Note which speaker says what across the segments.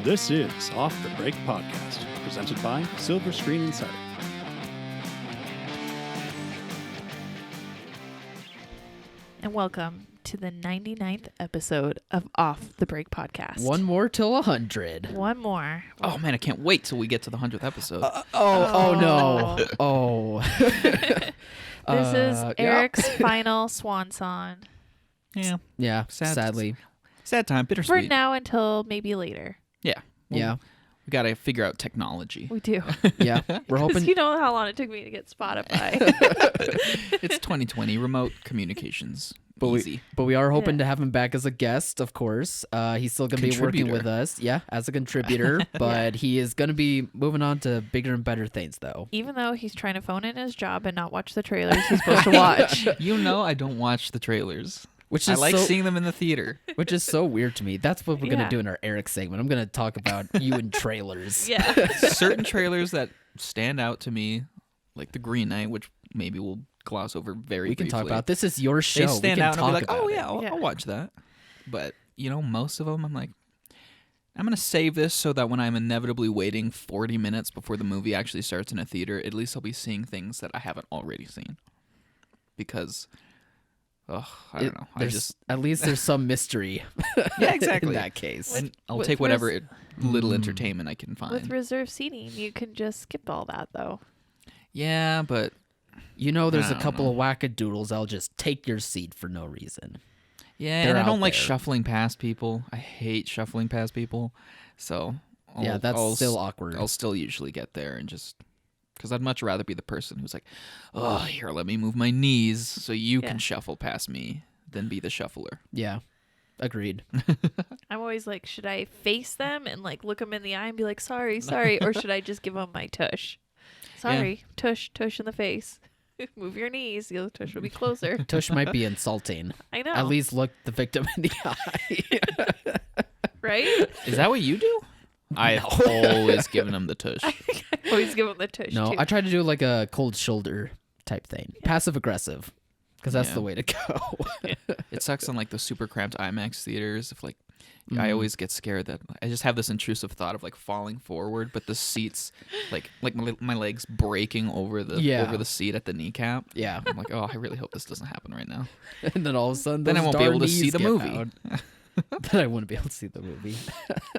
Speaker 1: This is Off the Break Podcast, presented by Silver Screen Insider.
Speaker 2: And welcome to the 99th episode of Off the Break Podcast.
Speaker 3: One more till 100.
Speaker 2: One more.
Speaker 4: Oh man, I can't wait till we get to the 100th episode.
Speaker 3: Oh no. Oh.
Speaker 2: This is Eric's final swan song.
Speaker 4: Yeah,
Speaker 3: Sadly.
Speaker 4: sad time,
Speaker 2: For
Speaker 4: bittersweet.
Speaker 2: now until maybe later.
Speaker 4: Yeah,
Speaker 3: Yeah.
Speaker 4: We got to figure out technology.
Speaker 2: We do.
Speaker 3: Yeah. We're
Speaker 2: Because
Speaker 3: hoping.
Speaker 2: you know how long it took me to get Spotify.
Speaker 4: It's 2020, remote communications.
Speaker 3: But
Speaker 4: Easy.
Speaker 3: we are hoping
Speaker 2: Yeah.
Speaker 3: to have him back as a guest, of course. He's still going to be working with us. Yeah, as a contributor. But he is going to be moving on to bigger and better things, though.
Speaker 2: Even though he's trying to phone in his job and not watch the trailers he's supposed to watch.
Speaker 4: You know, I don't watch the trailers.
Speaker 3: Which
Speaker 4: I
Speaker 3: is
Speaker 4: like
Speaker 3: so,
Speaker 4: seeing them in the theater.
Speaker 3: which is so weird to me. That's what we're going
Speaker 2: Yeah.
Speaker 3: to do in our Eric segment. I'm going to talk about you and trailers.
Speaker 2: Yeah.
Speaker 4: Certain trailers that stand out to me, like The Green Knight, which maybe we'll gloss over very
Speaker 3: We can
Speaker 4: briefly.
Speaker 3: talk about. This is your show.
Speaker 4: They stand
Speaker 3: we can
Speaker 4: out and I'll
Speaker 3: talk
Speaker 4: be like,
Speaker 3: about
Speaker 4: oh
Speaker 3: it.
Speaker 4: yeah,
Speaker 2: Yeah.
Speaker 4: I'll watch that. But, you know, most of them I'm like, I'm going to save this so that when I'm inevitably waiting 40 minutes before the movie actually starts in a theater, at least I'll be seeing things that I haven't already seen. Because, I don't know.
Speaker 3: At least there's some mystery.
Speaker 4: Yeah, exactly.
Speaker 3: In that case.
Speaker 4: And I'll
Speaker 2: With
Speaker 4: take whatever
Speaker 2: res-
Speaker 4: little entertainment I can find.
Speaker 2: With reserved seating, you can just skip all that, though.
Speaker 4: Yeah, but
Speaker 3: You know, there's
Speaker 4: I
Speaker 3: a
Speaker 4: don't
Speaker 3: couple
Speaker 4: know.
Speaker 3: of wackadoodles. I'll just take your seat for no reason.
Speaker 4: yeah,
Speaker 3: They're
Speaker 4: and I
Speaker 3: out
Speaker 4: don't like
Speaker 3: there.
Speaker 4: shuffling past people. I hate shuffling past people. So
Speaker 3: Yeah, that's
Speaker 4: I'll
Speaker 3: still awkward.
Speaker 4: I'll still usually get there and just because I'd much rather be the person who's like, oh, here, let me move my knees so you
Speaker 2: Yeah.
Speaker 4: can shuffle past me than be the shuffler.
Speaker 3: Yeah, agreed.
Speaker 2: I'm always like, should I face them and like look them in the eye and be like, sorry, or should I just give them my tush? Sorry, tush in the face. Move your knees. The tush will be closer.
Speaker 3: Tush might be insulting.
Speaker 2: I know.
Speaker 3: At least look the victim in the eye.
Speaker 2: Right?
Speaker 4: Is that what you do? I've always given him the tush.
Speaker 2: Always give them the tush.
Speaker 3: No,
Speaker 2: too.
Speaker 3: I try to do like a cold shoulder type thing. Passive aggressive. Because that's
Speaker 4: Yeah.
Speaker 3: the way to go.
Speaker 4: It sucks on like the super cramped IMAX theaters. If like, I
Speaker 3: Mhm.
Speaker 4: always get scared that I just have this intrusive thought of like falling forward, but the seats, like my legs breaking over the seat at the kneecap.
Speaker 3: Yeah.
Speaker 4: I'm like, oh, I really hope this doesn't happen right now.
Speaker 3: And then all of a sudden,
Speaker 4: Then I
Speaker 3: those
Speaker 4: won't be
Speaker 3: darn
Speaker 4: able to see
Speaker 3: knees
Speaker 4: the
Speaker 3: give
Speaker 4: movie.
Speaker 3: out. Then I wouldn't be able to see the movie.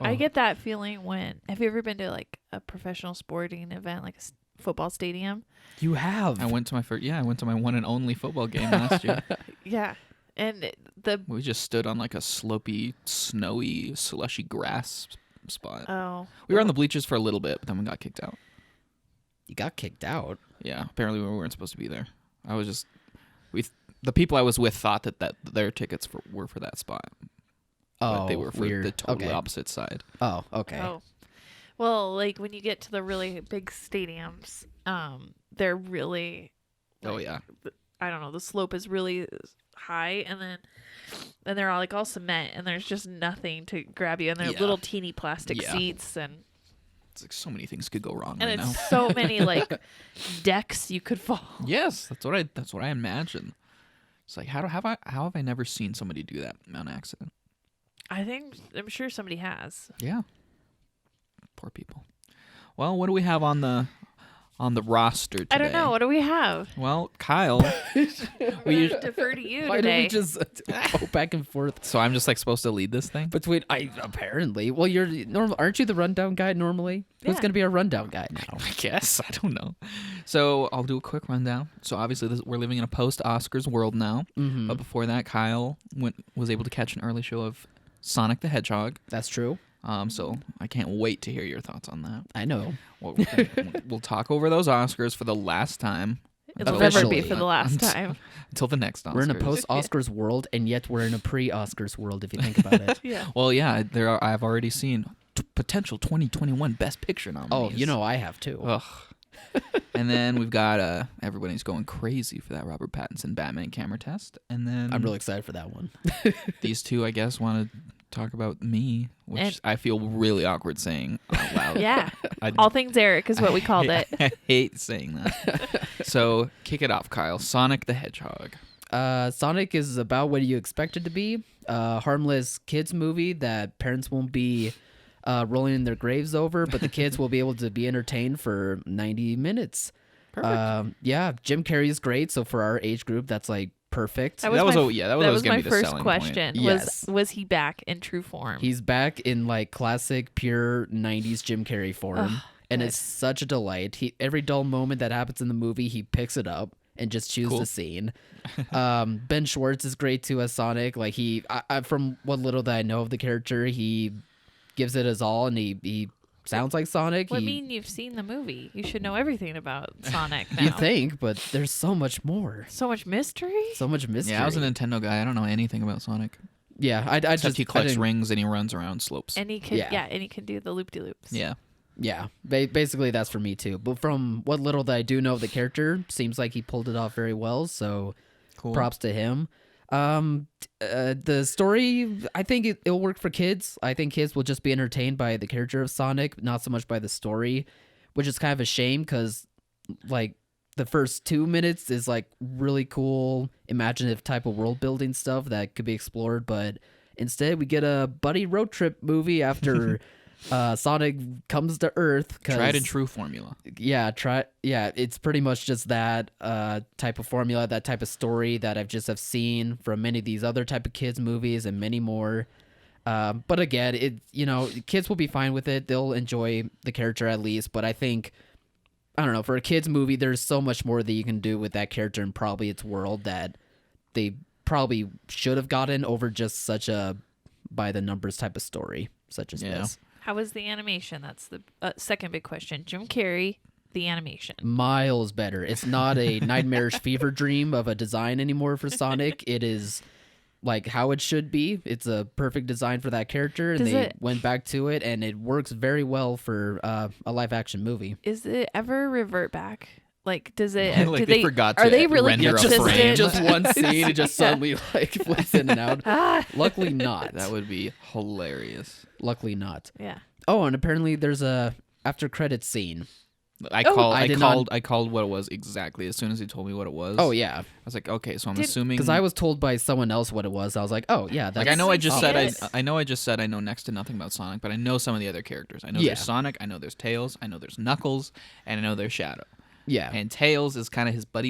Speaker 2: I get that feeling when. Have you ever been to like a professional sporting event, like a football stadium?
Speaker 3: You have.
Speaker 4: I went to my one and only football game last year.
Speaker 2: Yeah. And
Speaker 4: We just stood on like a slopey, snowy, slushy grass spot. We were on the bleachers for a little bit, but then we got kicked out.
Speaker 3: You got kicked out.
Speaker 4: Yeah, apparently we weren't supposed to be there. The people I was with thought that their tickets were for that spot.
Speaker 3: Oh,
Speaker 4: But they were for
Speaker 3: weird.
Speaker 4: the totally
Speaker 3: Okay.
Speaker 4: opposite side.
Speaker 3: Oh, okay.
Speaker 2: Oh. Well, like when you get to the really big stadiums, they're really
Speaker 4: Oh yeah.
Speaker 2: I don't know, the slope is really high and then they're all cement and there's just nothing to grab you and they're
Speaker 4: Yeah.
Speaker 2: little teeny plastic
Speaker 4: Yeah.
Speaker 2: seats and
Speaker 4: It's like so many things could go wrong
Speaker 2: and
Speaker 4: right now.
Speaker 2: it's so many like decks you could fall.
Speaker 4: Yes, that's what I imagine. It's like how have I never seen somebody do that on accident?
Speaker 2: I'm sure somebody has.
Speaker 4: Yeah. Poor people. Well, what do we have on the roster today?
Speaker 2: I don't know. What do we have?
Speaker 4: Well, Kyle.
Speaker 2: We defer to you
Speaker 3: Why
Speaker 2: today.
Speaker 3: do we just go back and forth
Speaker 4: So I'm just like supposed to lead this thing?
Speaker 3: between? Apparently. Well, you're normal. Aren't you the rundown guy normally? Who's
Speaker 2: Yeah.
Speaker 3: going to be our rundown guy now?
Speaker 4: I guess. I don't know. So I'll do a quick rundown. So obviously we're living in a post-Oscars world now.
Speaker 3: Mm-hmm.
Speaker 4: But before that, Kyle was able to catch an early show of Sonic the Hedgehog.
Speaker 3: That's true.
Speaker 4: So I can't wait to hear your thoughts on that.
Speaker 3: I know.
Speaker 4: We'll talk over those Oscars for the last time.
Speaker 2: It'll
Speaker 4: until-
Speaker 2: never be
Speaker 3: Officially.
Speaker 2: for the last time.
Speaker 4: Until the next Oscars.
Speaker 3: We're in a post-Oscars world, and yet we're in a pre-Oscars world. If you think about it.
Speaker 2: Yeah.
Speaker 4: Well, yeah, I've already seen potential 2021 Best Picture nominees.
Speaker 3: Oh, you know I have too.
Speaker 4: Ugh. And then we've got everybody's going crazy for that Robert Pattinson Batman camera test. And then
Speaker 3: I'm really excited for that one.
Speaker 4: these two, I guess, want to talk about me, which
Speaker 2: And-
Speaker 4: I feel really awkward saying out loud.
Speaker 2: Yeah.
Speaker 4: I,
Speaker 2: All things Eric is what we called it.
Speaker 4: I hate saying that. So kick it off, Kyle. Sonic the Hedgehog.
Speaker 3: Sonic is about what you expect it to be. Harmless kids movie that parents won't be rolling in their graves over, but the kids will be able to be entertained for 90 minutes.
Speaker 4: Perfect.
Speaker 3: Yeah, Jim Carrey's great. So for our age group, that's like perfect.
Speaker 4: That was
Speaker 2: my
Speaker 4: gonna be the
Speaker 2: first
Speaker 4: selling
Speaker 2: question.
Speaker 4: point.
Speaker 3: Yes.
Speaker 2: Was he back in true form?
Speaker 3: He's back in like classic, pure 90s Jim Carrey form. And
Speaker 2: good.
Speaker 3: it's such a delight. Every dull moment that happens in the movie, he picks it up and just chews the scene. Ben Schwartz is great too as Sonic. Like from what little that I know of the character, he gives it his all, and he sounds like Sonic.
Speaker 2: Well, I mean, you've seen the movie. You should know everything about Sonic now.
Speaker 3: You think, but there's so much more.
Speaker 2: So much mystery?
Speaker 3: So much mystery.
Speaker 4: Yeah, I was a Nintendo guy. I don't know anything about Sonic.
Speaker 3: Yeah,
Speaker 4: Except he collects rings and he runs around slopes.
Speaker 2: And he can, and he can do the loop-de-loops.
Speaker 4: Yeah.
Speaker 3: Yeah, basically that's for me too. But from what little that I do know of the character, seems like he pulled it off very well. So, props to him. The story, I think it'll work for kids. I think kids will just be entertained by the character of Sonic, not so much by the story, which is kind of a shame because, like, the first 2 minutes is like really cool, imaginative type of world building stuff that could be explored. But instead, we get a buddy road trip movie after. Sonic comes to Earth.
Speaker 4: Tried and true formula.
Speaker 3: Yeah, it's pretty much just that type of formula, that type of story that have seen from many of these other type of kids movies and many more. But again, kids will be fine with it. They'll enjoy the character at least. But I think, I don't know, for a kids movie, there's so much more that you can do with that character and probably its world that they probably should have gotten over just such a by the numbers type of story such as this.
Speaker 2: How was the animation? That's the second big question. Jim Carrey, the animation.
Speaker 3: Miles better. It's not a nightmarish fever dream of a design anymore for Sonic. It is like how it should be. It's a perfect design for that character, and they went back to it, and it works very well for a live action movie.
Speaker 2: Is it ever revert back? Like, does it?
Speaker 4: Like they forgot to
Speaker 2: are they really
Speaker 4: render a
Speaker 2: consistent?
Speaker 4: frame.
Speaker 3: Just one scene, it just suddenly like flips in and out. Luckily not.
Speaker 4: That would be hilarious.
Speaker 3: Luckily not.
Speaker 2: Yeah.
Speaker 3: Oh, and apparently there's a after credits scene.
Speaker 4: I called what it was exactly as soon as he told me what it was.
Speaker 3: Oh yeah.
Speaker 4: I was like, okay, so I'm assuming
Speaker 3: because I was told by someone else what it was. I was like, oh yeah, that's
Speaker 4: like I know I just
Speaker 2: obvious.
Speaker 4: said I know next to nothing about Sonic, but I know some of the other characters. I know there's Sonic, I know there's Tails, I know there's Knuckles, and I know there's Shadow.
Speaker 3: Yeah.
Speaker 4: And Tails is kind of his buddy,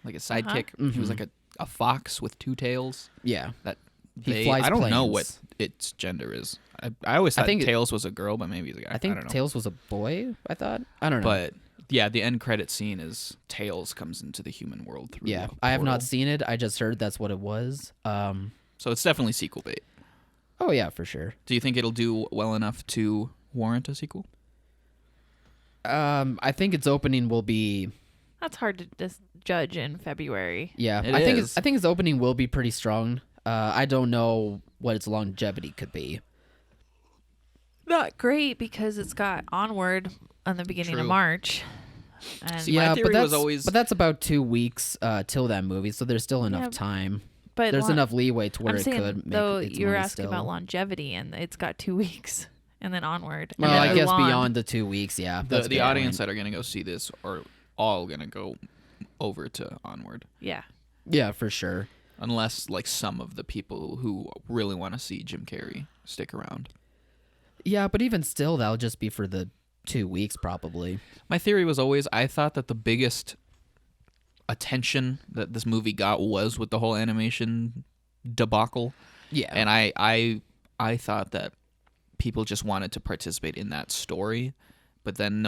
Speaker 4: like a sidekick. He was like a fox with two tails.
Speaker 3: Yeah.
Speaker 4: That
Speaker 3: he flies
Speaker 4: I don't know
Speaker 3: planes.
Speaker 4: what its gender is. I always thought Tails was a girl, but maybe he's a guy.
Speaker 3: I think
Speaker 4: don't know.
Speaker 3: Tails was a boy, I thought. I don't know.
Speaker 4: But yeah, the end credit scene is Tails comes into the human world through a
Speaker 3: I have
Speaker 4: portal.
Speaker 3: not seen it. I just heard that's what it was.
Speaker 4: So it's definitely sequel bait.
Speaker 3: Oh yeah, for sure.
Speaker 4: Do you think it'll do well enough to warrant a sequel?
Speaker 3: I think its opening will be.
Speaker 2: That's hard to just judge in February.
Speaker 3: Yeah,
Speaker 4: It
Speaker 3: I
Speaker 4: is.
Speaker 3: think its opening will be pretty strong. I don't know what its longevity could be.
Speaker 2: Not great because it's got Onward on the beginning of
Speaker 4: True.
Speaker 2: March. And
Speaker 4: See, my theory was always...
Speaker 3: But that's about 2 weeks till that movie, so there's still enough time.
Speaker 2: But
Speaker 3: there's enough leeway to where
Speaker 2: I'm
Speaker 3: it
Speaker 2: saying,
Speaker 3: could make
Speaker 2: though,
Speaker 3: its
Speaker 2: you're
Speaker 3: money
Speaker 2: asking
Speaker 3: still.
Speaker 2: about longevity, and it's got 2 weeks, and then Onward.
Speaker 3: Well,
Speaker 2: and
Speaker 3: I
Speaker 2: then
Speaker 3: guess
Speaker 2: Mulan.
Speaker 3: beyond the 2 weeks, yeah. That's a
Speaker 4: the
Speaker 3: good
Speaker 4: audience
Speaker 3: point.
Speaker 4: that are going to go see this are all going to go over to Onward.
Speaker 2: Yeah.
Speaker 3: Yeah, for sure.
Speaker 4: Unless, like, some of the people who really want to see Jim Carrey stick around.
Speaker 3: Yeah, but even still, that'll just be for the 2 weeks, probably.
Speaker 4: My theory was always, I thought that the biggest attention that this movie got was with the whole animation debacle.
Speaker 3: Yeah.
Speaker 4: And I thought that people just wanted to participate in that story, but then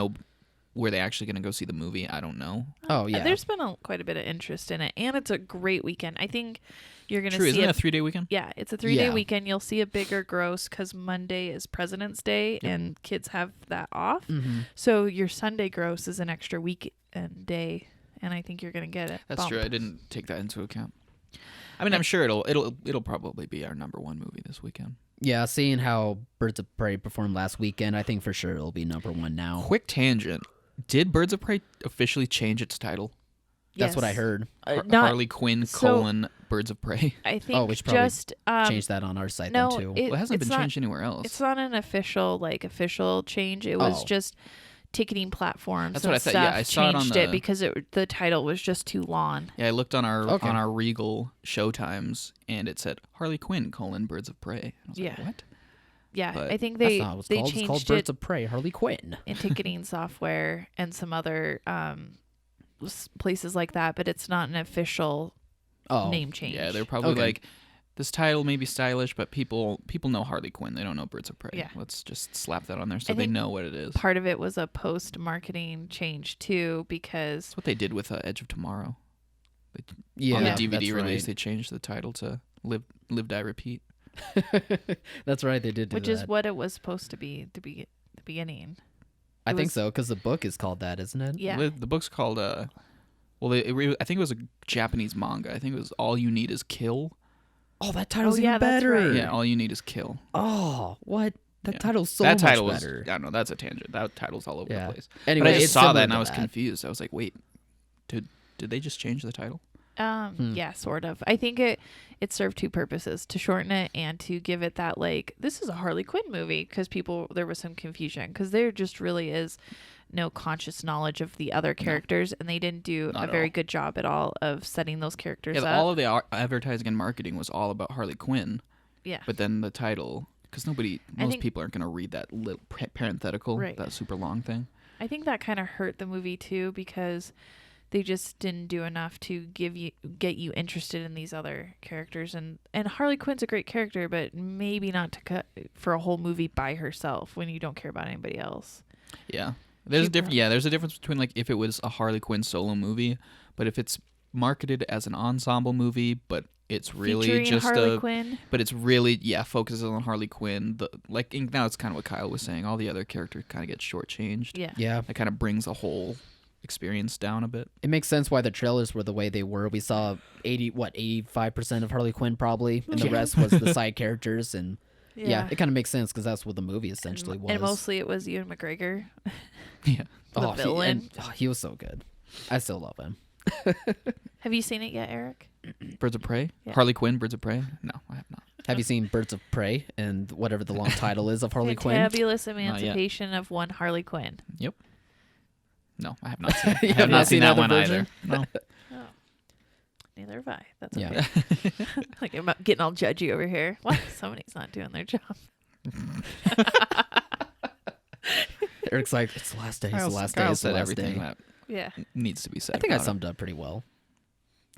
Speaker 4: were they actually going to go see the movie? I don't know.
Speaker 3: Oh, yeah.
Speaker 2: There's been quite a bit of interest in it, and it's a great weekend. I think you're going to
Speaker 4: True,
Speaker 2: see
Speaker 4: isn't it a 3-day weekend?
Speaker 2: Yeah, it's a 3-day
Speaker 3: Yeah.
Speaker 2: weekend. You'll see a bigger gross because Monday is President's Day, and kids have that off.
Speaker 3: Mm-hmm.
Speaker 2: So your Sunday gross is an extra weekend day, and I think you're going to get it.
Speaker 4: That's true. I didn't take that into account. I mean, I'm sure it'll probably be our number one movie this weekend.
Speaker 3: Yeah, seeing how Birds of Prey performed last weekend, I think for sure it'll be number one now.
Speaker 4: Quick tangent. Did Birds of Prey officially change its title?
Speaker 3: That's what I heard.
Speaker 4: Harley Quinn : Birds of Prey.
Speaker 2: I think
Speaker 3: we should probably
Speaker 2: just
Speaker 3: change that on our site
Speaker 2: no,
Speaker 3: then too.
Speaker 4: It hasn't been
Speaker 2: not,
Speaker 4: changed anywhere else.
Speaker 2: It's not an official change. It was just ticketing platforms.
Speaker 4: That's
Speaker 2: and
Speaker 4: what I thought.
Speaker 2: stuff
Speaker 4: Yeah, I saw it on
Speaker 2: changed
Speaker 4: the
Speaker 2: it because the title was just too long.
Speaker 4: Yeah, I looked on our Regal showtimes, and it said Harley Quinn : Birds of Prey. And I was like, what?
Speaker 2: Yeah,
Speaker 4: But
Speaker 2: I think
Speaker 3: That's
Speaker 2: they
Speaker 3: not what it's
Speaker 2: they
Speaker 3: called. It's called
Speaker 2: changed
Speaker 3: Birds
Speaker 2: it
Speaker 3: of Prey, Harley Quinn.
Speaker 2: in ticketing software and some other places like that, but it's not an official name change.
Speaker 4: Yeah, they're probably
Speaker 3: Okay.
Speaker 4: like, this title may be stylish, but people know Harley Quinn. They don't know Birds of Prey.
Speaker 2: Yeah.
Speaker 4: Let's just slap that on there so
Speaker 2: I
Speaker 4: they
Speaker 2: think
Speaker 4: know what it is.
Speaker 2: Part of it was a post-marketing change too, because
Speaker 4: That's what they did with Edge of Tomorrow.
Speaker 3: Yeah,
Speaker 4: On the
Speaker 3: that's
Speaker 4: DVD release,
Speaker 3: right.
Speaker 4: they changed the title to Live, Die, Repeat.
Speaker 3: That's right. They did do
Speaker 2: which
Speaker 3: that.
Speaker 2: is what it was supposed to be the beginning.
Speaker 3: I
Speaker 2: it
Speaker 3: think
Speaker 2: was-
Speaker 3: so, because the book is called that, isn't it?
Speaker 2: Yeah.
Speaker 4: The book's called, I think it was a Japanese manga. I think it was All You Need Is Kill.
Speaker 3: Oh, that title's
Speaker 2: yeah,
Speaker 3: even
Speaker 2: that's
Speaker 3: better.
Speaker 2: right.
Speaker 4: Yeah, All You Need Is Kill.
Speaker 3: Oh, what? That
Speaker 4: Yeah.
Speaker 3: title's so
Speaker 4: that
Speaker 3: much
Speaker 4: title
Speaker 3: better.
Speaker 4: was, I don't know, that's a tangent. That title's all over
Speaker 3: Yeah.
Speaker 4: the place.
Speaker 3: Anyway,
Speaker 4: But I just
Speaker 3: it's
Speaker 4: saw
Speaker 3: similar
Speaker 4: that and
Speaker 3: to
Speaker 4: I was
Speaker 3: that.
Speaker 4: confused. I was like, wait, did they just change the title?
Speaker 2: Yeah, sort of. I think it served two purposes: to shorten it and to give it that, like, this is a Harley Quinn movie, because there was some confusion, because there just really is no conscious knowledge of the other characters, and they didn't do
Speaker 4: Not
Speaker 2: a
Speaker 4: at
Speaker 2: very
Speaker 4: all.
Speaker 2: good job at all of setting those characters
Speaker 4: Yeah,
Speaker 2: up.
Speaker 4: all of the advertising and marketing was all about Harley Quinn.
Speaker 2: Yeah.
Speaker 4: But then the title, because most
Speaker 2: think-
Speaker 4: people aren't going to read that little parenthetical,
Speaker 2: Right.
Speaker 4: that super long thing.
Speaker 2: I think that kind of hurt the movie too, because they just didn't do enough to get you interested in these other characters, and Harley Quinn's a great character, but maybe not to cut for a whole movie by herself when you don't care about anybody else.
Speaker 4: Yeah. There's a
Speaker 2: She
Speaker 4: difference. Yeah, there's a difference between like if it was a Harley Quinn solo movie, but if it's marketed as an ensemble movie, but it's really
Speaker 2: Featuring
Speaker 4: just
Speaker 2: Harley Quinn.
Speaker 4: but it's really focuses on Harley Quinn. Now it's kind of what Kyle was saying. All the other characters kind of get shortchanged.
Speaker 2: Yeah.
Speaker 3: Yeah,
Speaker 4: That kind of brings the whole experience down a bit.
Speaker 3: it makes sense why the trailers were the way they were. We saw 85% of Harley Quinn probably, and the rest was the side characters, and yeah, it kind of makes sense because that's what the movie essentially was.
Speaker 2: And mostly it was Ewan McGregor.
Speaker 4: Yeah.
Speaker 2: the villain.
Speaker 3: He was so good. I still love him.
Speaker 2: Have you seen it yet, Eric?
Speaker 4: Birds of Prey?
Speaker 2: Yeah.
Speaker 4: Harley Quinn, Birds of Prey? No, I have not.
Speaker 3: Have you seen Birds of Prey and whatever the long title is of Harley Quinn?
Speaker 2: Fabulous Emancipation of One Harley Quinn.
Speaker 4: Yep. No, I have not seen it.
Speaker 3: You
Speaker 4: I
Speaker 3: have
Speaker 4: have
Speaker 3: not
Speaker 4: not
Speaker 3: seen
Speaker 4: seen that
Speaker 3: either
Speaker 4: one
Speaker 3: version?
Speaker 4: either. No.
Speaker 2: Oh. Neither have I. That's
Speaker 3: Yeah.
Speaker 2: okay. Like, I'm getting all judgy over here. What? Somebody's not doing their job.
Speaker 3: Eric's like, it's the last day. It's the last day.
Speaker 4: Kyle
Speaker 3: It's the
Speaker 4: said
Speaker 3: last
Speaker 4: everything
Speaker 3: day.
Speaker 4: that
Speaker 2: Yeah.
Speaker 4: needs to be said.
Speaker 3: I think I
Speaker 4: about it.
Speaker 3: summed up pretty well.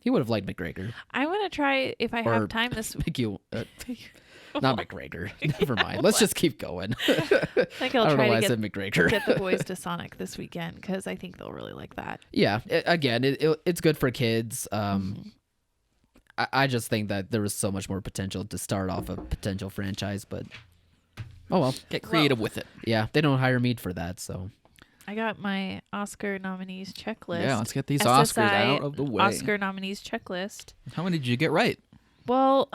Speaker 3: He would have liked McGregor.
Speaker 2: I want to try, if I
Speaker 3: Or
Speaker 2: have time this
Speaker 3: Make you, not McGregor. Never mind. Let's just keep going.
Speaker 2: I think
Speaker 3: I
Speaker 2: I'll
Speaker 3: don't know
Speaker 2: try
Speaker 3: why I
Speaker 2: to
Speaker 3: said McGregor.
Speaker 2: get the boys to Sonic this weekend, because I think they'll really like that.
Speaker 3: Yeah, again, it's good for kids. I just think that there was so much more potential to start off a potential franchise, but oh well.
Speaker 4: Get creative with it.
Speaker 3: Yeah, they don't hire me for that, so
Speaker 2: I got my Oscar nominees checklist.
Speaker 4: Yeah, let's get these Oscars
Speaker 2: SSI
Speaker 4: out of the way.
Speaker 2: Oscar nominees checklist.
Speaker 4: How many did you get right?
Speaker 2: Well,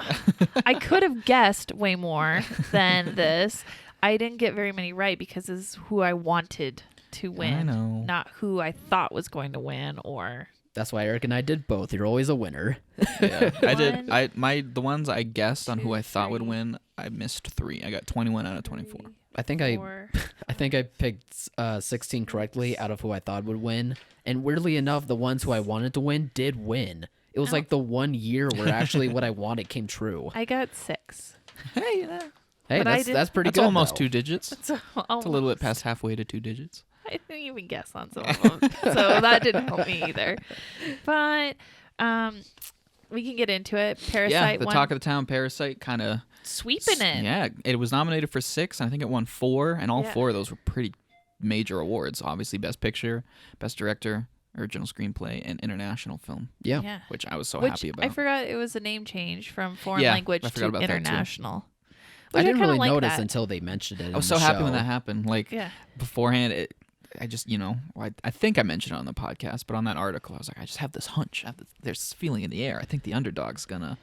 Speaker 2: I could have guessed way more than this. I didn't get very many right because this is who I wanted to win,
Speaker 4: I know.
Speaker 2: not who I thought was going to win. Or
Speaker 3: that's why Eric and I did both. You're always a winner.
Speaker 4: Yeah, I did.
Speaker 2: One,
Speaker 4: The ones I guessed on who I thought would
Speaker 2: 3.
Speaker 4: win, I missed 3. I got 21 out of 24.
Speaker 3: I think I picked 16 correctly out of who I thought would win, and weirdly enough, the ones who I wanted to win did win. It was like the 1 year where actually what I wanted came true.
Speaker 2: I got 6.
Speaker 4: Hey,
Speaker 3: Hey,
Speaker 2: But I
Speaker 3: that's pretty
Speaker 4: that's
Speaker 3: good.
Speaker 4: almost
Speaker 3: though.
Speaker 4: 2 digits.
Speaker 2: So
Speaker 4: It's a little bit past halfway to 2 digits.
Speaker 2: I didn't even guess on some of them, so that didn't help me either. But we can get into it. Parasite
Speaker 4: Yeah, the
Speaker 2: won,
Speaker 4: talk of the town, Parasite, kind of
Speaker 2: sweeping it.
Speaker 4: Yeah, it was nominated for 6, and I think it won 4, and all
Speaker 2: Yeah.
Speaker 4: 4 of those were pretty major awards. Obviously, Best Picture, Best Director, Original Screenplay, and International Film,
Speaker 2: Yeah.
Speaker 4: which I was so
Speaker 2: Which
Speaker 4: happy about.
Speaker 2: I forgot it was a name change from foreign
Speaker 4: Yeah,
Speaker 2: language
Speaker 4: I forgot
Speaker 2: to
Speaker 4: about that too.
Speaker 2: international.
Speaker 3: I
Speaker 2: Which
Speaker 3: didn't
Speaker 2: kinda
Speaker 3: really
Speaker 2: like
Speaker 3: notice
Speaker 2: that.
Speaker 3: until they mentioned it.
Speaker 4: I was so happy when that happened. Like,
Speaker 2: Yeah.
Speaker 4: beforehand, I just, I think I mentioned it on the podcast, but on that article, I was like, I just have this hunch. There's this feeling in the air. I think the underdog's going to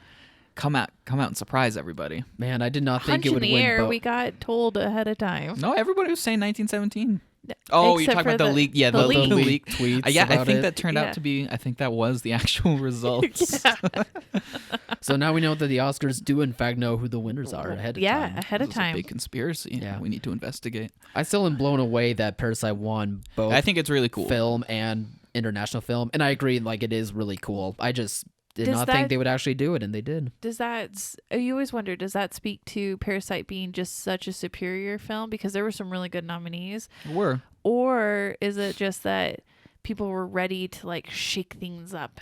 Speaker 4: come out and surprise everybody.
Speaker 3: Man, I did not think
Speaker 2: Hunch
Speaker 3: it
Speaker 2: in
Speaker 3: would
Speaker 2: the
Speaker 3: win.
Speaker 2: air.
Speaker 3: both.
Speaker 2: We got told ahead of time.
Speaker 4: No, everybody was saying 1917. Oh, you're
Speaker 2: Except
Speaker 4: talking about
Speaker 2: for
Speaker 4: the leak. Yeah,
Speaker 2: the
Speaker 4: the
Speaker 2: leak.
Speaker 4: leak
Speaker 3: tweets.
Speaker 4: I
Speaker 3: about
Speaker 4: think
Speaker 3: it.
Speaker 4: that turned
Speaker 2: Yeah.
Speaker 4: out to be. I think that was the actual results.
Speaker 3: So now we know that the Oscars do in fact know who the winners are ahead of
Speaker 2: Yeah,
Speaker 3: time.
Speaker 2: ahead
Speaker 4: This
Speaker 2: of
Speaker 4: is a
Speaker 2: time.
Speaker 4: big conspiracy.
Speaker 3: Yeah.
Speaker 4: We need to investigate.
Speaker 3: I still am blown away that Parasite won both
Speaker 4: I think it's really cool.
Speaker 3: film and international film, and I agree, like it is really cool. I just did not think they would actually do it, and they did.
Speaker 2: You always wonder, does that speak to Parasite being just such a superior film? Because there were some really good nominees. Or is it just that people were ready to like shake things up?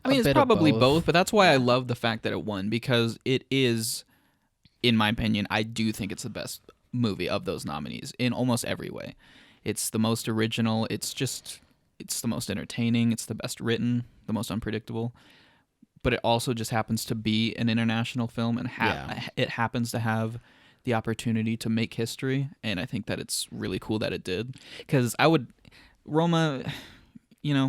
Speaker 4: I mean, it's probably both, but that's why I love the fact that it won, because it is, in my opinion, I do think it's the best movie of those nominees in almost every way. It's the most original. It's the most entertaining. It's the best written, the most unpredictable. But it also just happens to be an international film, and it happens to have the opportunity to make history. And I think that it's really cool that it did, because Roma,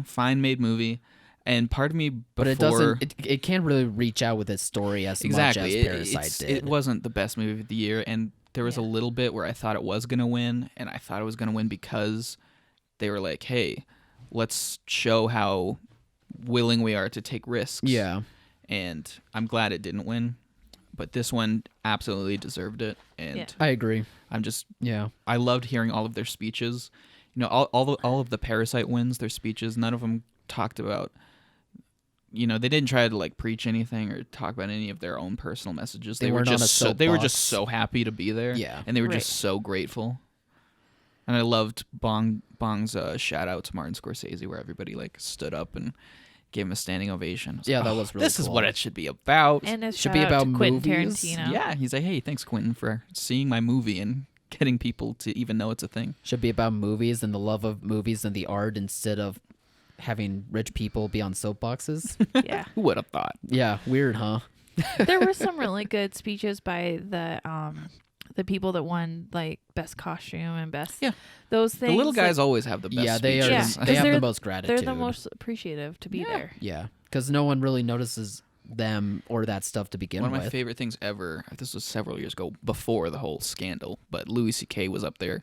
Speaker 4: fine made movie. And part of me before...
Speaker 3: But it doesn't... It can't really reach out with its story as much as Parasite did.
Speaker 4: It wasn't the best movie of the year, and there was a little bit where I thought it was going to win, and I thought it was going to win because they were like, hey, let's show how willing we are to take risks.
Speaker 3: Yeah.
Speaker 4: And I'm glad it didn't win, but this one absolutely deserved it. And
Speaker 3: I agree.
Speaker 4: I loved hearing all of their speeches. All of the Parasite wins, their speeches, none of them talked about... they didn't try to like preach anything or talk about any of their own personal messages. They were just so happy to be there.
Speaker 3: Yeah.
Speaker 4: And they were just so grateful. And I loved Bong's shout out to Martin Scorsese, where everybody like stood up and gave him a standing ovation.
Speaker 3: That was really
Speaker 4: This
Speaker 3: cool.
Speaker 4: is what it should be about.
Speaker 2: And it
Speaker 3: should be about
Speaker 2: Quentin
Speaker 3: movies.
Speaker 2: Tarantino.
Speaker 4: Yeah, he's like, hey, thanks Quentin for seeing my movie and getting people to even know it's a thing.
Speaker 3: Should be about movies and the love of movies and the art instead of having rich people be on soapboxes.
Speaker 2: Yeah.
Speaker 4: Who would have thought?
Speaker 3: Yeah, weird, huh?
Speaker 2: There were some really good speeches by the people that won like best costume and best those things.
Speaker 4: The little guys always have the best speeches.
Speaker 3: They have the most gratitude.
Speaker 2: They're the most appreciative to be there.
Speaker 3: Yeah, because no one really notices them or that stuff to begin with.
Speaker 4: One of my favorite things ever, this was several years ago before the whole scandal, but Louis C.K. was up there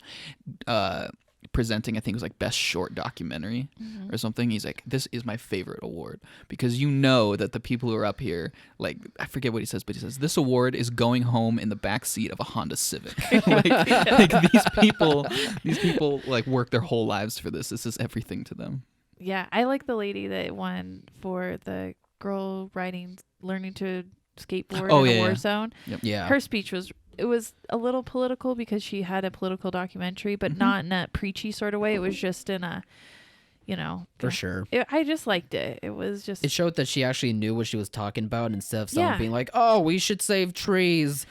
Speaker 4: presenting, I think it was like best short documentary or something. He's like, this is my favorite award, because that the people who are up here, like, I forget what he says, but he says this award is going home in the back seat of a Honda Civic. like these people like work their whole lives for this. This is everything to them.
Speaker 2: Yeah, I like the lady that won for the girl learning to skateboard in a war zone.
Speaker 4: Yep.
Speaker 3: Yeah,
Speaker 2: her speech was a little political because she had a political documentary, but not in a preachy sort of way. It was just in a,
Speaker 3: for sure.
Speaker 2: I just liked it. It was just...
Speaker 3: It showed that she actually knew what she was talking about instead of someone being like, oh, we should save trees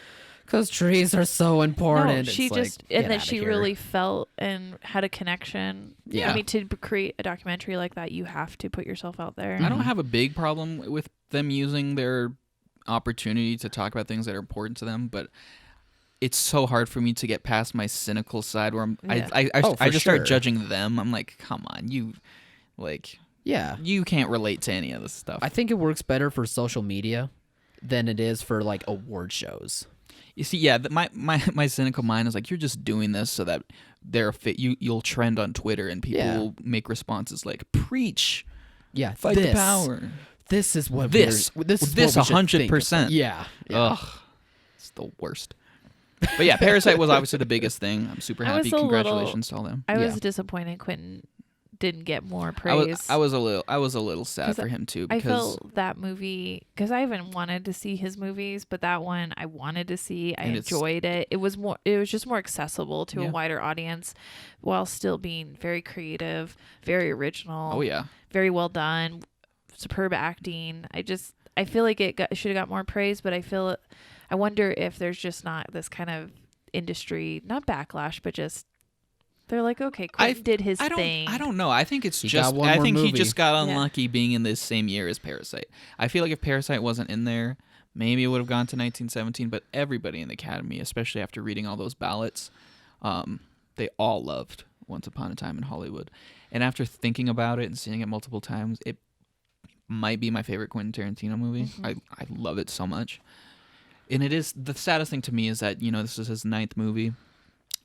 Speaker 3: because trees are so important.
Speaker 2: No, she she really felt and had a connection.
Speaker 3: Yeah.
Speaker 2: I mean, to create a documentary like that, you have to put yourself out there.
Speaker 4: I don't have a big problem with them using their opportunity to talk about things that are important to them, but it's so hard for me to get past my cynical side where I just start judging them. I'm like, come on, you can't relate to any of this stuff.
Speaker 3: I think it works better for social media than it is for like award shows.
Speaker 4: You see, my cynical mind is like, you're just doing this so that you'll trend on Twitter and people will make responses like, preach, fight the power.
Speaker 3: This is what
Speaker 4: this 100%.
Speaker 3: Yeah.
Speaker 4: Ugh, it's the worst. But yeah, Parasite was obviously the biggest thing. I'm super happy. Congratulations to all them.
Speaker 2: I was disappointed Quentin didn't get more praise.
Speaker 4: I was a little sad for him too, because
Speaker 2: I felt that movie, because I even wanted to see his movies, but that one I wanted to see. I enjoyed it. It was just more accessible to a wider audience, while still being very creative, very original.
Speaker 4: Oh yeah,
Speaker 2: very well done, superb acting. I feel like it should have got more praise, but I wonder if there's just not this kind of industry, not backlash, but just they're like, okay, Quentin did his thing.
Speaker 4: I don't know. I think it's he just got unlucky being in this same year as Parasite. I feel like if Parasite wasn't in there, maybe it would have gone to 1917. But everybody in the Academy, especially after reading all those ballots, they all loved Once Upon a Time in Hollywood. And after thinking about it and seeing it multiple times, it might be my favorite Quentin Tarantino movie. I love it so much. And it is, the saddest thing to me is that, this is his 9th movie.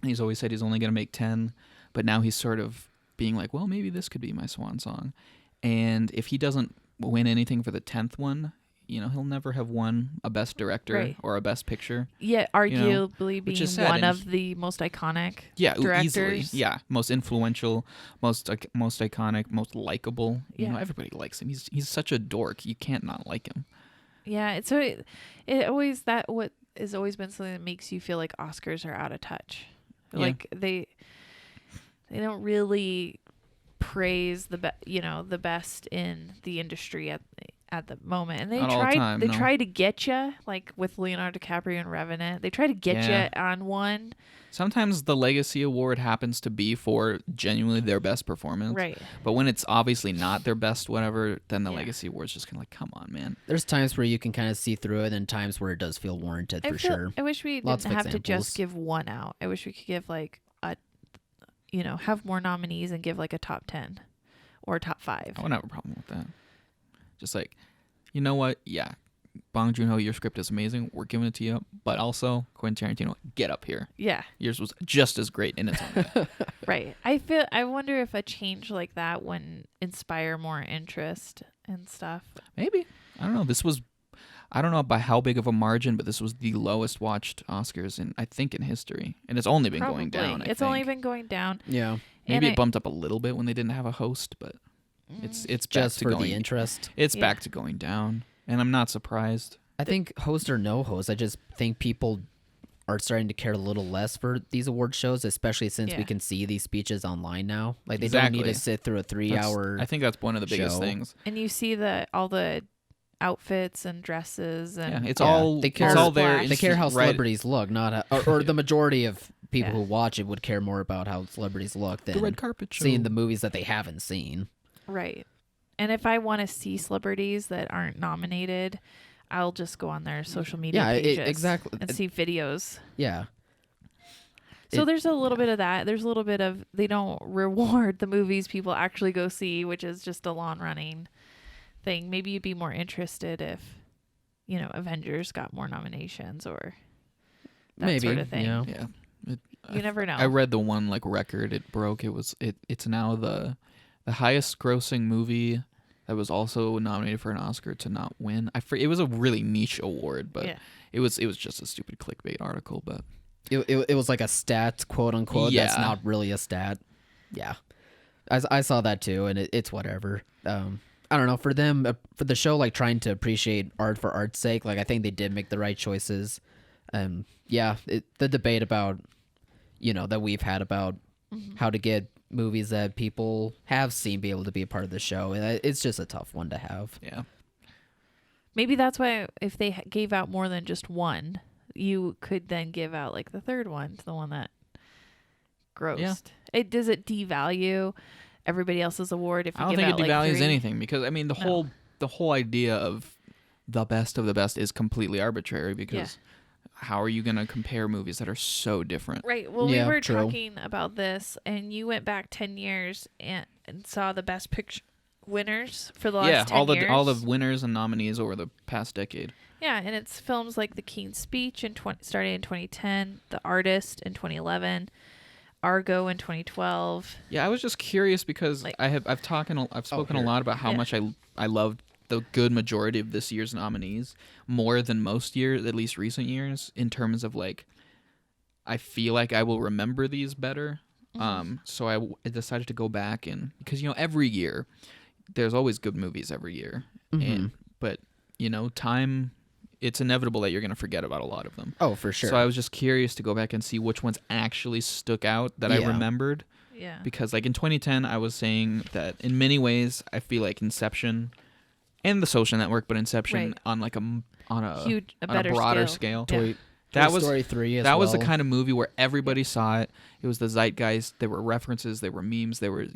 Speaker 4: And he's always said he's only going to make 10. But now he's sort of being like, well, maybe this could be my swan song. And if he doesn't win anything for the 10th one, he'll never have won a best director
Speaker 2: Right.
Speaker 4: or a best picture.
Speaker 2: Yeah, arguably
Speaker 4: which
Speaker 2: being
Speaker 4: is sad,
Speaker 2: one
Speaker 4: and
Speaker 2: of the most iconic
Speaker 4: Yeah,
Speaker 2: directors.
Speaker 4: easily. Yeah, most influential, most iconic, most likable.
Speaker 2: Yeah.
Speaker 4: Everybody likes him. He's such a dork. You can't not like him.
Speaker 2: Yeah, it always what has always been something that makes you feel like Oscars are out of touch.
Speaker 4: Yeah.
Speaker 2: Like they don't really praise the best in the industry at the moment, and
Speaker 4: Not all the time,
Speaker 2: they
Speaker 4: no.
Speaker 2: try to get you, like with Leonardo DiCaprio and Revenant. They try to get
Speaker 4: Yeah.
Speaker 2: you on one,
Speaker 4: Sometimes the Legacy Award happens to be for genuinely their best performance.
Speaker 2: right?
Speaker 4: But when it's obviously not their best whatever, then the
Speaker 2: Yeah.
Speaker 4: Legacy Award's just kind of like, come on, man.
Speaker 3: There's times where you can kind of see through it, and times where it does feel warranted for sure.
Speaker 2: I wish we
Speaker 3: Lots
Speaker 2: didn't
Speaker 3: of
Speaker 2: have to
Speaker 3: examples.
Speaker 2: just give one out. I wish we could give like have more nominees and give like a top 10 or top 5.
Speaker 4: I wouldn't have a problem with that. Just like, you know what? Yeah, Bong Joon-ho, your script is amazing. We're giving it to you. But also, Quentin Tarantino, get up here.
Speaker 2: Yeah,
Speaker 4: Yours was just as great in its own way.
Speaker 2: right. I wonder if a change like that would inspire more interest and stuff.
Speaker 4: Maybe. I don't know. I don't know by how big of a margin, but this was the lowest watched Oscars in history. And it's only been going down, I
Speaker 2: It's
Speaker 4: think.
Speaker 2: only been going down.
Speaker 3: Yeah,
Speaker 4: Maybe
Speaker 2: and
Speaker 4: it bumped up a little bit when they didn't have a host, but it's back
Speaker 3: just
Speaker 4: to
Speaker 3: for
Speaker 4: going.
Speaker 3: the interest.
Speaker 4: It's
Speaker 2: Yeah.
Speaker 4: back to going down, and I'm not surprised.
Speaker 3: I think host or no host, I just think people are starting to care a little less for these award shows, especially since we
Speaker 2: Yeah.
Speaker 3: can see these speeches online now. Like they
Speaker 4: Exactly.
Speaker 3: don't need to sit through a 3-hour.
Speaker 4: I think that's one of the biggest
Speaker 3: show.
Speaker 4: things.
Speaker 2: And you see all the outfits and dresses and
Speaker 4: Yeah, it's
Speaker 3: Yeah,
Speaker 4: all
Speaker 3: they care-
Speaker 4: it's all there.
Speaker 2: They
Speaker 3: They care how
Speaker 4: right.
Speaker 3: celebrities look, not or the majority of people
Speaker 2: Yeah.
Speaker 3: who watch it would care more about how celebrities look
Speaker 4: The
Speaker 3: than
Speaker 4: red carpet show.
Speaker 3: seeing the movies that they haven't seen.
Speaker 2: right. And if I want to see celebrities that aren't nominated, I'll just go on their social media
Speaker 3: Yeah,
Speaker 2: pages
Speaker 3: exactly.
Speaker 2: and see videos.
Speaker 3: Yeah,
Speaker 2: So
Speaker 3: It-
Speaker 2: there's a little bit of that. There's a little bit of they don't reward the movies people actually go see, which is just a long running thing. Maybe you'd be more interested if, Avengers got more nominations or that
Speaker 3: maybe.
Speaker 2: sort of thing.
Speaker 3: Yeah.
Speaker 4: Yeah.
Speaker 2: You never know.
Speaker 4: I read the one record it broke. It's now the highest grossing movie that was also nominated for an Oscar to not win. It was a really niche award, but
Speaker 2: Yeah.
Speaker 4: it was just a stupid clickbait article. But
Speaker 3: It was like a stat, quote unquote. That's
Speaker 4: Yeah.
Speaker 3: not really a stat. Yeah, I saw that too, and it's whatever. I don't know, for them, for the show, like trying to appreciate art for art's sake, like I think they did make the right choices. Yeah, the debate about, that we've had about how to get movies that people have seen be able to be a part of the show, it's just a tough one to have.
Speaker 4: yeah,
Speaker 2: Maybe that's why if they gave out more than just one, you could then give out like the third one to the one that grossed. Does it devalue everybody else's award if you
Speaker 4: I don't
Speaker 2: give
Speaker 4: think
Speaker 2: out
Speaker 4: it devalues
Speaker 2: like 3?
Speaker 4: anything because I mean the whole idea of the best of the best is completely arbitrary because how are you going to compare movies that are so different?
Speaker 2: Right. Well,
Speaker 3: Yeah,
Speaker 2: we were
Speaker 3: true.
Speaker 2: talking about this, and you went back 10 years and saw the best picture winners for the last 10 years.
Speaker 4: all the winners and nominees over the past decade.
Speaker 2: Yeah, and it's films like The King's Speech starting in 2010, The Artist in 2011, Argo in 2012.
Speaker 4: Yeah, I was just curious because
Speaker 2: Like-
Speaker 4: I've spoken a
Speaker 3: here.
Speaker 4: lot about how
Speaker 2: Yeah.
Speaker 4: much I loved the good majority of this year's nominees more than most years, at least recent years, in terms of I feel like I will remember these better. So I decided to go back and because every year there's always good movies every year, but time. It's inevitable that you're going to forget about a lot of them.
Speaker 3: Oh, for sure.
Speaker 4: So I was just curious to go back and see which ones actually stuck out that I
Speaker 3: Yeah.
Speaker 4: remembered.
Speaker 2: Yeah.
Speaker 4: Because in 2010, I was saying that in many ways, I feel like Inception and The Social Network, but Inception
Speaker 2: Right.
Speaker 4: on a
Speaker 2: better
Speaker 4: broader
Speaker 2: scale.
Speaker 4: scale.
Speaker 2: Yeah.
Speaker 4: That
Speaker 3: Toy
Speaker 4: was
Speaker 3: Story 3 as
Speaker 4: that was the
Speaker 3: well.
Speaker 4: kind of movie where everybody saw it. It was the zeitgeist. There were references. There were memes. There were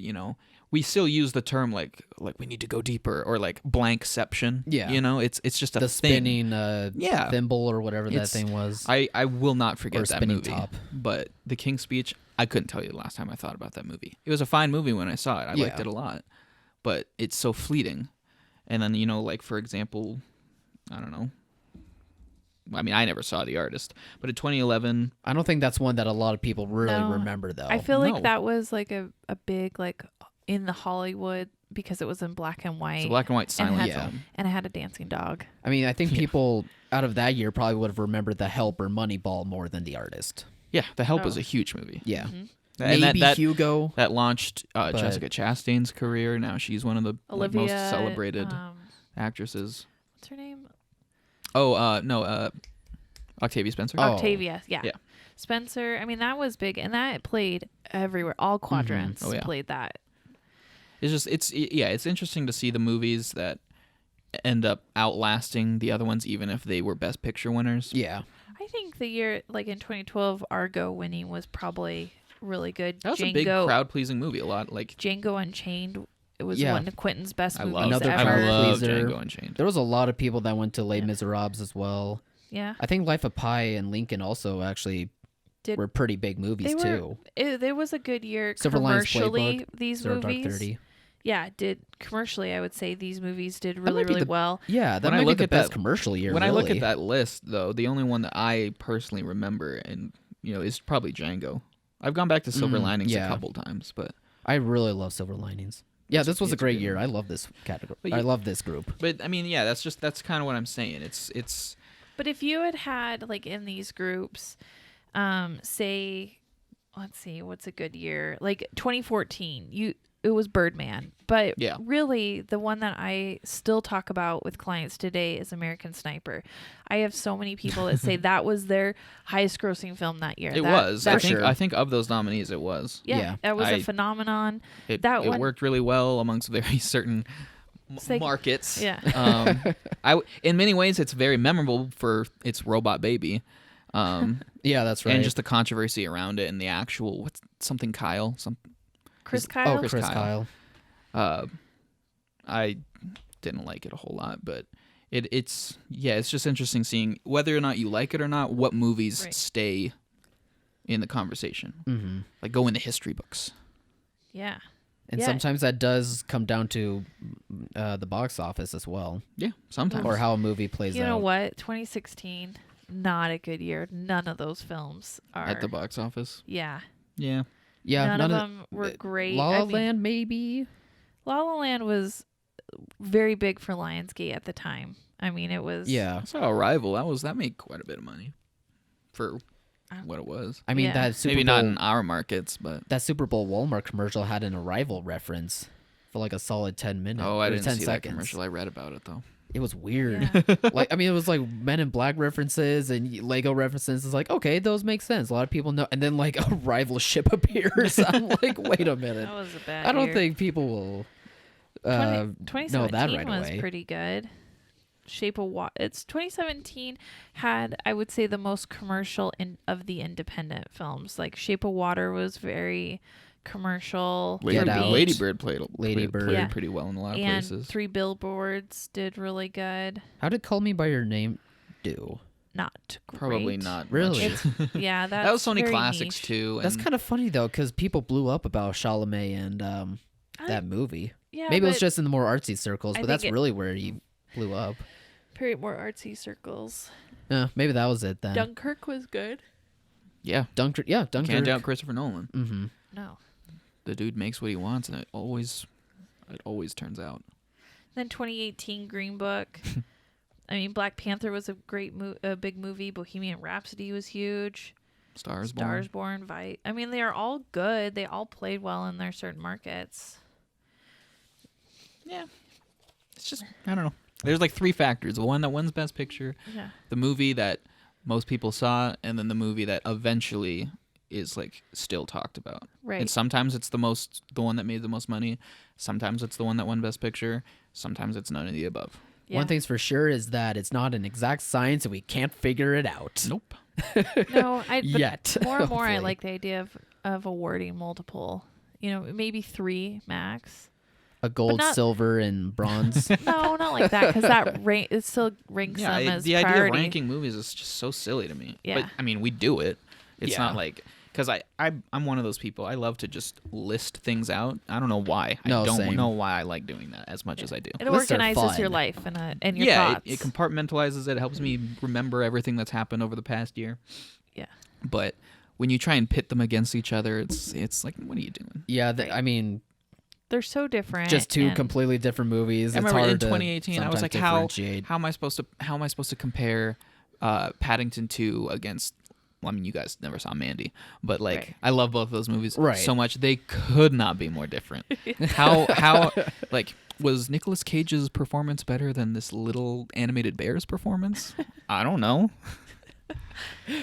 Speaker 4: we still use the term like we need to go deeper or blankception.
Speaker 3: Yeah.
Speaker 4: It's just a
Speaker 3: the
Speaker 4: thing.
Speaker 3: spinning thimble or whatever that
Speaker 4: It's-
Speaker 3: thing was.
Speaker 4: I will not forget
Speaker 3: Or
Speaker 4: that
Speaker 3: spinning
Speaker 4: movie.
Speaker 3: top.
Speaker 4: But The King's Speech, I couldn't tell you the last time I thought about that movie. It was a fine movie when I saw it. I liked
Speaker 3: Yeah.
Speaker 4: it a lot. But it's so fleeting. And then, for example, I don't know. I mean, I never saw The Artist. But in 2011,
Speaker 3: I don't think that's one that a lot of people really
Speaker 2: No.
Speaker 3: remember, though.
Speaker 2: I feel
Speaker 4: No.
Speaker 2: like that was like a big in the Hollywood because it was in black and white.
Speaker 4: It's a black and white silent
Speaker 2: had-
Speaker 4: film.
Speaker 2: and it had a dancing dog.
Speaker 3: I mean, I think people out of that year probably would have remembered The Help or Moneyball more than The Artist.
Speaker 4: Yeah, The Help
Speaker 2: Oh.
Speaker 4: was a huge movie.
Speaker 3: Yeah.
Speaker 2: Mhm.
Speaker 4: And
Speaker 3: Maybe
Speaker 4: that
Speaker 3: Hugo.
Speaker 4: that launched Jessica Chastain's career. Now she's one of the
Speaker 2: Olivia,
Speaker 4: most celebrated actresses.
Speaker 2: What's her name?
Speaker 4: Oh, no, Octavia Spencer.
Speaker 3: Oh.
Speaker 2: Octavia. Yeah.
Speaker 4: Yeah.
Speaker 2: Spencer. I mean, that was big, and that played everywhere. All quadrants
Speaker 4: Oh, yeah.
Speaker 2: played that.
Speaker 4: It's interesting to see the movies that end up outlasting the other ones, even if they were Best Picture winners.
Speaker 3: Yeah.
Speaker 2: I think the year, like in 2012, Argo winning was probably really good.
Speaker 4: That was a big crowd-pleasing movie. A lot like
Speaker 2: Django Unchained. It was
Speaker 3: Yeah.
Speaker 2: one of Quentin's best
Speaker 4: I
Speaker 2: movies
Speaker 4: love
Speaker 3: Another
Speaker 2: ever.
Speaker 3: crowd
Speaker 4: I love
Speaker 3: pleaser.
Speaker 4: Django Unchained.
Speaker 3: There was a lot of people that went to Les
Speaker 2: Yeah.
Speaker 3: Miserables as well.
Speaker 2: Yeah.
Speaker 3: I think Life of Pi and Lincoln also actually
Speaker 2: Did-
Speaker 3: were pretty big movies
Speaker 2: They
Speaker 3: too.
Speaker 2: There was a good year
Speaker 3: Silver Linings
Speaker 2: commercially.
Speaker 3: Playbook,
Speaker 2: These
Speaker 3: Zero Dark
Speaker 2: movies,
Speaker 3: 30.
Speaker 2: yeah, did commercially. I would say these movies did
Speaker 3: might
Speaker 2: really,
Speaker 3: be
Speaker 2: really
Speaker 3: the-
Speaker 2: well.
Speaker 3: Yeah, that
Speaker 4: When I
Speaker 3: might be
Speaker 4: look
Speaker 3: the
Speaker 4: at
Speaker 3: best
Speaker 4: that-
Speaker 3: commercial year.
Speaker 4: When I look
Speaker 3: really.
Speaker 4: at that list, though, the only one that I personally remember and is probably Django. I've gone back to Silver Linings
Speaker 3: yeah.
Speaker 4: a couple times, but
Speaker 3: I really love Silver Linings. Yeah, this was a
Speaker 4: it's a
Speaker 3: great
Speaker 4: good
Speaker 3: year.
Speaker 4: one.
Speaker 3: I love this category.
Speaker 4: But
Speaker 3: I
Speaker 4: you-
Speaker 3: love this group.
Speaker 4: I mean, yeah, that's kind of what I'm saying. It's
Speaker 2: But if you had like in these groups, say, let's see, what's a good year? Like 2014, it was Birdman. But
Speaker 4: Yeah.
Speaker 2: really, the one that I still talk about with clients today is American Sniper. I have so many people that say that was their highest grossing film that year.
Speaker 4: it
Speaker 2: That-
Speaker 4: was.
Speaker 2: that-
Speaker 4: I think of those nominees, it was.
Speaker 2: yeah,
Speaker 3: Yeah.
Speaker 2: that was a
Speaker 4: I-
Speaker 2: phenomenon.
Speaker 4: It
Speaker 2: That one-
Speaker 4: worked really well amongst very certain
Speaker 2: It's like-
Speaker 4: markets.
Speaker 2: Yeah.
Speaker 4: In many ways, it's very memorable for its robot baby.
Speaker 3: Yeah, that's right.
Speaker 4: And just the controversy around it and the actual Kyle.
Speaker 2: Chris
Speaker 3: Oh,
Speaker 2: Kyle.
Speaker 3: Chris Kyle.
Speaker 4: I didn't like it a whole lot, but it's just interesting seeing whether or not you like it or not, what movies
Speaker 2: Right.
Speaker 4: stay in the conversation,
Speaker 3: Mm-hmm.
Speaker 4: like go in the history books.
Speaker 2: Yeah.
Speaker 3: And
Speaker 2: Yeah.
Speaker 3: sometimes that does come down to the box office as well,
Speaker 4: Yeah, sometimes.
Speaker 3: or how a movie plays
Speaker 2: You
Speaker 3: out.
Speaker 2: know what? 2016, not a good year. None of those films are
Speaker 4: At the box office.
Speaker 2: Yeah.
Speaker 4: Yeah.
Speaker 3: Yeah,
Speaker 2: None of them were great.
Speaker 3: La La
Speaker 2: I mean,
Speaker 3: Land, maybe.
Speaker 2: La La Land was very big for Lionsgate at the time. I mean, it was.
Speaker 3: Yeah,
Speaker 4: I saw Arrival. That made quite a bit of money for what it was.
Speaker 3: I mean
Speaker 2: Yeah.
Speaker 3: that Super
Speaker 4: Maybe
Speaker 3: Bowl,
Speaker 4: not in our markets, but
Speaker 3: that Super Bowl Walmart commercial had an Arrival reference for like a solid 10 minutes.
Speaker 4: I
Speaker 3: or
Speaker 4: didn't
Speaker 3: 10
Speaker 4: see
Speaker 3: seconds.
Speaker 4: that commercial. I read about it though.
Speaker 3: It was weird.
Speaker 2: Yeah.
Speaker 3: Like, I mean, it was like Men in Black references and Lego references. It's like, okay, those make sense. A lot of people know. And then like a rival ship appears. I'm like, wait a minute.
Speaker 2: That was a bad
Speaker 3: I don't
Speaker 2: year.
Speaker 3: think people will
Speaker 2: 2017
Speaker 3: know that right
Speaker 2: was
Speaker 3: away.
Speaker 2: pretty good. Shape of Water. It's 2017 had, I would say, the most commercial of the independent films. Like Shape of Water was very commercial.
Speaker 3: Lady
Speaker 2: for
Speaker 3: Get Out.
Speaker 2: being-
Speaker 4: Lady Bird played
Speaker 2: Yeah.
Speaker 4: pretty well in a lot of
Speaker 2: and
Speaker 4: places.
Speaker 2: Three Billboards did really good.
Speaker 3: How did Call Me by Your Name do?
Speaker 2: Not great.
Speaker 4: Probably not.
Speaker 3: Really?
Speaker 4: much.
Speaker 2: Yeah, that's
Speaker 4: That was Sony
Speaker 2: very
Speaker 4: Classics
Speaker 2: niche.
Speaker 4: too.
Speaker 3: That's
Speaker 4: and
Speaker 3: kind of funny though, because people blew up about Chalamet and that movie.
Speaker 2: Yeah,
Speaker 3: Maybe it was
Speaker 2: but
Speaker 3: just in the more artsy circles,
Speaker 2: I
Speaker 3: but
Speaker 2: think
Speaker 3: that's really where he blew up.
Speaker 2: very more artsy circles.
Speaker 3: Maybe that was it then.
Speaker 2: Dunkirk was good.
Speaker 4: yeah,
Speaker 3: Dunkirk. Yeah, Dunkirk.
Speaker 4: can't doubt Christopher Nolan.
Speaker 3: Mm-hmm.
Speaker 2: No.
Speaker 4: The dude makes what he wants, and it always turns out.
Speaker 2: Then 2018 Green Book. I mean, Black Panther was a great a big movie. Bohemian Rhapsody was huge.
Speaker 4: Stars
Speaker 2: Stars
Speaker 4: Born.
Speaker 2: Born. I mean, they are all good. They all played well in their certain markets.
Speaker 4: Yeah, it's just I don't know. There's like three factors: the one that wins Best Picture,
Speaker 2: Yeah.
Speaker 4: the movie that most people saw, and then the movie that eventually is like still talked about.
Speaker 2: Right.
Speaker 4: And sometimes it's the one that made the most money. Sometimes it's the one that won Best Picture. Sometimes it's none of the above.
Speaker 2: Yeah.
Speaker 3: One thing's for sure is that it's not an exact science and we can't figure it out.
Speaker 4: Nope.
Speaker 2: No, but
Speaker 3: Yet.
Speaker 2: more and more, I
Speaker 3: hopefully.
Speaker 2: like the idea of awarding multiple. You know, maybe 3 max.
Speaker 3: A gold,
Speaker 2: not-
Speaker 3: silver, and bronze.
Speaker 2: No, not like that, because it still ranks them as
Speaker 4: the idea
Speaker 2: priority.
Speaker 4: of ranking movies is just so silly to me.
Speaker 2: Yeah.
Speaker 4: But I mean, we do it. It's
Speaker 3: Yeah.
Speaker 4: not like because I'm one of those people. I love to just list things out. I don't know why.
Speaker 3: No,
Speaker 4: I don't
Speaker 3: same.
Speaker 4: know why I like doing that as much as I do.
Speaker 2: It
Speaker 3: Lists are
Speaker 2: organizes your
Speaker 3: fun.
Speaker 2: life and your
Speaker 4: Yeah,
Speaker 2: thoughts.
Speaker 4: it compartmentalizes it. It helps me remember everything that's happened over the past year.
Speaker 2: Yeah.
Speaker 4: But when you try and pit them against each other, it's like, what are you doing?
Speaker 3: Yeah, I mean,
Speaker 2: they're so different.
Speaker 3: Just two
Speaker 2: and
Speaker 3: completely different movies.
Speaker 4: I
Speaker 3: it's
Speaker 4: remember
Speaker 3: hard
Speaker 4: in
Speaker 3: to
Speaker 4: 2018, I was
Speaker 3: sometimes
Speaker 4: like,
Speaker 3: differentiate.
Speaker 4: how am I supposed to compare Paddington 2 against? Well, I mean, you guys never saw Mandy, but like,
Speaker 2: Right.
Speaker 4: I love both of those movies
Speaker 3: Right.
Speaker 4: so much. They could not be more different. how like was Nicolas Cage's performance better than this little animated bear's performance? I don't know.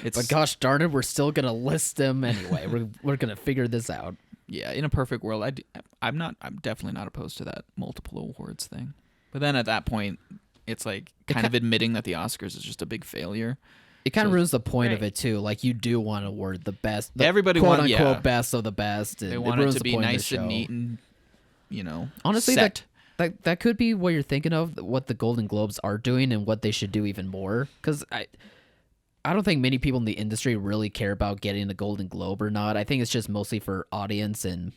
Speaker 3: But gosh darn it, we're still gonna list them anyway. we're gonna figure this out.
Speaker 4: Yeah, in a perfect world, I'm definitely not opposed to that multiple awards thing. But then at that point, it's like kind of admitting that the Oscars is just a big failure.
Speaker 3: It kind of ruins the point of
Speaker 2: Right.
Speaker 3: it too. Like you do want to award the best, the
Speaker 4: Everybody
Speaker 3: quote
Speaker 4: want-
Speaker 3: unquote
Speaker 4: yeah.
Speaker 3: best of the best. And
Speaker 4: They want it
Speaker 3: ruins
Speaker 4: to
Speaker 3: the
Speaker 4: be
Speaker 3: point of the
Speaker 4: nice and
Speaker 3: show.
Speaker 4: neat and
Speaker 3: Honestly,
Speaker 4: set.
Speaker 3: that could be what you're thinking of. What the Golden Globes are doing and what they should do even more. Because I don't think many people in the industry really care about getting a Golden Globe or not. I think it's just mostly for audience and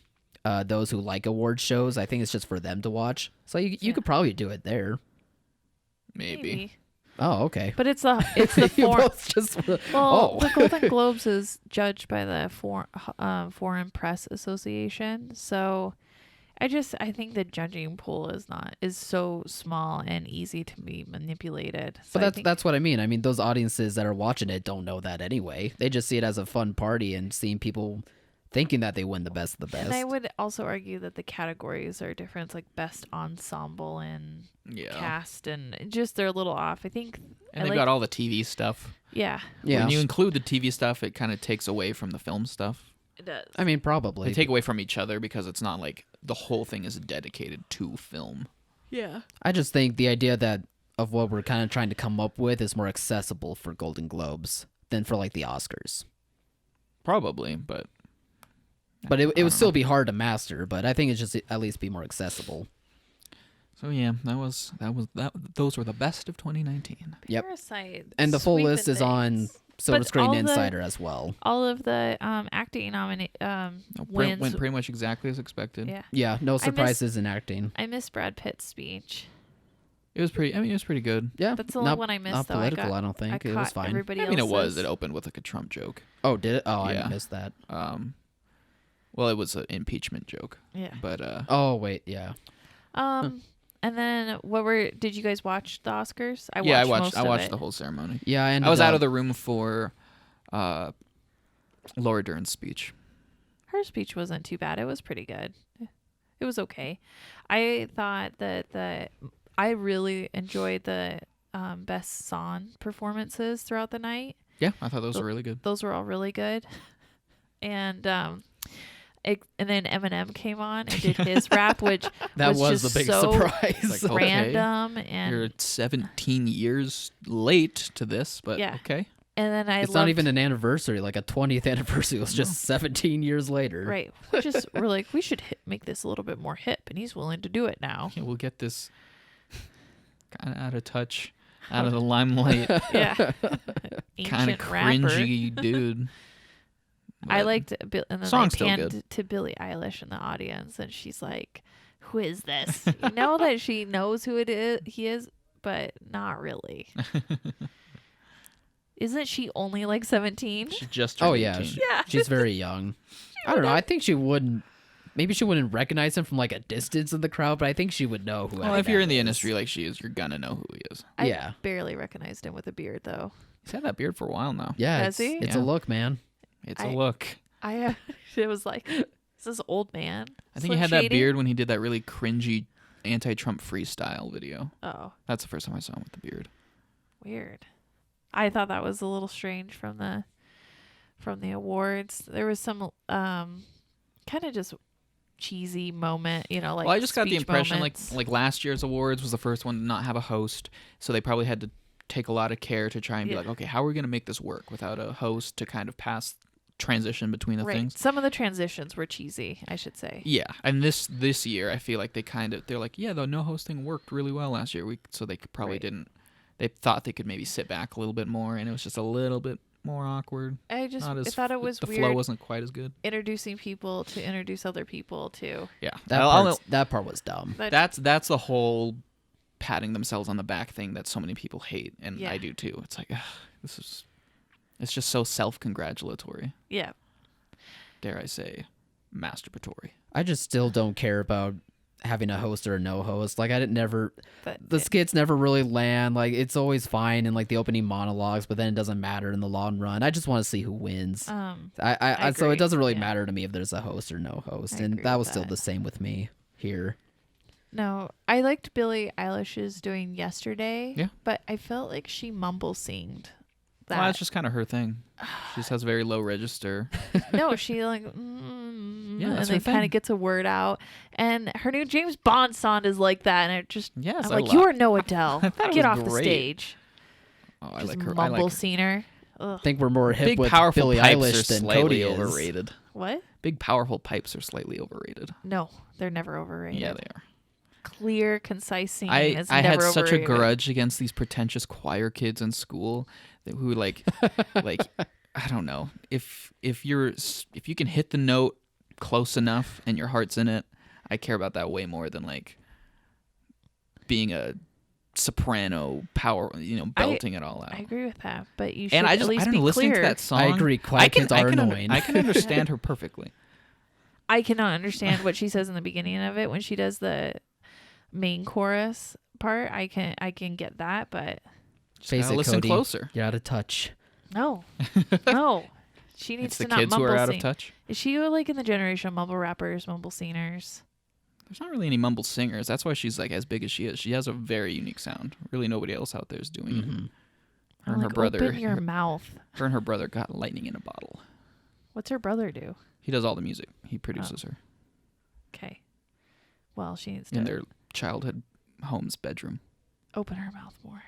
Speaker 3: those who like award shows. I think it's just for them to watch. So you could probably do it there.
Speaker 4: maybe.
Speaker 3: Oh, okay.
Speaker 2: But it's the
Speaker 3: You
Speaker 2: foreign.
Speaker 3: both just
Speaker 2: Well,
Speaker 3: oh.
Speaker 2: the Golden Globes is judged by the Foreign Press Association. So I think the judging pool is so small and easy to be manipulated. So
Speaker 3: But that's what I mean. I mean, those audiences that are watching it don't know that anyway. They just see it as a fun party and seeing people thinking that they win the best of the best.
Speaker 2: And I would also argue that the categories are different. It's like best ensemble and cast, and just they're a little off. I think.
Speaker 4: And they've got all the TV stuff.
Speaker 2: Yeah.
Speaker 3: Yeah.
Speaker 4: When you include the TV stuff, it kind of takes away from the film stuff.
Speaker 2: It does.
Speaker 3: I mean, probably.
Speaker 4: They take away from each other because it's not like the whole thing is dedicated to film.
Speaker 2: Yeah.
Speaker 3: I just think the idea that of what we're kind of trying to come up with is more accessible for Golden Globes than for like the Oscars.
Speaker 4: Probably, but
Speaker 3: It would still be hard to master, but I think it's just at least be more accessible.
Speaker 4: so yeah, those were the best of 2019.
Speaker 3: Yep.
Speaker 2: Parasite.
Speaker 3: And the full
Speaker 2: sweeping
Speaker 3: list is on
Speaker 2: things.
Speaker 3: Silver
Speaker 2: But
Speaker 3: Screen
Speaker 2: all the-
Speaker 3: Insider as well.
Speaker 2: All of the acting wins.
Speaker 4: Went pretty much exactly as expected.
Speaker 2: Yeah.
Speaker 3: Yeah, no
Speaker 2: miss-
Speaker 3: surprises in acting.
Speaker 2: I miss Brad Pitt's speech.
Speaker 4: It was pretty. I mean, it was pretty good.
Speaker 3: Yeah,
Speaker 2: That's the only
Speaker 3: not,
Speaker 2: one I missed,
Speaker 3: Not
Speaker 2: though.
Speaker 3: political, I don't think. It was
Speaker 2: caught
Speaker 3: fine.
Speaker 2: Everybody
Speaker 4: I mean, it was.
Speaker 2: else's.
Speaker 4: It opened with like a Trump joke.
Speaker 3: Oh, did it? Oh,
Speaker 4: Yeah.
Speaker 3: I missed that.
Speaker 4: Well, it was an impeachment joke.
Speaker 2: Yeah.
Speaker 4: But
Speaker 3: Oh, wait, yeah.
Speaker 2: And then did you guys watch the Oscars?
Speaker 4: I
Speaker 2: most of
Speaker 4: watched
Speaker 2: it.
Speaker 4: the whole ceremony.
Speaker 3: Yeah,
Speaker 4: I was out of the room for Laura Dern's speech.
Speaker 2: Her speech wasn't too bad. It was pretty good. It was okay. I thought that I really enjoyed the best song performances throughout the night.
Speaker 4: Yeah, I thought those were really good.
Speaker 2: Those were all really good. And and then Eminem came on and did his rap, which
Speaker 3: That was
Speaker 2: just
Speaker 3: the big
Speaker 2: so
Speaker 3: surprise.
Speaker 4: Like, okay.
Speaker 2: random. And
Speaker 4: You're 17 years late to this, but
Speaker 2: Yeah.
Speaker 4: okay.
Speaker 2: and then
Speaker 3: It's not even an anniversary, like a 20th anniversary. It was just 17 years later.
Speaker 2: right. We're like, we should make this a little bit more hip, and he's willing to do it now.
Speaker 4: Yeah, we'll get this kind of out of touch, out of the limelight,
Speaker 2: Yeah,
Speaker 4: kind of
Speaker 2: ancient rapper.
Speaker 4: cringy dude.
Speaker 2: I
Speaker 4: But
Speaker 2: liked, and then
Speaker 4: Song's
Speaker 2: they
Speaker 4: still
Speaker 2: panned
Speaker 4: good.
Speaker 2: to Billie Eilish in the audience, and she's like, "Who is this?" You know that she knows who he is, but not really. Isn't she only like 17?
Speaker 4: She just
Speaker 3: Oh,
Speaker 4: turned
Speaker 3: yeah.
Speaker 4: 18.
Speaker 2: Yeah.
Speaker 3: She's very young. I don't know. I think she wouldn't. Maybe she wouldn't recognize him from like a distance in the crowd, but I think she would know who.
Speaker 4: Well, if you're in the
Speaker 3: is.
Speaker 4: industry like she is, you're gonna know who he is.
Speaker 2: I
Speaker 3: Yeah.
Speaker 2: barely recognized him with a beard, though.
Speaker 4: He's had that beard for a while now.
Speaker 3: Yeah,
Speaker 2: Has he?
Speaker 3: it's
Speaker 4: Yeah.
Speaker 3: a look, man.
Speaker 4: It's
Speaker 2: I-
Speaker 4: a look.
Speaker 2: It was like, is this old man?
Speaker 4: I think he
Speaker 2: Slim
Speaker 4: had that
Speaker 2: Shady?
Speaker 4: beard when he did that really cringy anti-Trump freestyle video.
Speaker 2: Oh,
Speaker 4: That's the first time I saw him with the beard.
Speaker 2: weird. I thought that was a little strange from the awards. There was some kind of just cheesy moment, like.
Speaker 4: Well, I just got the
Speaker 2: speech
Speaker 4: impression
Speaker 2: moments.
Speaker 4: like last year's awards was the first one to not have a host, so they probably had to take a lot of care to try and be
Speaker 2: Yeah.
Speaker 4: like, okay, how are we going to make this work without a host to kind of transition between the
Speaker 2: right.
Speaker 4: things?
Speaker 2: Some of the transitions were cheesy, I should say.
Speaker 4: Yeah, and this year I feel like they're like, yeah, the no hosting worked really well last year. So they probably
Speaker 2: Right.
Speaker 4: didn't. They thought they could maybe sit back a little bit more, and it was just a little bit more awkward.
Speaker 2: I thought it was
Speaker 4: the
Speaker 2: weird
Speaker 4: flow wasn't quite as good.
Speaker 2: introducing people to introduce other people to.
Speaker 4: Yeah,
Speaker 3: That part was dumb.
Speaker 2: But
Speaker 4: that's the whole patting themselves on the back thing that so many people hate, and
Speaker 2: Yeah.
Speaker 4: I do too. It's like, it's just so self-congratulatory.
Speaker 2: yeah,
Speaker 4: Dare I say, masturbatory.
Speaker 3: I just still don't care about having a host or a no host. Like
Speaker 2: But
Speaker 3: the skits never really land. Like it's always fine in like the opening monologues, but then it doesn't matter in the long run. I just want to see who wins.
Speaker 2: I
Speaker 3: So it
Speaker 2: agree.
Speaker 3: doesn't really
Speaker 2: Yeah.
Speaker 3: matter to me if there's a host or no host,
Speaker 2: I
Speaker 3: and
Speaker 2: agree
Speaker 3: that
Speaker 2: with
Speaker 3: was still
Speaker 2: that.
Speaker 3: the same with me here.
Speaker 2: No, I liked Billie Eilish's doing Yesterday.
Speaker 4: Yeah.
Speaker 2: But I felt like she mumble singed.
Speaker 4: Well, that's just kind of her thing. She just has very low register.
Speaker 2: No, she like
Speaker 4: Yeah,
Speaker 2: and
Speaker 4: that's
Speaker 2: then
Speaker 4: her
Speaker 2: kind
Speaker 4: thing.
Speaker 2: of gets a word out. And her new James Bond song is like that, and it just
Speaker 4: Yes,
Speaker 2: I'm
Speaker 4: I
Speaker 2: like,
Speaker 4: love-
Speaker 2: you are no Adele.
Speaker 4: I thought it
Speaker 2: Get
Speaker 4: was
Speaker 2: off the
Speaker 4: great.
Speaker 2: stage.
Speaker 4: Oh, I
Speaker 2: Just
Speaker 4: like her.
Speaker 2: mumble
Speaker 4: I like
Speaker 2: singer. Ugh.
Speaker 3: I think we're more hip
Speaker 4: big
Speaker 3: with
Speaker 4: powerful
Speaker 3: Billie
Speaker 4: pipes
Speaker 3: Eilish
Speaker 4: are
Speaker 3: than
Speaker 4: slightly
Speaker 3: Cody is.
Speaker 4: overrated.
Speaker 2: What?
Speaker 4: Big powerful pipes are slightly overrated.
Speaker 2: No, they're never overrated.
Speaker 4: Yeah, they are.
Speaker 2: Clear, concise singing
Speaker 4: I
Speaker 2: is
Speaker 4: had
Speaker 2: never
Speaker 4: such a
Speaker 2: overrated.
Speaker 4: grudge against these pretentious choir kids in school who like I don't know if you can hit the note close enough and your heart's in it. I care about that way more than like being a soprano power, belting it all out.
Speaker 2: I agree with that, but you should
Speaker 4: And I
Speaker 2: at least
Speaker 4: don't
Speaker 2: be
Speaker 4: know, listening
Speaker 2: clear.
Speaker 4: to that song.
Speaker 3: I agree. Choir kids are annoying.
Speaker 4: I can understand her perfectly.
Speaker 2: I cannot understand what she says in the beginning of it when she does the main chorus part. I can get that, but
Speaker 4: Just gotta
Speaker 3: Face it,
Speaker 4: listen
Speaker 3: Cody.
Speaker 4: closer.
Speaker 3: You're out of touch.
Speaker 2: no, no. She needs
Speaker 4: It's
Speaker 2: to
Speaker 4: the
Speaker 2: not
Speaker 4: kids who
Speaker 2: mumble
Speaker 4: are out of
Speaker 2: sing.
Speaker 4: touch.
Speaker 2: Is she like in the generation of mumble rappers, mumble singers?
Speaker 4: There's not really any mumble singers. That's why she's like as big as she is. She has a very unique sound. Really, nobody else out there is doing it.
Speaker 3: Mm-hmm.
Speaker 4: Her and her
Speaker 2: Like,
Speaker 4: brother.
Speaker 2: open your mouth.
Speaker 4: Her and her brother got lightning in a bottle.
Speaker 2: What's her brother do?
Speaker 4: He does all the music. He produces her
Speaker 2: Okay. Well, she needs
Speaker 4: in
Speaker 2: to
Speaker 4: their childhood home's bedroom.
Speaker 2: open her mouth more.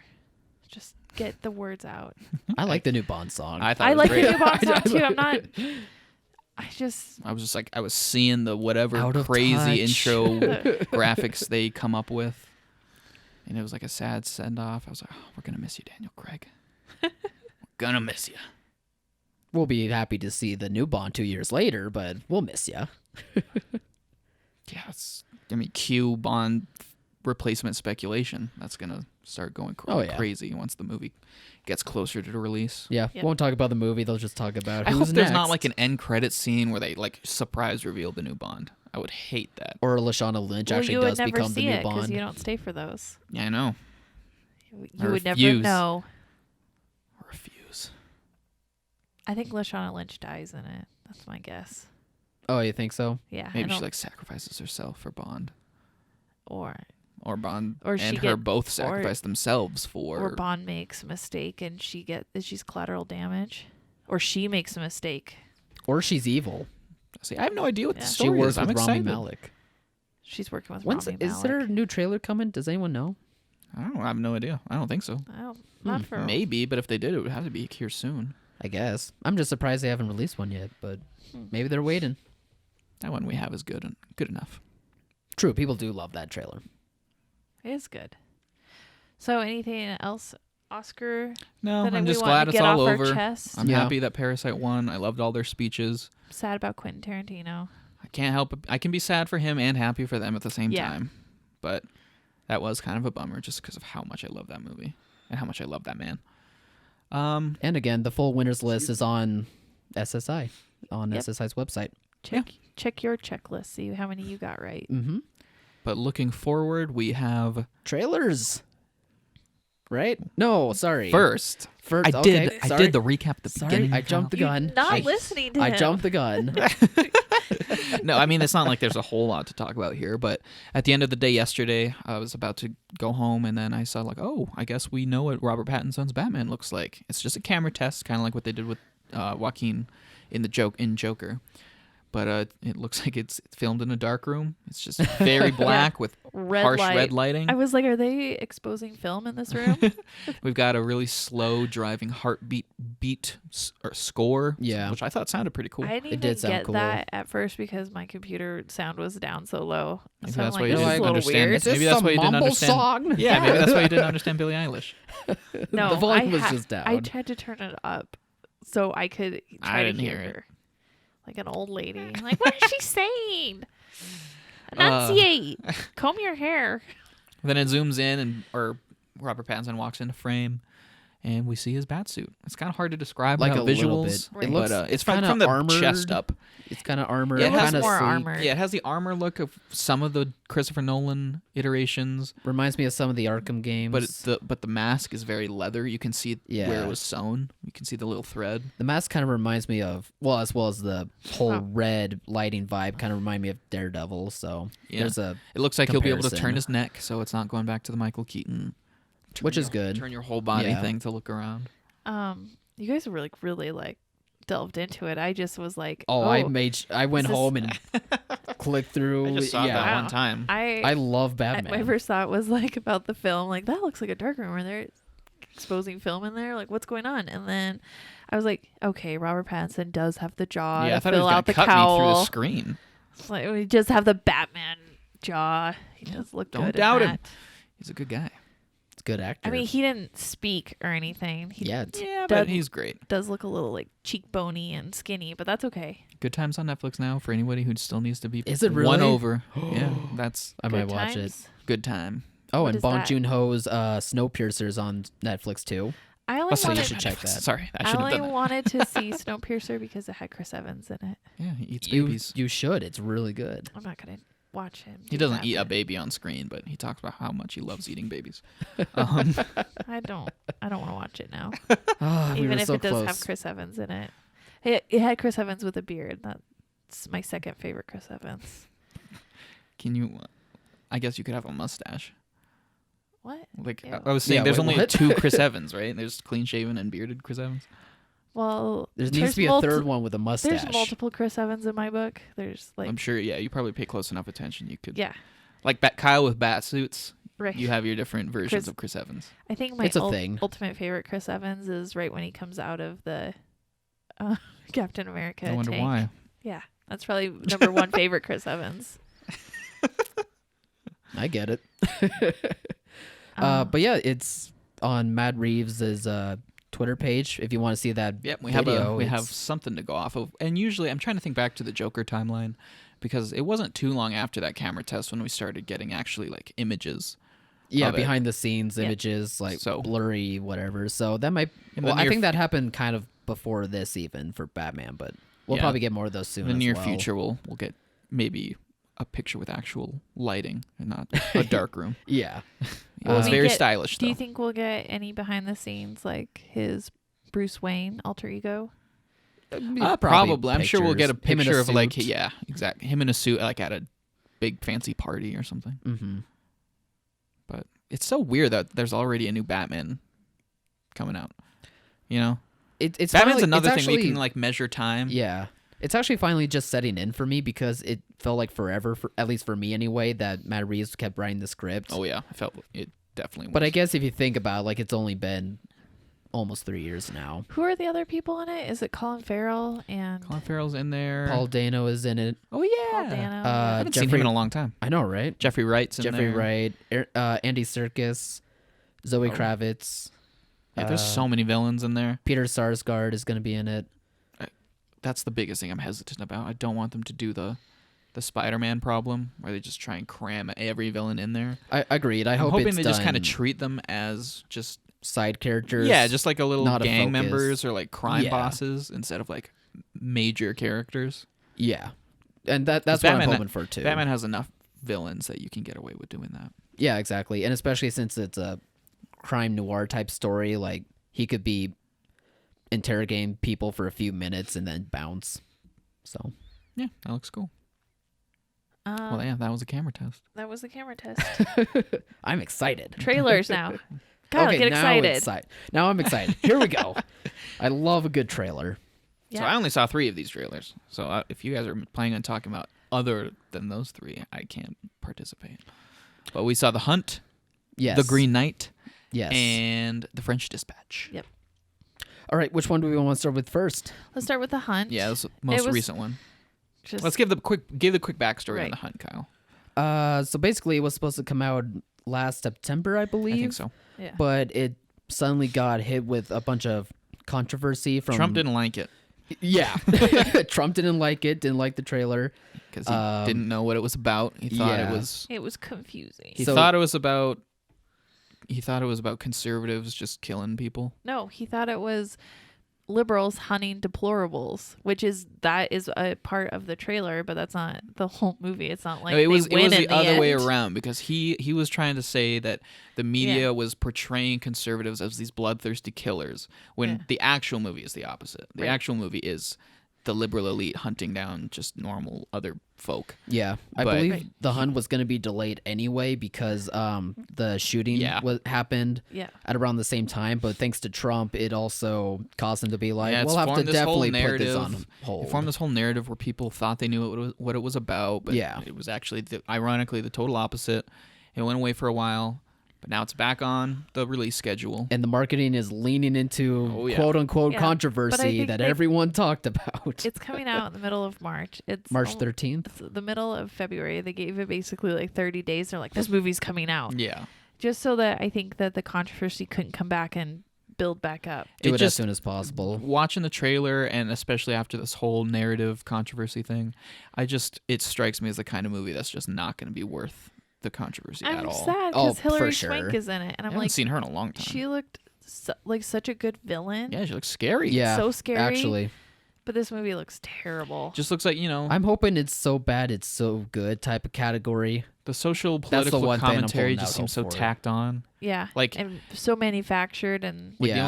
Speaker 2: Just get the words out.
Speaker 3: I like the new Bond song.
Speaker 4: I thought
Speaker 2: I
Speaker 4: it was
Speaker 2: like the
Speaker 4: great.
Speaker 2: new Bond song too. I'm not. I just.
Speaker 4: I was just like, I was seeing the whatever
Speaker 3: Out of
Speaker 4: crazy
Speaker 3: touch.
Speaker 4: intro graphics they come up with, and it was like a sad send off. I was like, oh, we're gonna miss you, Daniel Craig. We're gonna miss you.
Speaker 3: We'll be happy to see the new Bond 2 years later, but we'll miss ya.
Speaker 4: Yeah, Q Bond replacement speculation. That's gonna start going crazy once the movie gets closer to the release.
Speaker 3: Yeah,
Speaker 2: Yep.
Speaker 3: won't talk about the movie. They'll just talk about
Speaker 4: I
Speaker 3: who's
Speaker 4: hope there's not
Speaker 3: next.
Speaker 4: like an end credit scene where they like surprise reveal the new Bond. I would hate that.
Speaker 3: Or Lashana Lynch
Speaker 2: Well,
Speaker 3: actually
Speaker 2: you
Speaker 3: does
Speaker 2: would never
Speaker 3: become the
Speaker 2: see
Speaker 3: new
Speaker 2: it because
Speaker 3: Bond.
Speaker 2: you don't stay for those.
Speaker 4: Yeah, I know.
Speaker 2: You would never
Speaker 4: refuse.
Speaker 2: know.
Speaker 4: I refuse.
Speaker 2: I think Lashana Lynch dies in it. That's my guess.
Speaker 3: Oh, you think so?
Speaker 2: Yeah. I
Speaker 4: Maybe she
Speaker 2: don't-
Speaker 4: like sacrifices herself for Bond,
Speaker 2: or
Speaker 4: Bond
Speaker 2: Or she
Speaker 4: and her
Speaker 2: get-
Speaker 4: both sacrifice themselves for.
Speaker 2: or Bond makes a mistake and she's collateral damage, or she makes a mistake.
Speaker 3: Or she's evil.
Speaker 4: See, I have no idea what the
Speaker 2: Yeah.
Speaker 3: She
Speaker 4: story
Speaker 3: works
Speaker 4: is. I'm
Speaker 3: with Rami
Speaker 4: excited.
Speaker 3: Malek.
Speaker 2: She's working with
Speaker 3: When's
Speaker 2: Rami
Speaker 3: is
Speaker 2: Malek.
Speaker 3: there a new trailer coming? Does anyone know?
Speaker 4: I have no idea. I don't think so.
Speaker 2: Oh, not for
Speaker 4: Maybe, but if they did, it would have to be here soon.
Speaker 3: I guess. I'm just surprised they haven't released one yet, but maybe they're waiting.
Speaker 4: That one we have is good enough.
Speaker 3: True, people do love that trailer.
Speaker 2: It is good. So anything else, Oscar?
Speaker 4: No,
Speaker 2: that
Speaker 4: I'm
Speaker 2: we
Speaker 4: just
Speaker 2: want
Speaker 4: glad
Speaker 2: to
Speaker 4: it's
Speaker 2: get
Speaker 4: all
Speaker 2: off
Speaker 4: over.
Speaker 2: Our chest?
Speaker 4: I'm
Speaker 3: Yeah.
Speaker 4: happy that Parasite won. I loved all their speeches.
Speaker 2: Sad about Quentin Tarantino.
Speaker 4: I can't help it. I can be sad for him and happy for them at the same
Speaker 2: Yeah.
Speaker 4: time. But that was kind of a bummer just because of how much I love that movie and how much I love that man.
Speaker 3: And again, the full winners list is on SSI, on
Speaker 2: Yep.
Speaker 3: SSI's website.
Speaker 2: Check your checklist. See how many you got right.
Speaker 3: Mm-hmm.
Speaker 4: But looking forward, we have
Speaker 3: Trailers. Right? No, sorry.
Speaker 4: first.
Speaker 3: First,
Speaker 4: I
Speaker 3: okay,
Speaker 4: did
Speaker 3: sorry.
Speaker 4: the recap at the
Speaker 3: Sorry,
Speaker 4: beginning.
Speaker 3: I jumped the gun.
Speaker 2: You're not
Speaker 3: I-
Speaker 2: listening to
Speaker 3: I
Speaker 2: him.
Speaker 3: jumped the gun.
Speaker 4: No, I mean, it's not like there's a whole lot to talk about here, but at the end of the day yesterday, I was about to go home, and then I saw, like, oh, I guess we know what Robert Pattinson's Batman looks like. It's just a camera test, kind of like what they did with Joaquin in Joker. But it looks like it's filmed in a dark room. It's just very black with harsh red lighting.
Speaker 2: I was like, are they exposing film in this room?
Speaker 4: We've got a really slow driving heartbeat or score,
Speaker 3: Yeah.
Speaker 4: which I thought sounded pretty cool.
Speaker 2: I didn't
Speaker 3: It did
Speaker 2: even
Speaker 3: sound
Speaker 2: get
Speaker 3: cool.
Speaker 2: that at first because my computer sound was down so low.
Speaker 4: Maybe
Speaker 2: So I'm
Speaker 4: that's
Speaker 2: like,
Speaker 4: why you
Speaker 2: this is
Speaker 4: didn't
Speaker 2: a little
Speaker 4: understand
Speaker 2: weird.
Speaker 4: it. Maybe that's why you didn't understand.
Speaker 3: Song?
Speaker 4: Yeah, maybe that's why you didn't understand Billie Eilish.
Speaker 2: No,
Speaker 3: the volume
Speaker 2: I
Speaker 3: was just down.
Speaker 2: I tried to turn it up so I could try
Speaker 4: I
Speaker 2: to
Speaker 4: didn't
Speaker 2: hear
Speaker 4: hear it.
Speaker 2: her. Like an old lady. Like, what is she saying? Enunciate. Comb your hair.
Speaker 4: Then it zooms in, or Robert Pattinson walks into frame, and we see his bat suit. It's kind of hard to describe
Speaker 3: Like
Speaker 4: without
Speaker 3: a little
Speaker 4: visuals,
Speaker 3: bit. It looks.
Speaker 4: but it's
Speaker 3: kind
Speaker 4: from
Speaker 3: of
Speaker 4: the
Speaker 3: armored.
Speaker 4: chest up.
Speaker 3: It's kind of armored.
Speaker 4: Yeah,
Speaker 2: It looks
Speaker 3: kind of
Speaker 2: more
Speaker 3: sleek.
Speaker 2: armored.
Speaker 4: Yeah, it has the armor look of some of the Christopher Nolan iterations,
Speaker 3: Reminds me of some of the Arkham games.
Speaker 4: but the mask is very leather. You can see where
Speaker 3: Yeah.
Speaker 4: it was sewn. You can see the little thread.
Speaker 3: The mask kind of reminds me of, well, as well as the whole
Speaker 2: Oh.
Speaker 3: red lighting vibe, kind of remind me of Daredevil. So
Speaker 4: Yeah.
Speaker 3: there's a,
Speaker 4: It looks like he'll be able to turn
Speaker 3: comparison.
Speaker 4: his neck, so it's not going back to the Michael Keaton.
Speaker 3: which is
Speaker 4: your-
Speaker 3: good.
Speaker 4: Turn your whole body
Speaker 3: Yeah.
Speaker 4: thing to look around.
Speaker 2: You guys were like really like delved into it. I just was like,
Speaker 3: Oh, I went
Speaker 2: Is this-
Speaker 3: home and clicked through.
Speaker 4: I just saw
Speaker 3: yeah,
Speaker 4: that
Speaker 2: Wow.
Speaker 4: one time.
Speaker 3: I love Batman.
Speaker 2: My first thought was like about the film, like that looks like a dark room. Are there exposing film in there? Like what's going on? And then I was like, okay, Robert Pattinson does have the jaw
Speaker 4: Yeah, I
Speaker 2: to
Speaker 4: thought it
Speaker 2: fill
Speaker 4: was
Speaker 2: out
Speaker 4: gonna
Speaker 2: the
Speaker 4: cut me through the
Speaker 2: cowl.
Speaker 4: screen.
Speaker 2: It's like, we just have the Batman jaw. He does look
Speaker 4: Don't
Speaker 2: good.
Speaker 4: doubt
Speaker 2: in
Speaker 4: him.
Speaker 2: that.
Speaker 4: He's a good guy.
Speaker 3: It's a good actor.
Speaker 2: I mean, he didn't speak or anything. He
Speaker 3: yeah, it's-
Speaker 4: Yeah,
Speaker 2: Doug-
Speaker 4: but he's great.
Speaker 2: does look a little like cheekbony and skinny, but that's okay.
Speaker 4: Good Times on Netflix now for anybody who still needs to be
Speaker 3: Is it
Speaker 4: won
Speaker 3: really?
Speaker 4: over. Yeah, that's
Speaker 3: I
Speaker 2: Good
Speaker 3: might watch it.
Speaker 2: times.
Speaker 4: good time.
Speaker 3: Oh,
Speaker 2: What
Speaker 3: and
Speaker 2: is
Speaker 3: Bong
Speaker 2: that?
Speaker 3: Joon-ho's Snowpiercer's on Netflix too.
Speaker 2: I only
Speaker 4: Oh, so you
Speaker 2: wanted,
Speaker 3: should check that.
Speaker 4: Sorry, I
Speaker 2: I
Speaker 4: should have
Speaker 2: only
Speaker 4: done that.
Speaker 2: wanted to see Snowpiercer because it had Chris Evans in it.
Speaker 4: Yeah, he eats
Speaker 3: You
Speaker 4: babies.
Speaker 3: you should. It's really good.
Speaker 2: I'm not gonna watch him.
Speaker 4: He
Speaker 2: do
Speaker 4: doesn't
Speaker 2: that,
Speaker 4: eat a
Speaker 2: but
Speaker 4: baby on screen, but he talks about how much he loves eating babies.
Speaker 2: I don't want to watch it now.
Speaker 3: Ah, we
Speaker 2: Even
Speaker 3: were
Speaker 2: if
Speaker 3: so
Speaker 2: it does
Speaker 3: close.
Speaker 2: have Chris Evans in it. It had Chris Evans with a beard. That's my second favorite Chris Evans.
Speaker 4: Can you? I guess you could have a mustache.
Speaker 2: What?
Speaker 4: Like
Speaker 2: Ew.
Speaker 4: I was saying,
Speaker 3: Yeah,
Speaker 4: there's
Speaker 3: wait,
Speaker 4: only
Speaker 3: what?
Speaker 4: 2 Chris Evans, right? There's clean shaven and bearded Chris Evans.
Speaker 2: Well,
Speaker 3: There needs to be a third one with a mustache.
Speaker 2: There's multiple Chris Evans in my book. There's like
Speaker 4: I'm sure. Yeah, you probably pay close enough attention. You could.
Speaker 2: yeah,
Speaker 4: Like Kyle with bat suits.
Speaker 2: right.
Speaker 4: You have your different versions
Speaker 2: Chris-
Speaker 4: of Chris Evans.
Speaker 2: I think my
Speaker 3: It's a thing.
Speaker 2: ultimate favorite Chris Evans is right when he comes out of the Captain America.
Speaker 4: I wonder
Speaker 2: tank.
Speaker 4: why.
Speaker 2: Yeah, that's probably number one favorite Chris Evans.
Speaker 3: I get it.
Speaker 2: Um,
Speaker 3: But yeah, it's on Matt Reeves' Twitter page. If you want to see that,
Speaker 4: Yep, we
Speaker 3: video,
Speaker 4: have
Speaker 3: it's-
Speaker 4: something to go off of. And usually, I'm trying to think back to the Joker timeline because it wasn't too long after that camera test when we started getting actually like images.
Speaker 3: yeah,
Speaker 4: of it.
Speaker 3: behind the scenes
Speaker 2: Yeah.
Speaker 3: images, like
Speaker 4: So-
Speaker 3: blurry, whatever. So that might.
Speaker 4: In the
Speaker 3: Well, I
Speaker 4: near
Speaker 3: think that happened kind of before this, even for Batman. But we'll
Speaker 4: Yeah.
Speaker 3: probably get more of those soon.
Speaker 4: In the
Speaker 3: as
Speaker 4: near
Speaker 3: well.
Speaker 4: future, we'll get maybe a picture with actual lighting and not a dark room.
Speaker 3: Yeah.
Speaker 4: Well, it's
Speaker 2: we
Speaker 4: very
Speaker 2: get-
Speaker 4: stylish,
Speaker 2: do
Speaker 4: though.
Speaker 2: you think we'll get any behind the scenes like his Bruce Wayne alter ego?
Speaker 4: Probably. I'm sure we'll get a
Speaker 3: pictures. Him in
Speaker 4: picture of like,
Speaker 3: suit.
Speaker 4: yeah, exactly. Him in a suit, like at a big fancy party or something.
Speaker 3: Mm-hmm.
Speaker 4: But it's so weird that there's already a new Batman coming out. You know,
Speaker 3: It's
Speaker 4: Batman's
Speaker 3: finally-
Speaker 4: another
Speaker 3: it's
Speaker 4: thing we
Speaker 3: actually-
Speaker 4: can like measure time.
Speaker 3: Yeah. It's actually finally just setting in for me because it felt like forever, at least for me anyway, that Matt Reeves kept writing the script.
Speaker 4: Oh yeah, I felt it definitely.
Speaker 3: But
Speaker 4: was.
Speaker 3: I guess if you think about it, like, it's only been almost 3 years now.
Speaker 2: Who are the other people in it? Is it Colin Farrell and
Speaker 4: Colin Farrell's in there.
Speaker 3: Paul Dano is in it.
Speaker 4: Oh yeah,
Speaker 2: Paul Dano?
Speaker 4: I haven't seen
Speaker 3: Jeffrey-
Speaker 4: him in a long time.
Speaker 3: I know, right?
Speaker 4: Jeffrey Wright's in
Speaker 3: Jeffrey
Speaker 4: there.
Speaker 3: Wright, Andy Serkis, Zoe
Speaker 4: Oh.
Speaker 3: Kravitz.
Speaker 4: Yeah, there's so many villains in there.
Speaker 3: Peter Sarsgaard is going to be in it.
Speaker 4: That's the biggest thing I'm hesitant about. I don't want them to do the Spider-Man problem where they just try and cram every villain in there.
Speaker 3: I agreed. I
Speaker 4: I'm
Speaker 3: hope
Speaker 4: hoping
Speaker 3: it's
Speaker 4: they
Speaker 3: done
Speaker 4: just kind of treat them as just
Speaker 3: side characters.
Speaker 4: yeah, just like a little
Speaker 3: not a
Speaker 4: gang
Speaker 3: focus.
Speaker 4: members or like crime
Speaker 3: Yeah.
Speaker 4: bosses instead of like major characters.
Speaker 3: Yeah. And that's
Speaker 4: 'Cause
Speaker 3: what I'm
Speaker 4: Batman-
Speaker 3: hoping for, too.
Speaker 4: Batman has enough villains that you can get away with doing that.
Speaker 3: Yeah, exactly. And especially since it's a crime noir type story, like, he could be interrogating people for a few minutes and then bounce. So,
Speaker 4: Yeah, that looks cool. Well, yeah, that was a camera test.
Speaker 2: That was the camera test.
Speaker 3: I'm excited.
Speaker 2: Trailers now. Kyle,
Speaker 3: Okay,
Speaker 2: get
Speaker 3: now
Speaker 2: excited.
Speaker 3: Now I'm excited. Here we go. I love a good trailer.
Speaker 2: Yeah.
Speaker 4: So I only saw 3 of these trailers. So if you guys are planning on talking about other than those 3, I can't participate. But we saw The Hunt,
Speaker 3: Yes.
Speaker 4: The Green Knight,
Speaker 3: Yes.
Speaker 4: and The French Dispatch.
Speaker 2: Yep.
Speaker 3: All right, which one do we want to start with first?
Speaker 2: Let's start with the hunt.
Speaker 4: Yeah, that's the most
Speaker 2: was
Speaker 4: recent one.
Speaker 2: Just,
Speaker 4: Let's give the quick backstory on
Speaker 2: Right.
Speaker 4: The Hunt, Kyle.
Speaker 3: So basically, it was supposed to come out last September, I believe.
Speaker 4: I think so.
Speaker 2: yeah.
Speaker 3: But it suddenly got hit with a bunch of controversy from
Speaker 4: Trump didn't like it
Speaker 3: Yeah, Trump didn't like it. Didn't like the trailer.
Speaker 4: because he didn't know what it was about. He thought
Speaker 3: yeah.
Speaker 4: it was.
Speaker 2: It was confusing.
Speaker 4: He
Speaker 3: So-
Speaker 4: thought it was about he thought it was about conservatives just killing people.
Speaker 2: No, he thought it was liberals hunting deplorables, that is a part of the trailer, but that's not the whole movie. It's not like
Speaker 4: No, it was
Speaker 2: the
Speaker 4: other way
Speaker 2: end.
Speaker 4: around, because he was trying to say that the media was portraying conservatives as these bloodthirsty killers, when the actual movie is the opposite. The actual movie is the liberal elite hunting down just normal other folk.
Speaker 3: Yeah, I believe the hunt was going to be delayed anyway because the shooting happened at around the same time. But thanks to Trump, it also caused him to be like, we'll have to definitely put this on hold.
Speaker 4: It formed this whole narrative where people thought they knew what it was about, but it was actually, ironically, the total opposite. It went away for a while, but now it's back on the release schedule.
Speaker 3: And the marketing is leaning into quote-unquote controversy that everyone talked about.
Speaker 2: It's coming out in the middle of March. It's
Speaker 3: March 13th?
Speaker 2: It's the middle of February. They gave it basically like 30 days. They're like, this movie's coming out.
Speaker 4: Yeah.
Speaker 2: Just so that I think that the controversy couldn't come back and build back up.
Speaker 3: Do it as soon as possible.
Speaker 4: Watching the trailer, and especially after this whole narrative controversy thing, it strikes me as the kind of movie that's just not going to be worth the controversy at all.
Speaker 2: I'm sad because Hillary Swank is in it, and I'm
Speaker 4: haven't seen her in a long time.
Speaker 2: She looked like such a good villain.
Speaker 4: Yeah, she looks scary.
Speaker 3: Yeah,
Speaker 2: so scary.
Speaker 3: Actually,
Speaker 2: but this movie looks terrible.
Speaker 4: Just looks like,
Speaker 3: I'm hoping it's so bad it's so good type of category.
Speaker 4: The social political commentary just seems so tacked on.
Speaker 2: Yeah, and so manufactured, and
Speaker 4: the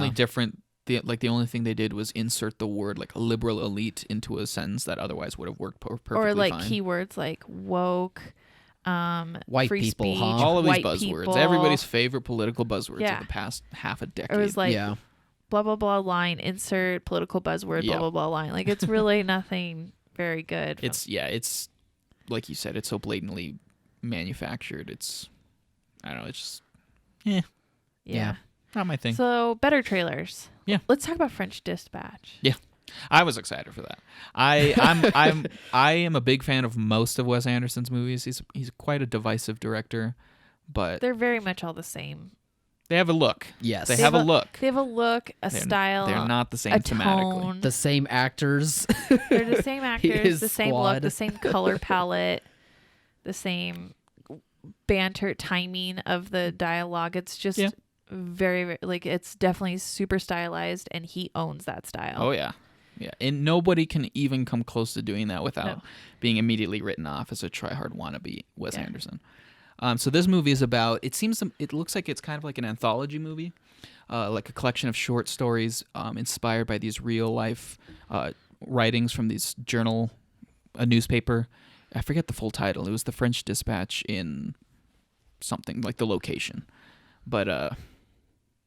Speaker 4: only thing they did was insert the word like liberal elite into a sentence that otherwise would have worked perfectly
Speaker 2: or like
Speaker 4: fine.
Speaker 2: Keywords like woke.
Speaker 3: White
Speaker 2: free
Speaker 3: people,
Speaker 2: speech,
Speaker 4: all of these
Speaker 2: white
Speaker 4: buzzwords,
Speaker 2: people.
Speaker 4: Everybody's favorite political buzzwords of the past half a decade.
Speaker 2: It was like blah blah blah line, insert political buzzword, blah blah blah line. Like it's really nothing very good.
Speaker 4: It's like you said, it's so blatantly manufactured. I don't know, it's just
Speaker 2: yeah,
Speaker 4: not my thing.
Speaker 2: So better trailers.
Speaker 4: Yeah,
Speaker 2: let's talk about French Dispatch.
Speaker 4: Yeah. I was excited for that. I am a big fan of most of Wes Anderson's movies. He's quite a divisive director, but
Speaker 2: they're very much all the same.
Speaker 4: They have a look.
Speaker 3: Yes,
Speaker 4: they have a look.
Speaker 2: They have a look, style.
Speaker 4: They're not the same thematically.
Speaker 3: The same actors.
Speaker 2: They're the same actors, the same look, the same color palette, the same banter timing of the dialogue. It's just very, very like it's definitely super stylized, and he owns that style.
Speaker 4: Oh yeah. Yeah, and nobody can even come close to doing that without being immediately written off as a try-hard wannabe Wes Anderson. So this movie is about, it looks like it's kind of like an anthology movie, like a collection of short stories inspired by these real-life writings from this journal, a newspaper. I forget the full title. It was the French Dispatch in something, like the location. But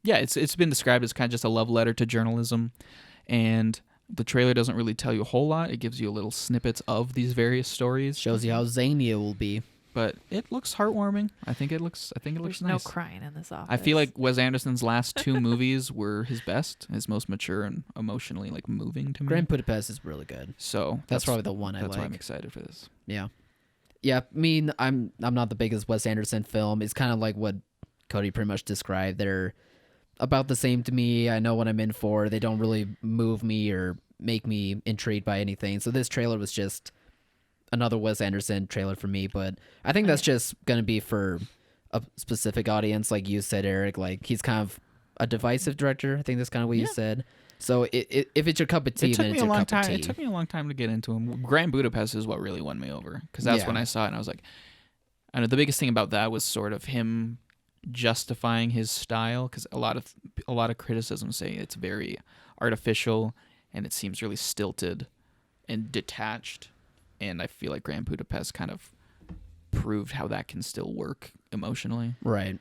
Speaker 4: it's been described as kind of just a love letter to journalism, and the trailer doesn't really tell you a whole lot. It gives you little snippets of these various stories.
Speaker 3: Shows you how zany it will be.
Speaker 4: But it looks heartwarming. I think it looks
Speaker 2: There's
Speaker 4: nice.
Speaker 2: no crying in this office.
Speaker 4: I feel like Wes Anderson's last two movies were his best, his most mature and emotionally moving to me.
Speaker 3: Grand Budapest is really good.
Speaker 4: So
Speaker 3: that's probably the one I like.
Speaker 4: That's why I'm excited for this.
Speaker 3: Yeah. Yeah, I mean, I'm not the biggest Wes Anderson film. It's kind of like what Cody pretty much described. They're about the same to me. I know what I'm in for. They don't really move me or make me intrigued by anything. So this trailer was just another Wes Anderson trailer for me, but I think that's just going to be for a specific audience, like you said, Eric. Like, he's kind of a divisive director. I think that's kind of what you said. So if it's your cup of tea, then it's your cup of tea.
Speaker 4: It took me a long time to get into him. Grand Budapest is what really won me over, because that's when I saw it and I was like, I know the biggest thing about that was sort of him justifying his style, because a lot of criticism say it's very artificial and it seems really stilted and detached, and I feel like Grand Budapest kind of proved how that can still work emotionally.
Speaker 3: Right.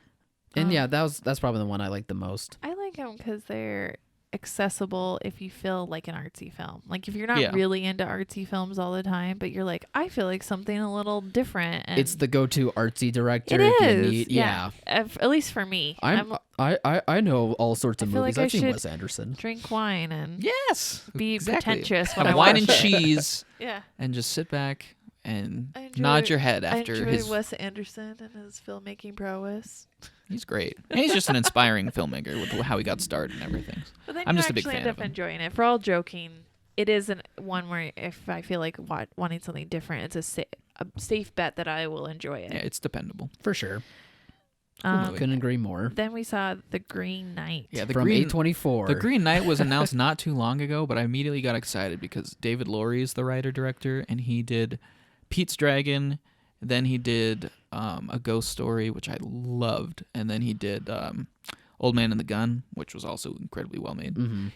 Speaker 3: And that's probably the one I like the most.
Speaker 2: I like them because they're accessible if you feel like an artsy film. Like if you're not really into artsy films all the time, but you're like, I feel like something a little different. And
Speaker 3: it's the go-to artsy director.
Speaker 2: It
Speaker 3: if
Speaker 2: is.
Speaker 3: You need,
Speaker 2: yeah. At least for me.
Speaker 3: I know all sorts of movies.
Speaker 2: Like
Speaker 3: I've seen Wes Anderson.
Speaker 2: Drink wine and
Speaker 4: be
Speaker 2: pretentious when
Speaker 4: have
Speaker 2: I
Speaker 4: wine
Speaker 2: watch
Speaker 4: and cheese.
Speaker 2: Yeah.
Speaker 4: And just sit back and nod your head after his
Speaker 2: Wes Anderson and his filmmaking prowess.
Speaker 4: He's great. And he's just an inspiring filmmaker with how he got started and everything.
Speaker 2: But then
Speaker 4: I'm
Speaker 2: you
Speaker 4: just a big
Speaker 2: actually
Speaker 4: fan
Speaker 2: end
Speaker 4: of
Speaker 2: up
Speaker 4: him.
Speaker 2: enjoying it. For all joking, it is one where if I feel like wanting something different, it's a safe bet that I will enjoy it.
Speaker 4: Yeah, it's dependable.
Speaker 3: For sure. Couldn't agree more.
Speaker 2: Then we saw The Green Knight.
Speaker 4: Yeah,
Speaker 3: From A24.
Speaker 4: The Green Knight was announced not too long ago, but I immediately got excited because David Lowery is the writer-director, and he did Pete's Dragon, then he did A Ghost Story, which I loved, and then he did Old Man and the Gun, which was also incredibly well made.
Speaker 3: Mm-hmm.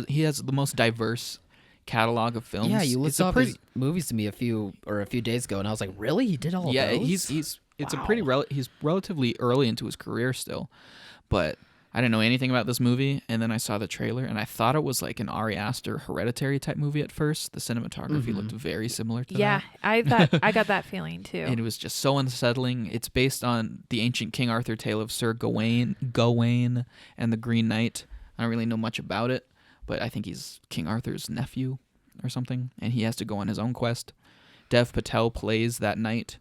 Speaker 4: He has the most diverse catalog of films.
Speaker 3: Yeah, you listed off his movies to me a few days ago, and I was like, really? He did all of those?
Speaker 4: He's relatively early into his career still, but I didn't know anything about this movie, and then I saw the trailer, and I thought it was like an Ari Aster Hereditary type movie at first. The cinematography looked very similar to that.
Speaker 2: Yeah, I got that feeling too.
Speaker 4: And it was just so unsettling. It's based on the ancient King Arthur tale of Sir Gawain and the Green Knight. I don't really know much about it, but I think he's King Arthur's nephew or something, and he has to go on his own quest. Dev Patel plays that knight,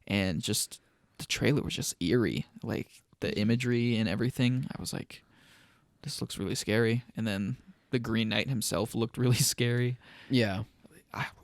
Speaker 4: and just the trailer was just eerie. Like, the imagery and everything, I was like, this looks really scary. And then the Green Knight himself looked really scary.
Speaker 3: Yeah.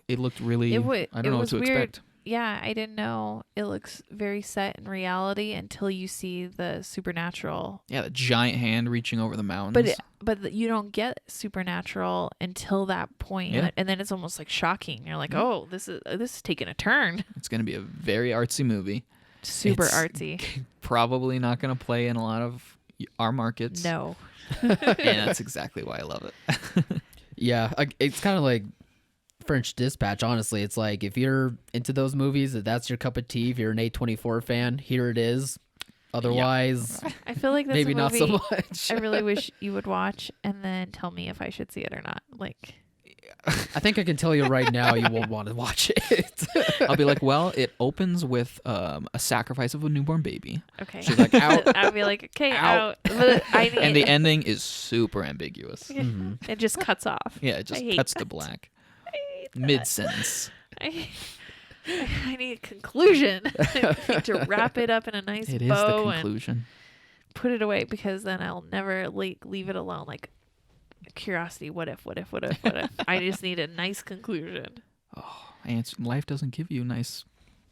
Speaker 4: It looked really, I don't know what to expect.
Speaker 2: Yeah, I didn't know. It looks very set in reality until you see the supernatural.
Speaker 4: Yeah, the giant hand reaching over the mountains.
Speaker 2: But you don't get supernatural until that point.
Speaker 4: Yeah.
Speaker 2: And then it's almost like shocking. You're like, oh, this is taking a turn.
Speaker 4: It's going to be a very artsy movie.
Speaker 2: Super
Speaker 4: It's
Speaker 2: artsy.
Speaker 4: Probably not going to play in a lot of our markets.
Speaker 2: No.
Speaker 4: And that's exactly why I love it.
Speaker 3: Yeah, it's kind of like French Dispatch, honestly. It's like, if you're into those movies, if that's your cup of tea, if you're an A24 fan, here it is. Otherwise,
Speaker 2: I feel like that's
Speaker 3: maybe
Speaker 2: a
Speaker 3: not
Speaker 2: movie
Speaker 3: so much.
Speaker 2: I really wish you would watch and then tell me if I should see it or not. Like,
Speaker 3: I think I can tell you right now you won't want to watch it.
Speaker 4: I'll be like, well, it opens with a sacrifice of a newborn baby.
Speaker 2: okay.
Speaker 3: She's like, out.
Speaker 2: I'll be like, okay,
Speaker 4: Out.
Speaker 2: out. But
Speaker 4: And the ending is super ambiguous.
Speaker 2: it just cuts off.
Speaker 4: Yeah, it just
Speaker 2: I hate
Speaker 4: cuts
Speaker 2: that.
Speaker 4: to black.
Speaker 2: I hate that.
Speaker 4: Mid-sentence.
Speaker 2: I need a conclusion. I need to wrap it up in a nice
Speaker 4: It is the
Speaker 2: bow and
Speaker 4: conclusion.
Speaker 2: put it away, because then I'll never leave it alone. Like, curiosity, what if? I just need a nice conclusion.
Speaker 4: Life doesn't give you nice,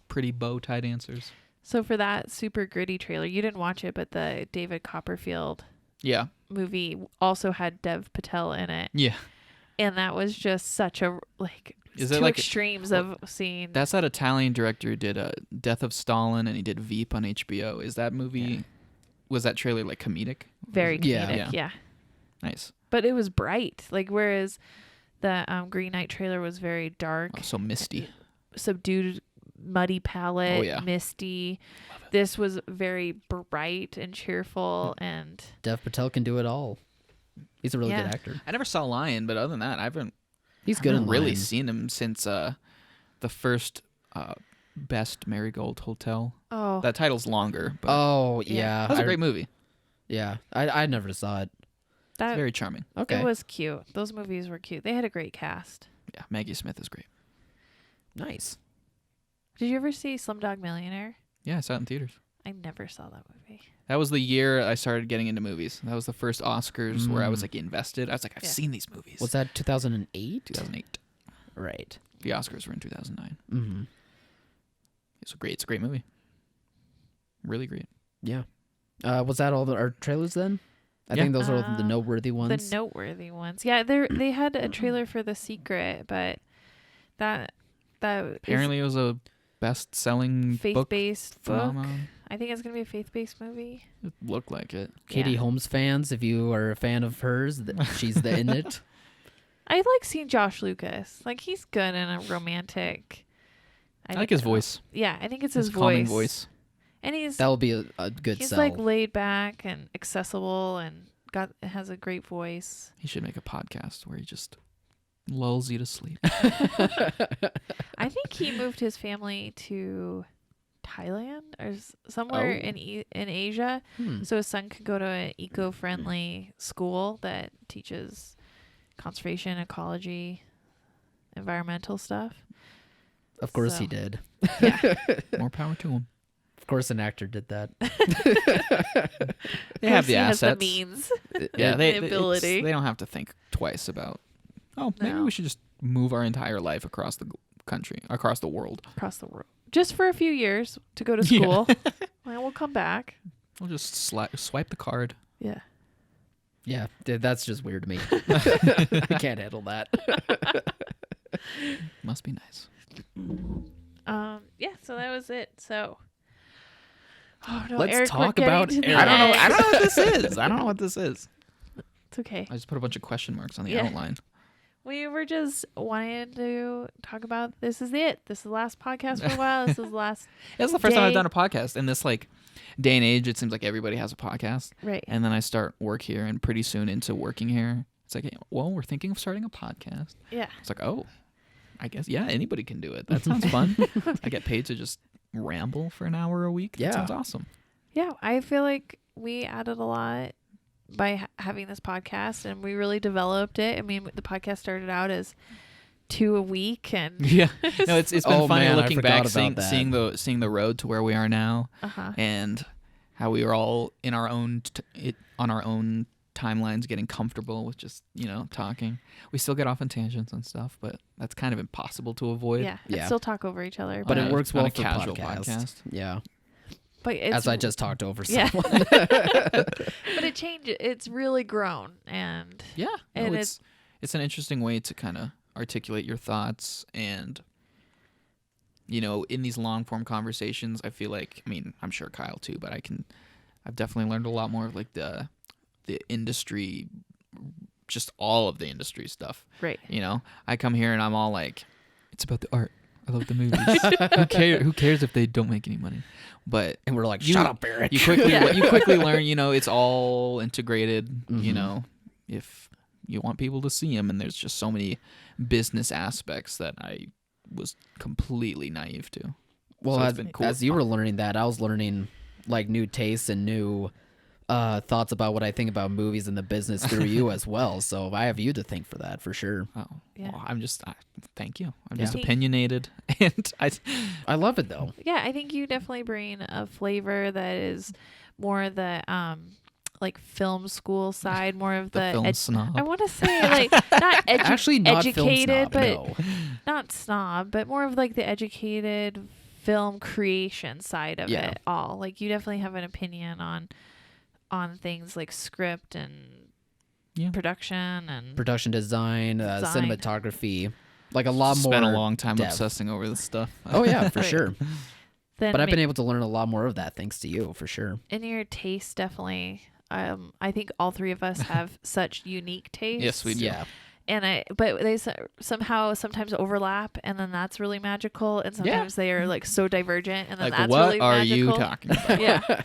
Speaker 4: pretty bow-tied answers.
Speaker 2: So for that super gritty trailer, you didn't watch it, but the David Copperfield
Speaker 4: Yeah.
Speaker 2: movie also had Dev Patel in it.
Speaker 4: Yeah.
Speaker 2: And that was just such a, like,
Speaker 4: Is it
Speaker 2: two
Speaker 4: like
Speaker 2: extremes of seeing.
Speaker 4: That's that Italian director who did Death of Stalin, and he did Veep on HBO. Is that movie, was that trailer like comedic?
Speaker 2: very
Speaker 3: Yeah.
Speaker 2: comedic, yeah.
Speaker 4: Nice.
Speaker 2: But it was bright, like, whereas the Green Knight trailer was very dark,
Speaker 4: Oh, so misty.
Speaker 2: subdued, muddy palette,
Speaker 4: Oh, yeah.
Speaker 2: misty. This was very bright and cheerful, and
Speaker 3: Dev Patel can do it all. He's a really
Speaker 2: Yeah.
Speaker 3: good actor.
Speaker 4: I never saw Lion, but other than that, I haven't
Speaker 3: He's good in
Speaker 4: really
Speaker 3: Lion.
Speaker 4: seen him since the first Best Marigold Hotel.
Speaker 2: oh,
Speaker 4: That title's longer, but
Speaker 3: Oh,
Speaker 2: Yeah.
Speaker 3: yeah.
Speaker 4: that was a great movie.
Speaker 3: Yeah. I never saw it.
Speaker 4: It's
Speaker 2: that
Speaker 4: very charming.
Speaker 3: Okay.
Speaker 2: it was cute. Those movies were cute. They had a great cast.
Speaker 4: Yeah, Maggie Smith is great.
Speaker 3: Nice.
Speaker 2: Did you ever see Slumdog Millionaire?
Speaker 4: Yeah, I saw it in theaters.
Speaker 2: I never saw that movie.
Speaker 4: That was the year I started getting into movies. That was the first Oscars where I was like invested. I was like, I've
Speaker 2: Yeah.
Speaker 4: seen these movies.
Speaker 3: Was that 2008?
Speaker 4: 2008.
Speaker 3: Right.
Speaker 4: The Oscars were in 2009.
Speaker 3: Mm-hmm.
Speaker 4: It's a great movie. Really great.
Speaker 3: Yeah. Was that all our trailers then? I
Speaker 4: Yeah.
Speaker 3: think those are the noteworthy ones.
Speaker 2: The noteworthy ones. Yeah, they had a trailer for The Secret, but that
Speaker 4: Apparently, it was a best-selling
Speaker 2: is
Speaker 4: book
Speaker 2: faith-based book.
Speaker 4: phenomenon.
Speaker 2: I think it's gonna be a faith-based movie.
Speaker 4: It looked like it.
Speaker 3: Katie
Speaker 2: Yeah.
Speaker 3: Holmes fans, if you are a fan of hers, she's in it.
Speaker 2: I like seeing Josh Lucas. Like, he's good in a romantic.
Speaker 4: I like his voice.
Speaker 2: Yeah, I think it's his
Speaker 4: calming
Speaker 2: voice.
Speaker 4: voice.
Speaker 2: And he's
Speaker 3: That will be a good
Speaker 2: he's
Speaker 3: sell.
Speaker 2: like laid back and accessible and has a great voice.
Speaker 4: He should make a podcast where he just lulls you to sleep.
Speaker 2: I think he moved his family to Thailand or somewhere
Speaker 3: Oh.
Speaker 2: in Asia, so his son could go to an eco-friendly school that teaches conservation, ecology, environmental stuff.
Speaker 3: Of course
Speaker 2: So-
Speaker 3: he did.
Speaker 4: More power to him.
Speaker 3: Of course an actor did that.
Speaker 4: They have
Speaker 2: He
Speaker 4: the
Speaker 2: has
Speaker 4: assets.
Speaker 2: the means.
Speaker 4: Yeah,
Speaker 2: the ability.
Speaker 4: they don't have to think twice about. Oh, maybe
Speaker 2: No.
Speaker 4: we should just move our entire life across the country, across the world.
Speaker 2: Across the world, just for a few years to go to
Speaker 4: Yeah.
Speaker 2: school. Well, we'll come back.
Speaker 4: We'll just swipe the card.
Speaker 2: Yeah.
Speaker 3: Yeah, that's just weird to me. I can't handle that.
Speaker 4: Must be nice.
Speaker 2: Yeah, so that was it. So no,
Speaker 3: Let's
Speaker 2: Eric,
Speaker 3: talk
Speaker 2: we're
Speaker 3: about
Speaker 2: getting to the
Speaker 3: Eric.
Speaker 4: I don't know
Speaker 2: end.
Speaker 4: what this is. I don't know what this is.
Speaker 2: It's okay.
Speaker 4: I just put a bunch of question marks on the
Speaker 2: Yeah.
Speaker 4: outline.
Speaker 2: We were just wanting to talk about this is it. This is the last podcast for a while. This is the last
Speaker 4: It's the first time I've
Speaker 2: day.
Speaker 4: done a podcast in this like day and age. It seems like everybody has a podcast.
Speaker 2: Right.
Speaker 4: And then I start work here, and pretty soon into working here, it's like, hey, well, we're thinking of starting a podcast.
Speaker 2: Yeah.
Speaker 4: It's like, oh, I guess, yeah, anybody can do it. That sounds fun. I get paid to just ramble for an hour a week.
Speaker 3: Yeah.
Speaker 4: That sounds awesome.
Speaker 2: Yeah, I feel like we added a lot by having this podcast, and we really developed it. I mean, the podcast started out as 2 a week, and
Speaker 4: Yeah. No, it's been
Speaker 3: Oh,
Speaker 4: funny
Speaker 3: man, I
Speaker 4: looking
Speaker 3: forgot
Speaker 4: back,
Speaker 3: about that.
Speaker 4: seeing the road to where we are now,
Speaker 2: uh-huh.
Speaker 4: and how we were all in our own on our own timelines, getting comfortable with just talking. We still get off on tangents and stuff, but that's kind of impossible to avoid.
Speaker 2: Yeah, and
Speaker 3: Yeah.
Speaker 2: still talk over each other.
Speaker 3: But it works
Speaker 4: on
Speaker 3: well
Speaker 4: a
Speaker 3: for
Speaker 4: casual
Speaker 3: podcast. Yeah,
Speaker 2: But it's,
Speaker 3: as I just talked over
Speaker 2: Yeah.
Speaker 3: someone.
Speaker 2: but it changed. It's really grown, and
Speaker 4: Yeah,
Speaker 2: And
Speaker 4: no, it's an interesting way to kind of articulate your thoughts, and in these long form conversations, I feel like, I mean, I'm sure Kyle too, but I've definitely learned a lot more of like the industry, just all of the industry stuff.
Speaker 2: right.
Speaker 4: I come here and I'm all like, it's about the art. I love the movies. Who cares if they don't make any money? But
Speaker 3: And we're like,
Speaker 4: You-
Speaker 3: shut up, Eric.
Speaker 4: you quickly
Speaker 2: Yeah.
Speaker 4: you quickly learn, it's all integrated.
Speaker 3: Mhm.
Speaker 4: If you want people to see them, and there's just so many business aspects that I was completely naive to.
Speaker 3: Well,
Speaker 4: So it's
Speaker 3: as,
Speaker 4: been cool.
Speaker 3: as you were learning that, I was learning like new tastes and new thoughts about what I think about movies and the business through you as well. So I have you to thank for that for sure.
Speaker 4: Oh,
Speaker 2: Yeah.
Speaker 4: well, thank you. I'm
Speaker 3: Yeah.
Speaker 4: just opinionated, and
Speaker 3: I love it though.
Speaker 2: Yeah, I think you definitely bring a flavor that is more the like film school side, more of
Speaker 4: the
Speaker 2: the
Speaker 4: film snob.
Speaker 2: I want to say like not
Speaker 3: Actually, not
Speaker 2: educated,
Speaker 3: film snob,
Speaker 2: but
Speaker 3: no.
Speaker 2: not snob, but more of like the educated film creation side of
Speaker 3: Yeah.
Speaker 2: it all. Like you definitely have an opinion on things like script and
Speaker 4: Yeah.
Speaker 2: production and
Speaker 3: Production design,
Speaker 2: Design.
Speaker 3: cinematography, like a lot more.
Speaker 4: Spent a long time
Speaker 3: depth.
Speaker 4: obsessing over this stuff.
Speaker 3: Oh yeah, for
Speaker 2: Right.
Speaker 3: sure.
Speaker 2: then
Speaker 3: But I've been able to learn a lot more of that thanks to you, for sure.
Speaker 2: in your taste definitely. I think all three of us have such unique tastes.
Speaker 4: Yes, we do.
Speaker 3: Yeah.
Speaker 2: But they sometimes overlap, and then that's really magical. And sometimes they are like so divergent, and then
Speaker 4: Like,
Speaker 2: that's
Speaker 4: what
Speaker 2: really
Speaker 4: are
Speaker 2: magical.
Speaker 4: you talking about?
Speaker 2: Yeah,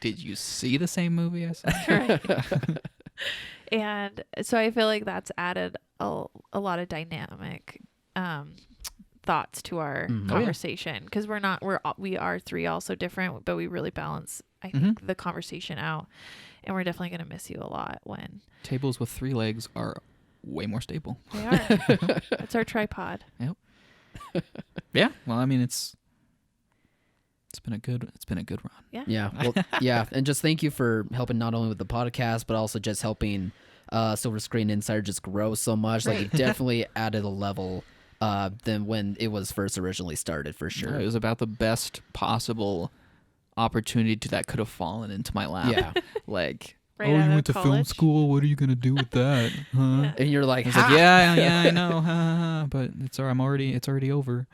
Speaker 4: Did you see the same movie I saw?
Speaker 2: right. And so I feel like that's added a lot of dynamic thoughts to our
Speaker 3: Mhm. Oh, yeah.
Speaker 2: conversation, because we are three also different, but we really balance the conversation out. And we're definitely going to miss you a lot when
Speaker 4: Tables with 3 legs are way more stable.
Speaker 2: they are. It's our tripod.
Speaker 4: Yeah. Well, I mean, it's been a good run.
Speaker 3: Yeah. Well, yeah. And just thank you for helping not only with the podcast, but also just helping Silver Screen Insider just grow so much. Like,
Speaker 2: Right.
Speaker 3: it definitely added a level than when it was first originally started, for sure.
Speaker 4: It was about the best possible opportunity that could have fallen into my lap.
Speaker 3: Yeah.
Speaker 4: Like,
Speaker 2: Right out of college.
Speaker 4: school. What are you gonna do with that? Huh?
Speaker 2: Yeah.
Speaker 3: And you're like,
Speaker 4: He's like, yeah, I know, but it's already over.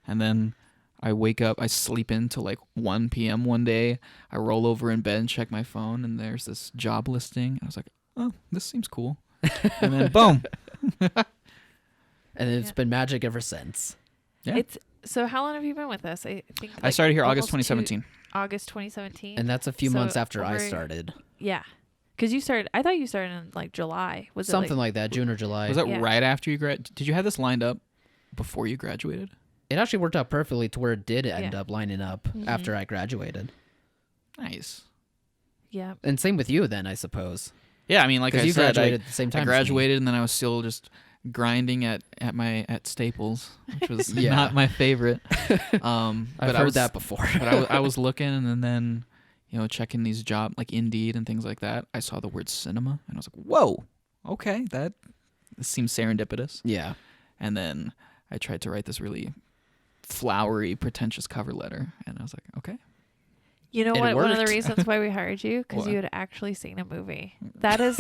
Speaker 4: And then I wake up, I sleep until like 1 p.m. one day. I roll over in bed and check my phone, and there's this job listing. I was like, oh, this seems cool. And then boom.
Speaker 3: and it's
Speaker 2: Yeah.
Speaker 3: been magic ever since.
Speaker 4: Yeah.
Speaker 2: So how long have you been with us? I think
Speaker 4: I started here August
Speaker 2: almost
Speaker 4: 2017.
Speaker 2: August 2017.
Speaker 3: And that's a few
Speaker 2: So
Speaker 3: months after I
Speaker 2: over-
Speaker 3: started.
Speaker 2: Yeah. Because I thought you started in like July. Was
Speaker 3: Something
Speaker 2: it
Speaker 3: like that, June or July.
Speaker 4: Was that
Speaker 2: Yeah.
Speaker 4: right after you Did you have this lined up before you graduated?
Speaker 3: It actually worked out perfectly to where it did end
Speaker 2: Yeah.
Speaker 3: up lining up
Speaker 2: Mhm.
Speaker 3: after I graduated.
Speaker 4: Nice.
Speaker 2: Yeah.
Speaker 3: And same with you then, I suppose.
Speaker 4: Yeah, I mean, like I
Speaker 3: Because you
Speaker 4: said,
Speaker 3: graduated at the same time.
Speaker 4: I
Speaker 3: as me.
Speaker 4: graduated, and then I was still just grinding at Staples, which was
Speaker 3: Yeah.
Speaker 4: not my favorite.
Speaker 3: I've
Speaker 4: But
Speaker 3: heard that before.
Speaker 4: But I was looking, and then checking these jobs like Indeed and things like that. I saw the word cinema, and I was like, whoa, okay, this seems serendipitous.
Speaker 3: Yeah.
Speaker 4: And then I tried to write this really flowery, pretentious cover letter, and I was like, okay.
Speaker 2: You know
Speaker 3: It
Speaker 2: what? One of the
Speaker 3: worked.
Speaker 2: reasons why we hired you, because
Speaker 4: What?
Speaker 2: you had actually seen a movie. That is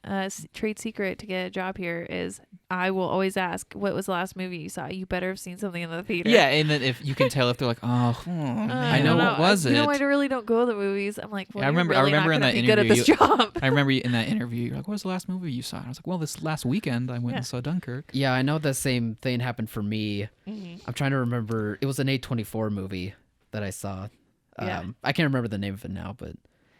Speaker 2: a trade secret to get a job here. Is I will always ask, "What was the last movie you saw?" You better have seen something in the theater.
Speaker 4: Yeah, and then if you can tell if they're like, oh, man,
Speaker 3: I know.
Speaker 4: what was
Speaker 2: You
Speaker 4: it?
Speaker 2: know, I really don't go to the movies. I'm like, well,
Speaker 4: Yeah, I remember-
Speaker 2: you're
Speaker 4: I
Speaker 2: really
Speaker 4: remember
Speaker 2: not
Speaker 4: in
Speaker 2: gonna
Speaker 4: that
Speaker 2: be good at this
Speaker 4: interview,
Speaker 2: job.
Speaker 4: I remember in that interview, you're like, what was the last movie you saw? And I was like, well, this last weekend I went and saw Dunkirk.
Speaker 3: Yeah, I know the same thing happened for me.
Speaker 2: Mhm.
Speaker 3: I'm trying to remember. It was an A24 movie that I saw.
Speaker 2: Yeah.
Speaker 3: I can't remember the name of it now, but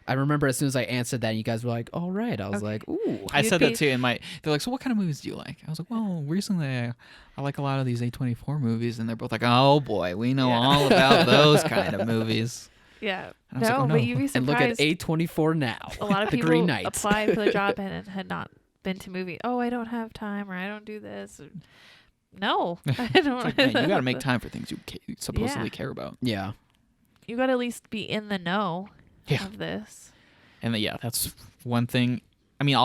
Speaker 3: I remember as soon as I answered that, you guys were like, "All right." I was
Speaker 2: Okay.
Speaker 3: like, "Ooh."
Speaker 4: I
Speaker 2: You'd
Speaker 4: said
Speaker 2: be-
Speaker 4: that too, and they're like, so what kind of movies do you like? I was like, well, recently I like a lot of these A24 movies, and they're both like, oh boy, we know
Speaker 2: Yeah.
Speaker 4: all about those kind of movies.
Speaker 2: Yeah.
Speaker 4: And I was like,
Speaker 2: No,
Speaker 4: oh,
Speaker 2: but
Speaker 4: no.
Speaker 2: you'd be
Speaker 3: And look at
Speaker 2: surprised.
Speaker 3: A24 now.
Speaker 2: A lot of
Speaker 3: the
Speaker 2: people
Speaker 3: Green Knights.
Speaker 2: applied for the job and had not been to movie. Oh, I don't have time, or I don't do this. Or, no, I don't.
Speaker 4: It's like, man, you got to make time for things you supposedly
Speaker 2: Yeah.
Speaker 4: care about.
Speaker 3: Yeah.
Speaker 2: You got to at least be in the know
Speaker 4: Yeah.
Speaker 2: of this.
Speaker 4: And yeah, that's one thing. I mean,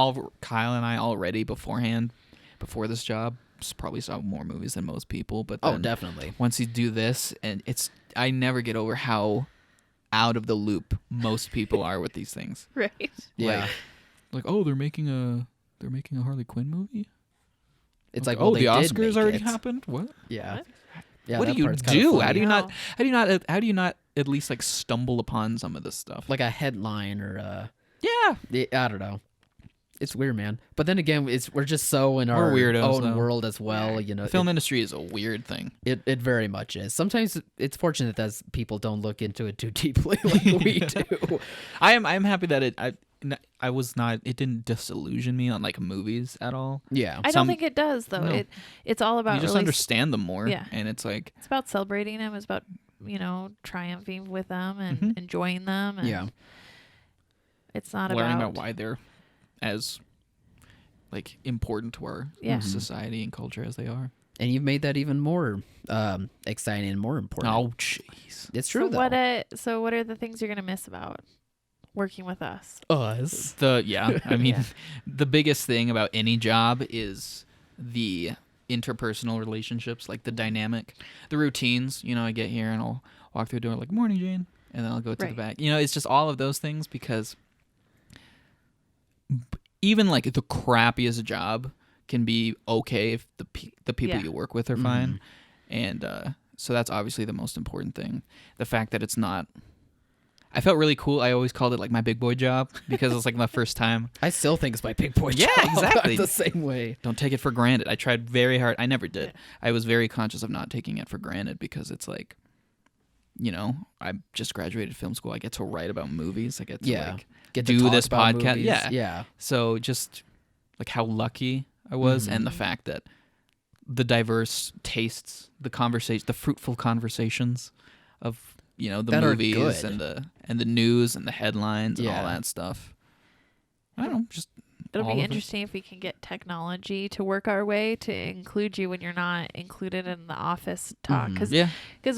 Speaker 4: Kyle and I already beforehand, before this job, probably saw more movies than most people. But
Speaker 3: Oh,
Speaker 4: then
Speaker 3: definitely.
Speaker 4: once you do this, and I never get over how out of the loop most people are with these things.
Speaker 2: Right.
Speaker 3: Yeah.
Speaker 4: Like, oh, they're making a Harley Quinn movie.
Speaker 3: It's like,
Speaker 4: oh,
Speaker 3: well, they
Speaker 4: the
Speaker 3: did
Speaker 4: Oscars
Speaker 3: make
Speaker 4: already
Speaker 3: it.
Speaker 4: happened. What?
Speaker 3: Yeah.
Speaker 2: What?
Speaker 3: Yeah.
Speaker 4: What
Speaker 3: that
Speaker 4: do you
Speaker 3: part's kinda
Speaker 4: do?
Speaker 3: funny.
Speaker 4: How do you not?
Speaker 2: Wow.
Speaker 4: How do you not at least like stumble upon some of this stuff?
Speaker 3: Like a headline or
Speaker 4: yeah,
Speaker 3: I don't know. It's weird, man. But then again, we're just so in
Speaker 4: We're
Speaker 3: our
Speaker 4: weirdos,
Speaker 3: own
Speaker 4: though.
Speaker 3: world as well. You know,
Speaker 4: the film industry is a weird thing.
Speaker 3: it very much is. Sometimes it's fortunate that people don't look into it too deeply like we do.
Speaker 4: I'm happy that I was not. It didn't disillusion me on like movies at all.
Speaker 3: Yeah.
Speaker 2: I
Speaker 4: Some-
Speaker 2: don't think it does though.
Speaker 4: No.
Speaker 2: It's all about
Speaker 4: You just
Speaker 2: really
Speaker 4: understand them more.
Speaker 2: Yeah.
Speaker 4: And it's like,
Speaker 2: It's about celebrating them. It's about triumphing with them and
Speaker 4: Mhm.
Speaker 2: enjoying them. And
Speaker 3: Yeah.
Speaker 2: It's not
Speaker 4: learning
Speaker 2: about
Speaker 4: about why they're as like important to our
Speaker 2: Yeah.
Speaker 4: society and culture as they are.
Speaker 3: And you've made that even more exciting and more important.
Speaker 4: Oh, jeez.
Speaker 3: It's true, though.
Speaker 2: What are the things you're gonna miss about working with us?
Speaker 3: Us.
Speaker 4: I mean,
Speaker 2: Yeah.
Speaker 4: the biggest thing about any job is the interpersonal relationships, like the dynamic, the routines. I get here and I'll walk through the door like, "Morning, Jane," and then I'll go to the
Speaker 2: Right.
Speaker 4: back. It's just all of those things, because even like the crappiest job can be okay if the people
Speaker 2: Yeah.
Speaker 4: you work with are fine, and so that's obviously the most important thing. The fact that it's not. I felt really cool. I always called it like my big boy job because it was like my first time.
Speaker 3: I still think it's my big boy
Speaker 4: Yeah,
Speaker 3: job.
Speaker 4: exactly.
Speaker 3: The same way.
Speaker 4: Don't take it for granted. I tried very hard. I never did. I was very conscious of not taking it for granted, because it's like, I just graduated film school. I get to write about movies. I get to like
Speaker 3: Get to
Speaker 4: do
Speaker 3: talk
Speaker 4: this
Speaker 3: about
Speaker 4: podcast.
Speaker 3: movies.
Speaker 4: Yeah.
Speaker 3: Yeah.
Speaker 4: So just like how lucky I was, and the fact that the diverse tastes, the fruitful conversations of the
Speaker 3: That are
Speaker 4: movies
Speaker 3: good.
Speaker 4: and the news and the headlines and all
Speaker 3: Yeah.
Speaker 4: that stuff. I don't know, just
Speaker 2: It'll
Speaker 4: all
Speaker 2: be
Speaker 4: of it.
Speaker 2: interesting if we can get technology to work our way to include you when you're not included in the office talk. Because
Speaker 4: Yeah,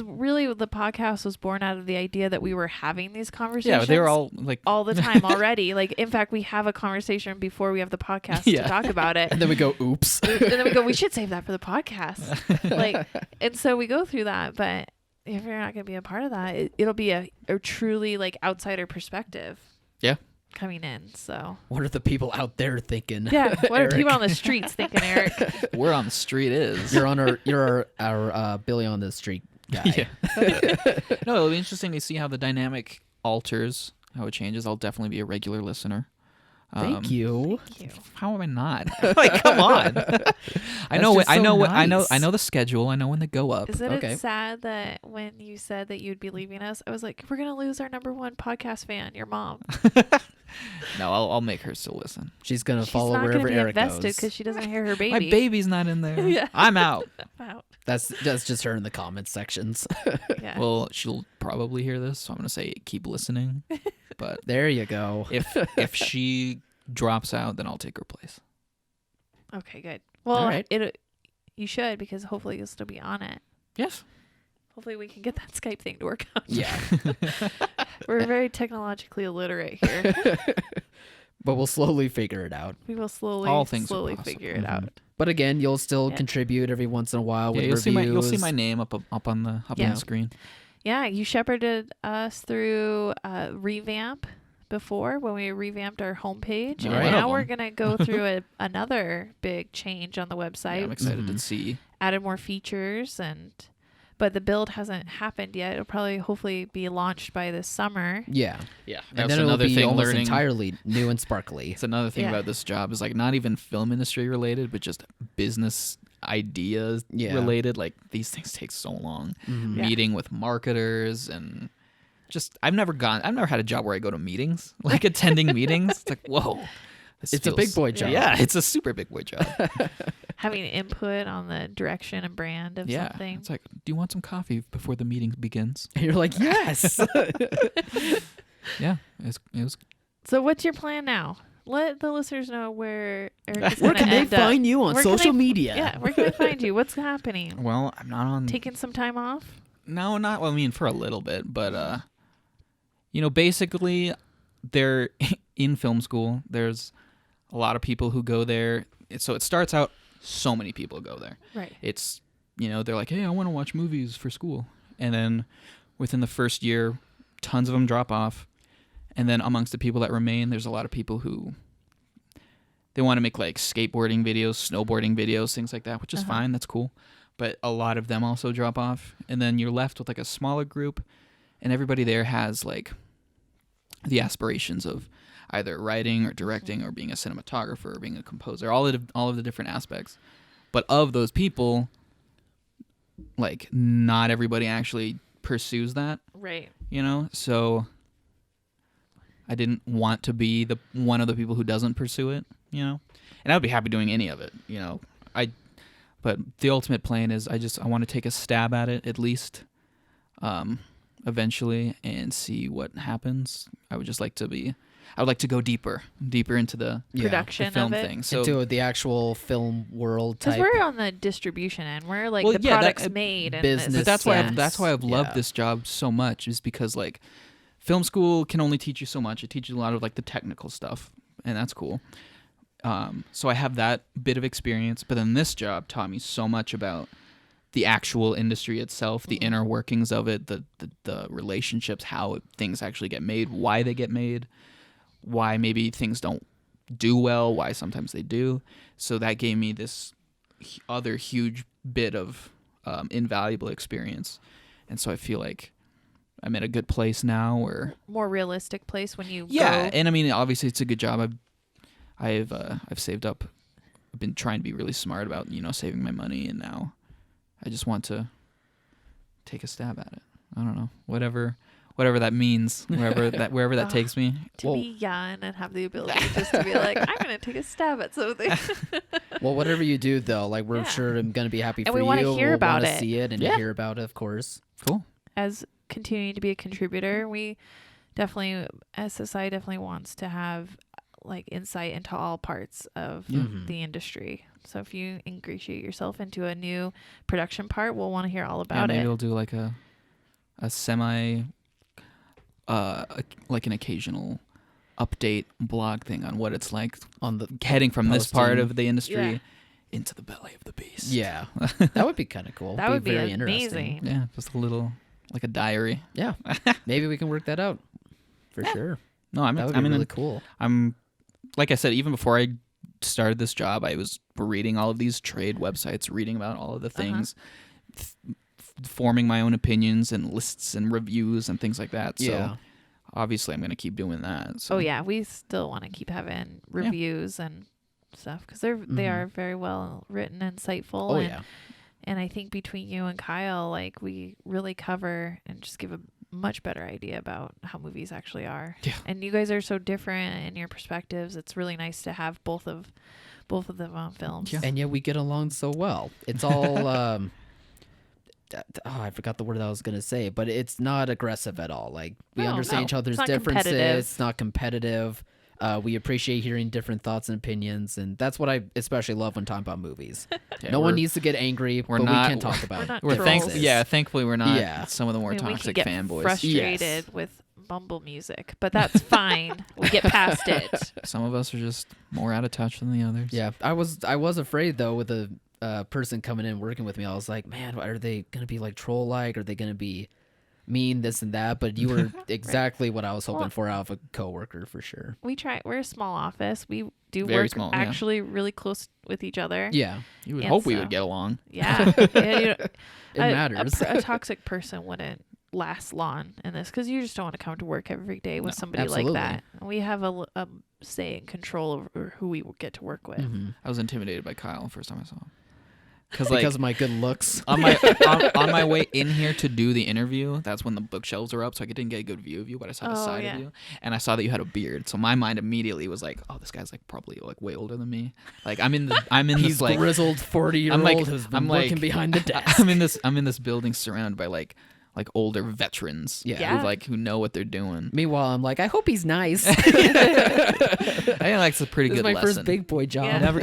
Speaker 2: really the podcast was born out of the idea that we were having these conversations.
Speaker 4: yeah. They were all like,
Speaker 2: all the time already. Like, in fact, we have a conversation before we have the podcast
Speaker 4: Yeah.
Speaker 2: to talk about it.
Speaker 3: And then we go, oops.
Speaker 2: And then we go, we should save that for the podcast. And so we go through that. But if you're not going to be a part of that, it'll be a truly like outsider perspective.
Speaker 4: Yeah.
Speaker 2: Coming in. So
Speaker 3: What are the people out there thinking?
Speaker 2: yeah, what are
Speaker 3: Eric?
Speaker 2: people on the streets thinking, Eric?
Speaker 4: word on the street is.
Speaker 3: You're our Billy on the Street guy.
Speaker 4: No, it'll be interesting to see how the dynamic alters, how it changes. I'll definitely be a regular listener.
Speaker 3: Thank you.
Speaker 2: Thank you.
Speaker 4: How am I not? Like, come on. I know.
Speaker 3: just
Speaker 4: I
Speaker 3: so
Speaker 4: know.
Speaker 3: nice.
Speaker 4: I know the schedule. I know when they go up.
Speaker 2: Isn't
Speaker 3: Okay.
Speaker 2: it sad that when you said that you'd be leaving us, I was like, we're going to lose our number one podcast fan, your mom.
Speaker 4: No, I'll make her still listen.
Speaker 3: She's gonna
Speaker 2: She's
Speaker 3: follow
Speaker 2: not going to
Speaker 3: wherever
Speaker 2: be
Speaker 3: Eric
Speaker 2: invested
Speaker 3: goes.
Speaker 2: because she doesn't hear her baby.
Speaker 4: My baby's not in there.
Speaker 2: Yeah.
Speaker 4: I'm out.
Speaker 2: Wow.
Speaker 3: That's just her in the comments sections.
Speaker 2: Yeah.
Speaker 4: Well, she'll probably hear this, so I'm gonna say keep listening. But
Speaker 3: There you go.
Speaker 4: if she drops out, then I'll take her place.
Speaker 2: Okay, good. Well,
Speaker 3: All right.
Speaker 2: you should, because hopefully you'll still be on it.
Speaker 4: Yes.
Speaker 2: Hopefully we can get that Skype thing to work out.
Speaker 3: Yeah.
Speaker 2: We're very technologically illiterate here.
Speaker 3: But we'll slowly figure it out.
Speaker 2: We will slowly,
Speaker 4: All things are
Speaker 2: slowly
Speaker 4: possible.
Speaker 2: figure it out.
Speaker 3: But again, you'll still
Speaker 2: Yeah.
Speaker 3: contribute every once in a while with
Speaker 4: Yeah, you'll see
Speaker 3: reviews.
Speaker 4: my name up on the
Speaker 2: Yeah.
Speaker 4: screen.
Speaker 2: Yeah, you shepherded us through revamp before when we revamped our homepage.
Speaker 3: Right.
Speaker 2: And now we're going to go through another big change on the
Speaker 4: Yeah,
Speaker 2: website.
Speaker 4: I'm excited to see.
Speaker 2: Added more features, but the build hasn't happened yet. It'll probably hopefully be launched by this summer.
Speaker 3: Yeah.
Speaker 4: Yeah,
Speaker 3: And
Speaker 4: that's
Speaker 3: then it'll
Speaker 4: another
Speaker 3: be
Speaker 4: thing.
Speaker 3: almost
Speaker 4: Learning.
Speaker 3: entirely new and sparkly.
Speaker 4: It's another thing
Speaker 2: Yeah.
Speaker 4: about this job is like not even film industry related, but just business ideas related. Like these things take so long.
Speaker 3: Mhm.
Speaker 2: Yeah.
Speaker 4: Meeting with marketers and just I've never had a job where I go to meetings, like attending meetings. It's like, whoa.
Speaker 3: It's a big boy job.
Speaker 4: Yeah, it's a super big boy job.
Speaker 2: Having input on the direction and brand of
Speaker 4: Yeah.
Speaker 2: something.
Speaker 4: It's like, do you want some coffee before the meeting begins?
Speaker 3: And you're like, yes.
Speaker 4: Yeah. It was
Speaker 2: So what's your plan now? Let the listeners know where Eric is
Speaker 3: Where
Speaker 2: gonna
Speaker 3: can they
Speaker 2: end up.
Speaker 3: find you on
Speaker 2: Where can
Speaker 3: social
Speaker 2: they-
Speaker 3: media?
Speaker 2: Yeah, where can they find you? What's happening?
Speaker 4: well, I'm not on
Speaker 2: Taking some time off?
Speaker 4: No, not well, I mean for a little bit, but basically they're in film school. There's a lot of people who go there. So it starts out so many people go there.
Speaker 2: Right.
Speaker 4: It's they're like, "Hey, I want to watch movies for school." And then within the first year, tons of them drop off. And then amongst the people that remain, there's a lot of people who they want to make like skateboarding videos, snowboarding videos, things like that, which is fine. That's cool. But a lot of them also drop off. And then you're left with like a smaller group. And everybody there has like the aspirations of either writing or directing or being a cinematographer or being a composer, all of the different aspects. But of those people, like not everybody actually pursues that,
Speaker 2: Right.
Speaker 4: So I didn't want to be the one of the people who doesn't pursue it, and I would be happy doing any of it, but the ultimate plan is I want to take a stab at it at least eventually and see what happens. I would like to go deeper into the
Speaker 2: Production
Speaker 4: film
Speaker 2: of it.
Speaker 4: thing. So
Speaker 3: Into the actual film world type.
Speaker 2: Because we're on the distribution end. We're like
Speaker 4: Well,
Speaker 2: the
Speaker 4: yeah, that-
Speaker 2: product's made. And
Speaker 3: business
Speaker 4: but that's
Speaker 3: sense.
Speaker 4: why I've loved
Speaker 3: Yeah.
Speaker 4: this job so much, is because like film school can only teach you so much. It teaches you a lot of like the technical stuff, and that's cool. So I have that bit of experience, but then this job taught me so much about the actual industry itself, the inner workings of it, the relationships, how things actually get made, why they get made, why maybe things don't do well, why sometimes they do. So that gave me this other huge bit of invaluable experience. And so I feel like I'm in a good place now where
Speaker 2: more realistic place when you go.
Speaker 4: and I mean obviously it's a good job. I've saved up. I've been trying to be really smart about, saving my money, and now I just want to take a stab at it. I don't know. Whatever that means, wherever that takes me.
Speaker 2: To be young and have the ability just to be like, I'm going to take a stab at something.
Speaker 3: Well, whatever you do, though, like we're sure I'm gonna be happy
Speaker 2: And
Speaker 3: for
Speaker 2: we
Speaker 3: you.
Speaker 2: wanna hear
Speaker 3: We'll
Speaker 2: about
Speaker 3: wanna
Speaker 2: it.
Speaker 3: see it and
Speaker 4: Yeah.
Speaker 3: hear about it, of course.
Speaker 4: Cool.
Speaker 2: As continuing to be a contributor, we definitely, SSI definitely wants to have like insight into all parts of the industry. So if you ingratiate yourself into a new production part, we'll want to hear all about
Speaker 4: maybe
Speaker 2: it.
Speaker 4: we'll do like a semi, like an occasional update blog thing on what it's like
Speaker 3: On the
Speaker 4: heading from this part
Speaker 3: posting.
Speaker 4: of the industry
Speaker 2: Yeah.
Speaker 4: into the belly of the beast.
Speaker 3: Yeah, that would be kind of cool.
Speaker 2: That would be
Speaker 3: very
Speaker 2: amazing.
Speaker 3: interesting.
Speaker 4: Yeah, just a little, like a diary.
Speaker 3: Yeah, maybe we can work that out for sure.
Speaker 4: No,
Speaker 3: That would be really cool.
Speaker 4: I'm, like I said, even before I started this job, I was reading all of these trade websites, reading about all of the things, forming my own opinions and lists and reviews and things like that. So
Speaker 3: Yeah.
Speaker 4: obviously I'm going to keep doing that. So.
Speaker 2: Oh yeah, we still want to keep having reviews and stuff because they are very well written and insightful.
Speaker 3: Oh
Speaker 2: and,
Speaker 3: yeah.
Speaker 2: and I think between you and Kyle, like we really cover and just give a much better idea about how movies actually are.
Speaker 4: Yeah.
Speaker 2: And you guys are so different in your perspectives. It's really nice to have both of them on films.
Speaker 4: Yeah.
Speaker 3: And yet we get along so well. It's all I forgot the word I was gonna say, but it's not aggressive at all. Like we
Speaker 2: No,
Speaker 3: understand
Speaker 2: no.
Speaker 3: each other's
Speaker 2: It's not
Speaker 3: differences.
Speaker 2: competitive.
Speaker 3: It's not competitive. We appreciate hearing different thoughts and opinions, and that's what I especially love when talking about movies.
Speaker 4: Yeah,
Speaker 3: No one
Speaker 4: we're-
Speaker 3: needs to get angry,
Speaker 4: we're
Speaker 3: but
Speaker 4: not-
Speaker 3: we can talk about
Speaker 2: we're
Speaker 3: it.
Speaker 2: not
Speaker 4: We're
Speaker 2: trolls.
Speaker 4: thankfully we're not
Speaker 3: Yeah.
Speaker 4: some of the more
Speaker 2: I mean, we can
Speaker 4: toxic
Speaker 2: get
Speaker 4: fanboys.
Speaker 2: frustrated with mumble music, but that's fine. We get past it.
Speaker 4: Some of us are just more out of touch than the others.
Speaker 3: Yeah, I was afraid though with a person coming in working with me. I was like, man, are they gonna be like troll like? Are they gonna be mean, this and that, but you were exactly what I was hoping for out of a coworker for sure.
Speaker 2: We're a small office. We do
Speaker 4: Very
Speaker 2: work
Speaker 4: small, yeah.
Speaker 2: actually really close with each other.
Speaker 3: Yeah,
Speaker 4: You would
Speaker 2: And
Speaker 4: hope we
Speaker 2: so-
Speaker 4: would get along.
Speaker 2: Yeah.
Speaker 3: it matters.
Speaker 2: A toxic person wouldn't last long in this because you just don't want to come to work every day with somebody
Speaker 3: absolutely.
Speaker 2: like that. We have a say and control over who we get to work with.
Speaker 3: Mhm.
Speaker 4: I was intimidated by Kyle the first time I saw him.
Speaker 3: Because of my good looks.
Speaker 4: on my way in here to do the interview, that's when the bookshelves are up, so I didn't get a good view of you, but I saw the side of you, and I saw that you had a beard. So my mind immediately was like, "Oh, this guy's like probably like way older than me." Like I'm in
Speaker 3: He's
Speaker 4: this like
Speaker 3: grizzled 40-year-old
Speaker 4: like-
Speaker 3: who's been
Speaker 4: I'm like-
Speaker 3: working behind the desk.
Speaker 4: I'm in this building surrounded by like older veterans,
Speaker 3: Yeah.
Speaker 4: who know what they're doing.
Speaker 3: Meanwhile, I'm like, I hope he's nice.
Speaker 4: I think that's a pretty
Speaker 3: This is
Speaker 4: good
Speaker 3: my
Speaker 4: lesson.
Speaker 3: first big boy job.
Speaker 2: Yeah.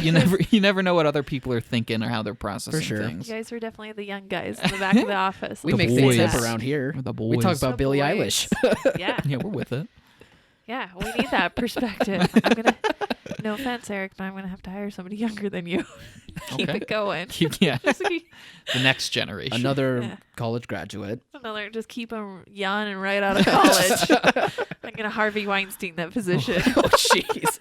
Speaker 4: You never know what other people are thinking or how they're processing
Speaker 3: For sure.
Speaker 4: things.
Speaker 2: You guys are definitely the young guys in the back of the office.
Speaker 3: We
Speaker 4: The
Speaker 3: make
Speaker 4: boys.
Speaker 3: things up around here.
Speaker 4: We're the
Speaker 3: We talk
Speaker 4: boys.
Speaker 3: about
Speaker 2: The
Speaker 3: Billie
Speaker 2: boys.
Speaker 3: Eilish.
Speaker 2: Yeah.
Speaker 4: Yeah, we're with it.
Speaker 2: Yeah. We need that perspective. I'm gonna. No offense, Eric, but I'm gonna have to hire somebody younger than you. Keep
Speaker 4: Okay.
Speaker 2: it going.
Speaker 4: Yeah,
Speaker 2: Just keep-
Speaker 4: the next generation.
Speaker 3: Another
Speaker 2: Yeah.
Speaker 3: college graduate.
Speaker 2: just keep them young and right out of college. I'm gonna Harvey Weinstein that position.
Speaker 3: Oh, jeez.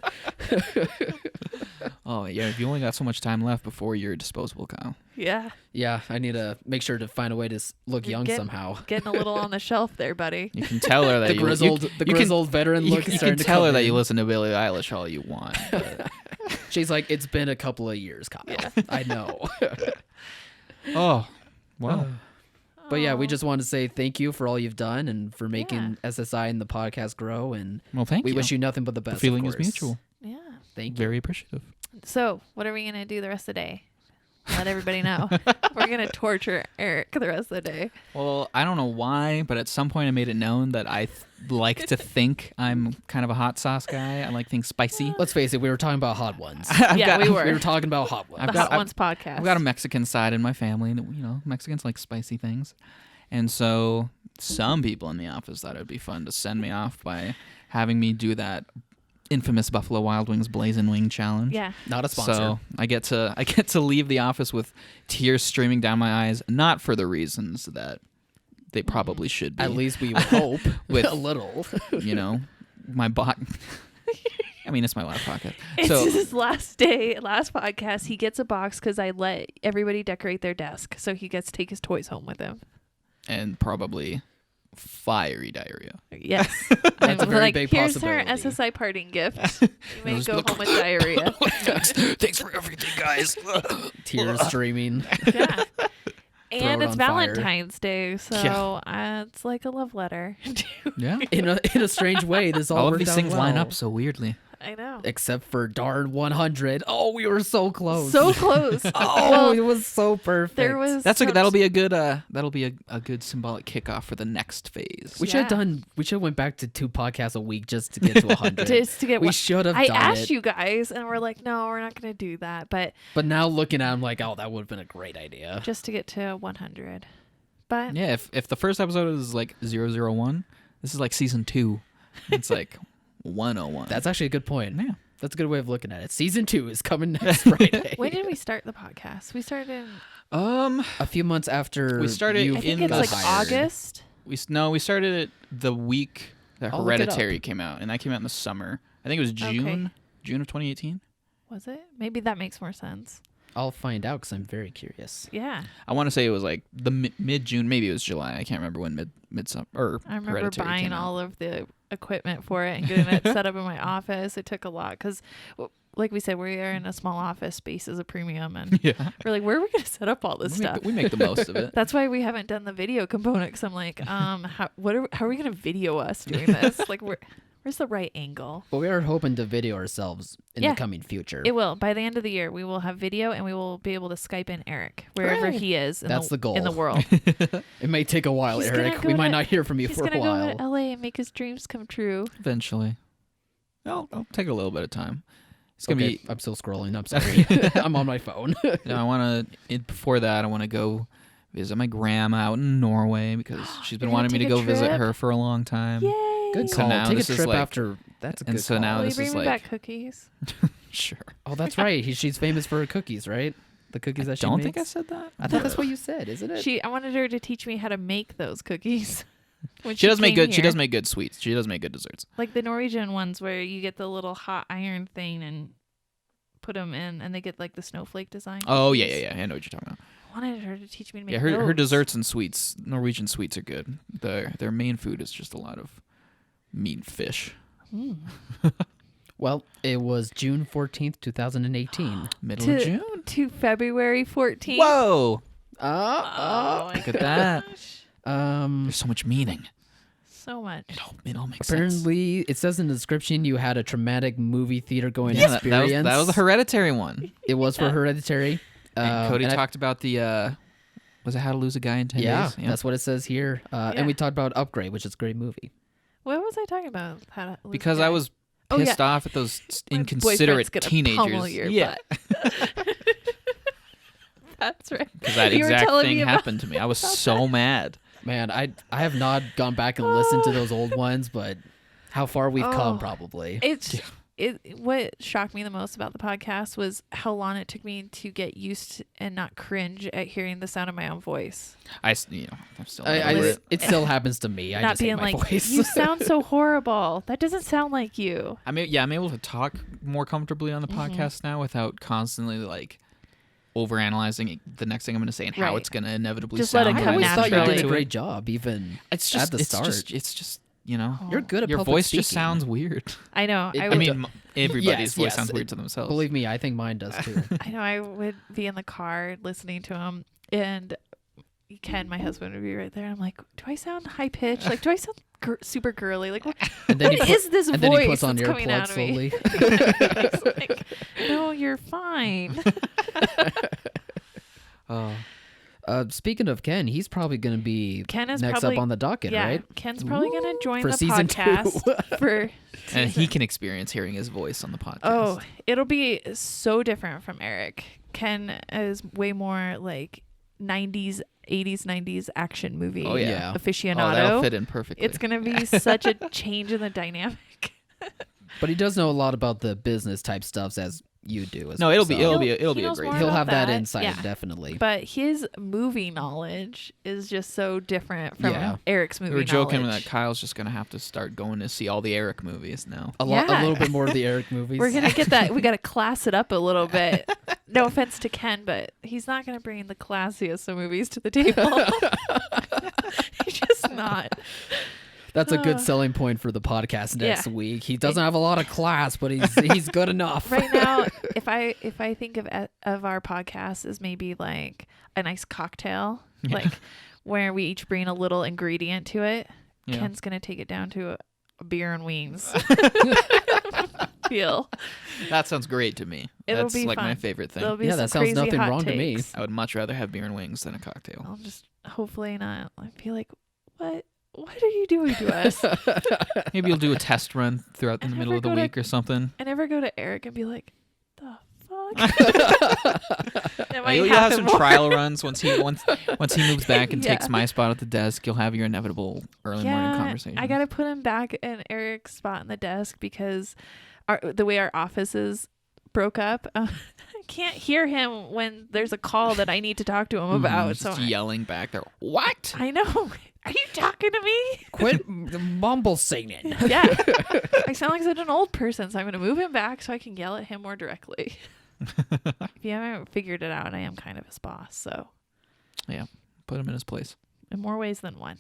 Speaker 4: Oh yeah, you only got so much time left before you're disposable, Kyle.
Speaker 2: Yeah.
Speaker 3: Yeah, I need to make sure to find a way to look
Speaker 2: You're
Speaker 3: young
Speaker 2: getting-
Speaker 3: somehow.
Speaker 2: Getting a little on the shelf there, buddy.
Speaker 4: You can tell her that
Speaker 3: The
Speaker 4: you
Speaker 3: grizzled veteran
Speaker 4: You,
Speaker 3: look.
Speaker 4: you
Speaker 3: is
Speaker 4: can
Speaker 3: starting to
Speaker 4: tell her
Speaker 3: come
Speaker 4: that
Speaker 3: in.
Speaker 4: you listen to Billie Eilish all you want. But,
Speaker 3: She's like, it's been a couple of years, Kyle.
Speaker 2: Yeah.
Speaker 3: I know.
Speaker 4: oh, wow.
Speaker 3: But yeah, we
Speaker 2: Oh.
Speaker 3: just want to say thank you for all you've done and for making SSI and the podcast grow. And
Speaker 4: Well, thank
Speaker 3: we
Speaker 4: you.
Speaker 3: wish you nothing but the
Speaker 4: The
Speaker 3: best.
Speaker 4: feeling
Speaker 3: of
Speaker 4: is
Speaker 3: course.
Speaker 4: mutual.
Speaker 2: Yeah.
Speaker 3: Thank you.
Speaker 4: Very appreciative.
Speaker 2: So, what are we gonna do the rest of the day? Let everybody know. We're gonna torture Eric the rest of the day.
Speaker 4: Well, I don't know why, but at some point I made it known that I like to think I'm kind of a hot sauce guy. I like things spicy.
Speaker 3: Let's face it, we were talking about hot ones.
Speaker 2: We were.
Speaker 3: We were talking about hot ones.
Speaker 2: The Hot Ones podcast.
Speaker 4: I've got a Mexican side in my family, and Mexicans like spicy things. And so some people in the office thought it would be fun to send me off by having me do that infamous Buffalo Wild Wings Blazing Wing challenge.
Speaker 2: Yeah.
Speaker 3: Not a sponsor.
Speaker 4: So I get to leave the office with tears streaming down my eyes, not for the reasons that they probably should be.
Speaker 3: At least we would hope
Speaker 4: With-
Speaker 3: a little.
Speaker 4: My bot. I mean, it's my last pocket.
Speaker 2: It's
Speaker 4: So
Speaker 2: his last podcast. He gets a box because I let everybody decorate their desk, so he gets to take his toys home with him.
Speaker 4: and probably fiery diarrhea.
Speaker 2: Yes.
Speaker 3: That's a very big
Speaker 2: Here's
Speaker 3: possibility.
Speaker 2: our SSI parting gift. You may go home with diarrhea.
Speaker 4: Thanks for everything, guys.
Speaker 3: Tears streaming.
Speaker 2: Yeah. And
Speaker 3: it
Speaker 2: it's
Speaker 3: on fire.
Speaker 2: Valentine's Day, so it's like a love letter.
Speaker 4: Yeah.
Speaker 3: In a strange way, this all
Speaker 4: All of
Speaker 3: worked
Speaker 4: these
Speaker 3: out
Speaker 4: things line
Speaker 3: well.
Speaker 4: up so weirdly.
Speaker 2: I know.
Speaker 3: Except for darn 100. Oh, we were so close.
Speaker 2: So close.
Speaker 3: Oh,
Speaker 2: Well,
Speaker 3: it was so perfect.
Speaker 2: there was
Speaker 4: That'll be a good symbolic kickoff for the next phase.
Speaker 3: We should have We should have went back to 2 podcasts a week just to get to 100.
Speaker 2: just to get
Speaker 3: we
Speaker 2: one.
Speaker 3: should have
Speaker 2: I
Speaker 3: done
Speaker 2: asked
Speaker 3: it.
Speaker 2: you guys, and we're like, no, we're not going to do that. But
Speaker 3: But now looking at, it, I'm like, oh, that would have been a great idea.
Speaker 2: just to get to 100. But
Speaker 4: Yeah, if the first episode is like 001, this is like season 2. It's like 101.
Speaker 3: That's actually a good point.
Speaker 4: yeah.
Speaker 3: That's a good way of looking at it. Season 2 is coming next Friday.
Speaker 2: when did we start the podcast? We started in,
Speaker 3: A few months after
Speaker 4: We started
Speaker 3: you
Speaker 2: I think
Speaker 4: in
Speaker 2: it's
Speaker 4: the
Speaker 2: like
Speaker 3: hired.
Speaker 2: August.
Speaker 4: we started it the week that
Speaker 3: I'll look it up.
Speaker 4: Hereditary came out, and that came out in the summer. I think it was June of 2018.
Speaker 2: Was it? Maybe that makes more sense.
Speaker 3: I'll find out because I'm very curious.
Speaker 2: Yeah.
Speaker 4: I want to say it was like the mid-June, maybe it was July. I can't remember when midsummer or
Speaker 2: I remember
Speaker 4: Hereditary
Speaker 2: buying
Speaker 4: came out.
Speaker 2: all of the equipment for it and getting it set up in my office. It took a lot because, like we said, we are in a small office space as a premium, and
Speaker 4: Yeah.
Speaker 2: we're like, where are we going to set up all this stuff?
Speaker 4: We make the most of it.
Speaker 2: That's why we haven't done the video component. Because I'm like, how are we going to video us doing this? Like, where's the right angle?
Speaker 3: But we are hoping to video ourselves in
Speaker 2: Yeah.
Speaker 3: the coming future.
Speaker 2: It will. By the end of the year, we will have video, and we will be able to Skype in Eric wherever
Speaker 3: Hooray.
Speaker 2: he is.
Speaker 3: That's the goal.
Speaker 2: in the world.
Speaker 3: It may take a while,
Speaker 2: He's gonna
Speaker 3: Eric.
Speaker 2: go
Speaker 3: We might
Speaker 2: to-
Speaker 3: not hear from you
Speaker 2: He's
Speaker 3: for a
Speaker 2: gonna
Speaker 3: while.
Speaker 2: go to LA and make his dreams come true.
Speaker 4: Eventually. I'll take a little bit of time. It's gonna
Speaker 3: Okay, I'm still scrolling. I'm sorry. I'm on my phone.
Speaker 4: I want to. Before that, I want to go visit my grandma out in Norway because she's been
Speaker 2: You're gonna
Speaker 4: wanting me to
Speaker 2: take a
Speaker 4: go visit
Speaker 2: trip?
Speaker 4: her for a long time.
Speaker 2: Yay!
Speaker 3: Good
Speaker 4: So
Speaker 3: call.
Speaker 4: now
Speaker 3: Take a
Speaker 4: this is
Speaker 3: trip
Speaker 4: like-
Speaker 3: after. That's a
Speaker 4: and
Speaker 3: good
Speaker 4: so
Speaker 3: call.
Speaker 4: now
Speaker 2: Will you
Speaker 4: this
Speaker 2: bring
Speaker 4: is
Speaker 2: me
Speaker 4: like
Speaker 2: back cookies?
Speaker 4: sure.
Speaker 3: Oh, that's right. She's famous for her cookies, right? The cookies that she
Speaker 4: Don't
Speaker 3: makes.
Speaker 4: think I said that.
Speaker 3: I thought that's what you said, isn't it?
Speaker 2: I wanted her to teach me how to make those cookies. When
Speaker 4: She does make
Speaker 2: came
Speaker 4: good. She
Speaker 2: here.
Speaker 4: does make good sweets. She does make good desserts.
Speaker 2: Like the Norwegian ones where you get the little hot iron thing and put them in, and they get like the snowflake design.
Speaker 4: Oh yeah,
Speaker 2: cookies.
Speaker 4: I know what you're talking about.
Speaker 2: I wanted her to teach me to make
Speaker 4: Yeah, her
Speaker 2: those.
Speaker 4: desserts and sweets, Norwegian sweets are good. Their main food is just a lot of meat and fish.
Speaker 3: Well, it was June 14th, 2018.
Speaker 4: Middle of June.
Speaker 2: To February 14th.
Speaker 4: Whoa!
Speaker 2: Oh my
Speaker 4: Look at that.
Speaker 2: gosh.
Speaker 4: There's so much meaning.
Speaker 2: So much.
Speaker 4: It all makes sense.
Speaker 3: Apparently, it says in the description you had a traumatic movie theater going
Speaker 4: Yeah,
Speaker 3: experience.
Speaker 4: that was a Hereditary one.
Speaker 3: It was for Hereditary.
Speaker 4: And Cody
Speaker 3: and I-
Speaker 4: talked about the was it How to Lose a Guy in 10 Days? Yeah,
Speaker 3: that's what it says here. And we talked about Upgrade, which is a great movie.
Speaker 2: What was I talking about? How to lose
Speaker 4: because
Speaker 2: a guy?
Speaker 4: I was
Speaker 2: Oh,
Speaker 4: pissed
Speaker 2: yeah.
Speaker 4: off at those
Speaker 2: My
Speaker 4: inconsiderate
Speaker 2: boyfriend's gonna pummel
Speaker 4: teenagers.
Speaker 2: your
Speaker 4: Yeah,
Speaker 2: butt. That's right.
Speaker 4: because that
Speaker 2: You were
Speaker 4: exact
Speaker 2: telling
Speaker 4: thing
Speaker 2: me about-
Speaker 4: happened to me. I was so mad.
Speaker 3: Man, I have not gone back and listened to those old ones, but how far we've come, probably.
Speaker 2: What shocked me the most about the podcast was how long it took me to get used to and not cringe at hearing the sound of my own voice.
Speaker 4: I'm still not over it.
Speaker 3: It still happens to me. I
Speaker 2: Not
Speaker 3: just hate
Speaker 2: being
Speaker 3: my
Speaker 2: like,
Speaker 3: voice.
Speaker 2: you sound so horrible. That doesn't sound like you.
Speaker 4: I'm able to talk more comfortably on the podcast now without constantly like overanalyzing the next thing I'm going to say and how
Speaker 2: Right.
Speaker 4: it's going to inevitably
Speaker 2: Just let
Speaker 4: sound.
Speaker 2: it
Speaker 3: I
Speaker 2: come
Speaker 3: always thought you
Speaker 2: naturally.
Speaker 3: did a great job, even
Speaker 4: It's just
Speaker 3: at the start.
Speaker 4: It's just you know,
Speaker 3: You're good at
Speaker 4: your
Speaker 3: public
Speaker 4: voice just
Speaker 3: speaking.
Speaker 4: sounds weird.
Speaker 2: I know.
Speaker 3: It-
Speaker 2: I
Speaker 3: I
Speaker 2: would,
Speaker 4: I mean, everybody's
Speaker 3: Yes,
Speaker 4: voice
Speaker 3: yes,
Speaker 4: sounds weird to themselves.
Speaker 3: Believe me, I think mine does too.
Speaker 2: I know. I would be in the car listening to him, and Ken, my husband, would be right there. I'm like, do I sound high pitched? Like, do I sound super girly? Like, what
Speaker 3: And then
Speaker 2: What
Speaker 3: he
Speaker 2: is this
Speaker 3: and
Speaker 2: voice
Speaker 3: then he puts on
Speaker 2: that's coming
Speaker 3: earplugs
Speaker 2: out of me?
Speaker 3: slowly.
Speaker 2: He's like, no, you're fine.
Speaker 3: Speaking of Ken, he's probably going to be
Speaker 2: Ken is
Speaker 3: next
Speaker 2: probably
Speaker 3: up on the docket,
Speaker 2: yeah.
Speaker 3: right?
Speaker 2: Ken's probably gonna join
Speaker 3: For
Speaker 2: the
Speaker 3: season
Speaker 2: podcast for.
Speaker 4: and he can experience hearing his voice on the podcast.
Speaker 2: Oh, it'll be so different from Erik. Ken is way more like 80s, 90s action movie
Speaker 4: Oh, yeah.
Speaker 2: aficionado.
Speaker 4: Oh, that'll fit in perfectly.
Speaker 2: It's gonna be such a change in the dynamic.
Speaker 3: But he does know a lot about the business type stuffs as you do.
Speaker 4: No, it'll be
Speaker 3: so
Speaker 4: a
Speaker 2: He
Speaker 4: great.
Speaker 2: knows more
Speaker 3: He'll
Speaker 2: about
Speaker 3: have that
Speaker 2: that.
Speaker 3: insight,
Speaker 2: Yeah.
Speaker 3: definitely.
Speaker 2: But his movie knowledge is just so different from
Speaker 3: Yeah.
Speaker 2: Erik's movie
Speaker 4: We were joking
Speaker 2: knowledge.
Speaker 4: that Kyle's just gonna have to start going to see all the Erik movies now.
Speaker 3: a
Speaker 2: Yeah.
Speaker 3: little bit more of the Erik movies.
Speaker 2: We're gonna get that. We gotta class it up a little bit. No offense to Ken, but he's not gonna bring the classiest of movies to the table. He's just not.
Speaker 3: That's a good selling point for the podcast next
Speaker 2: Yeah.
Speaker 3: week. He doesn't have a lot of class, but he's good enough.
Speaker 2: Right now, if I think of our podcast as maybe like a nice cocktail, like where we each bring a little ingredient to it,
Speaker 4: Yeah.
Speaker 2: Ken's gonna take it down to a beer and wings. Feel.
Speaker 4: That sounds great to me.
Speaker 2: It'll
Speaker 4: That's
Speaker 2: be
Speaker 4: like my
Speaker 2: fun.
Speaker 4: favorite thing.
Speaker 2: There'll be
Speaker 3: Yeah,
Speaker 2: some
Speaker 3: that sounds
Speaker 2: crazy
Speaker 3: nothing
Speaker 2: hot
Speaker 3: wrong to me.
Speaker 2: takes.
Speaker 4: I would much rather have beer and wings than a cocktail.
Speaker 2: I'll just hopefully not. I'd be like, what are you doing to us?
Speaker 4: Maybe you'll do a test run throughout in
Speaker 2: I
Speaker 4: the middle
Speaker 2: never
Speaker 4: of the
Speaker 2: go to-
Speaker 4: week or something.
Speaker 2: I never go to Erik and be like, the fuck. That might
Speaker 4: You'll have
Speaker 2: happen
Speaker 4: some
Speaker 2: more.
Speaker 4: trial runs once he moves back and
Speaker 2: Yeah.
Speaker 4: takes my spot at the desk. You'll have your inevitable early morning conversation.
Speaker 2: I gotta put him back in Erik's spot in the desk because the way our offices broke up, I can't hear him when there's a call that I need to talk to him about. So
Speaker 4: just yelling back there. What?
Speaker 2: I know. Are you talking to me?
Speaker 3: Quit mumble singing.
Speaker 2: Yeah. I sound like such an old person, so I'm gonna move him back so I can yell at him more directly. If you haven't figured it out, I am kind of his boss, so
Speaker 4: Yeah, put him in his place.
Speaker 2: in more ways than one.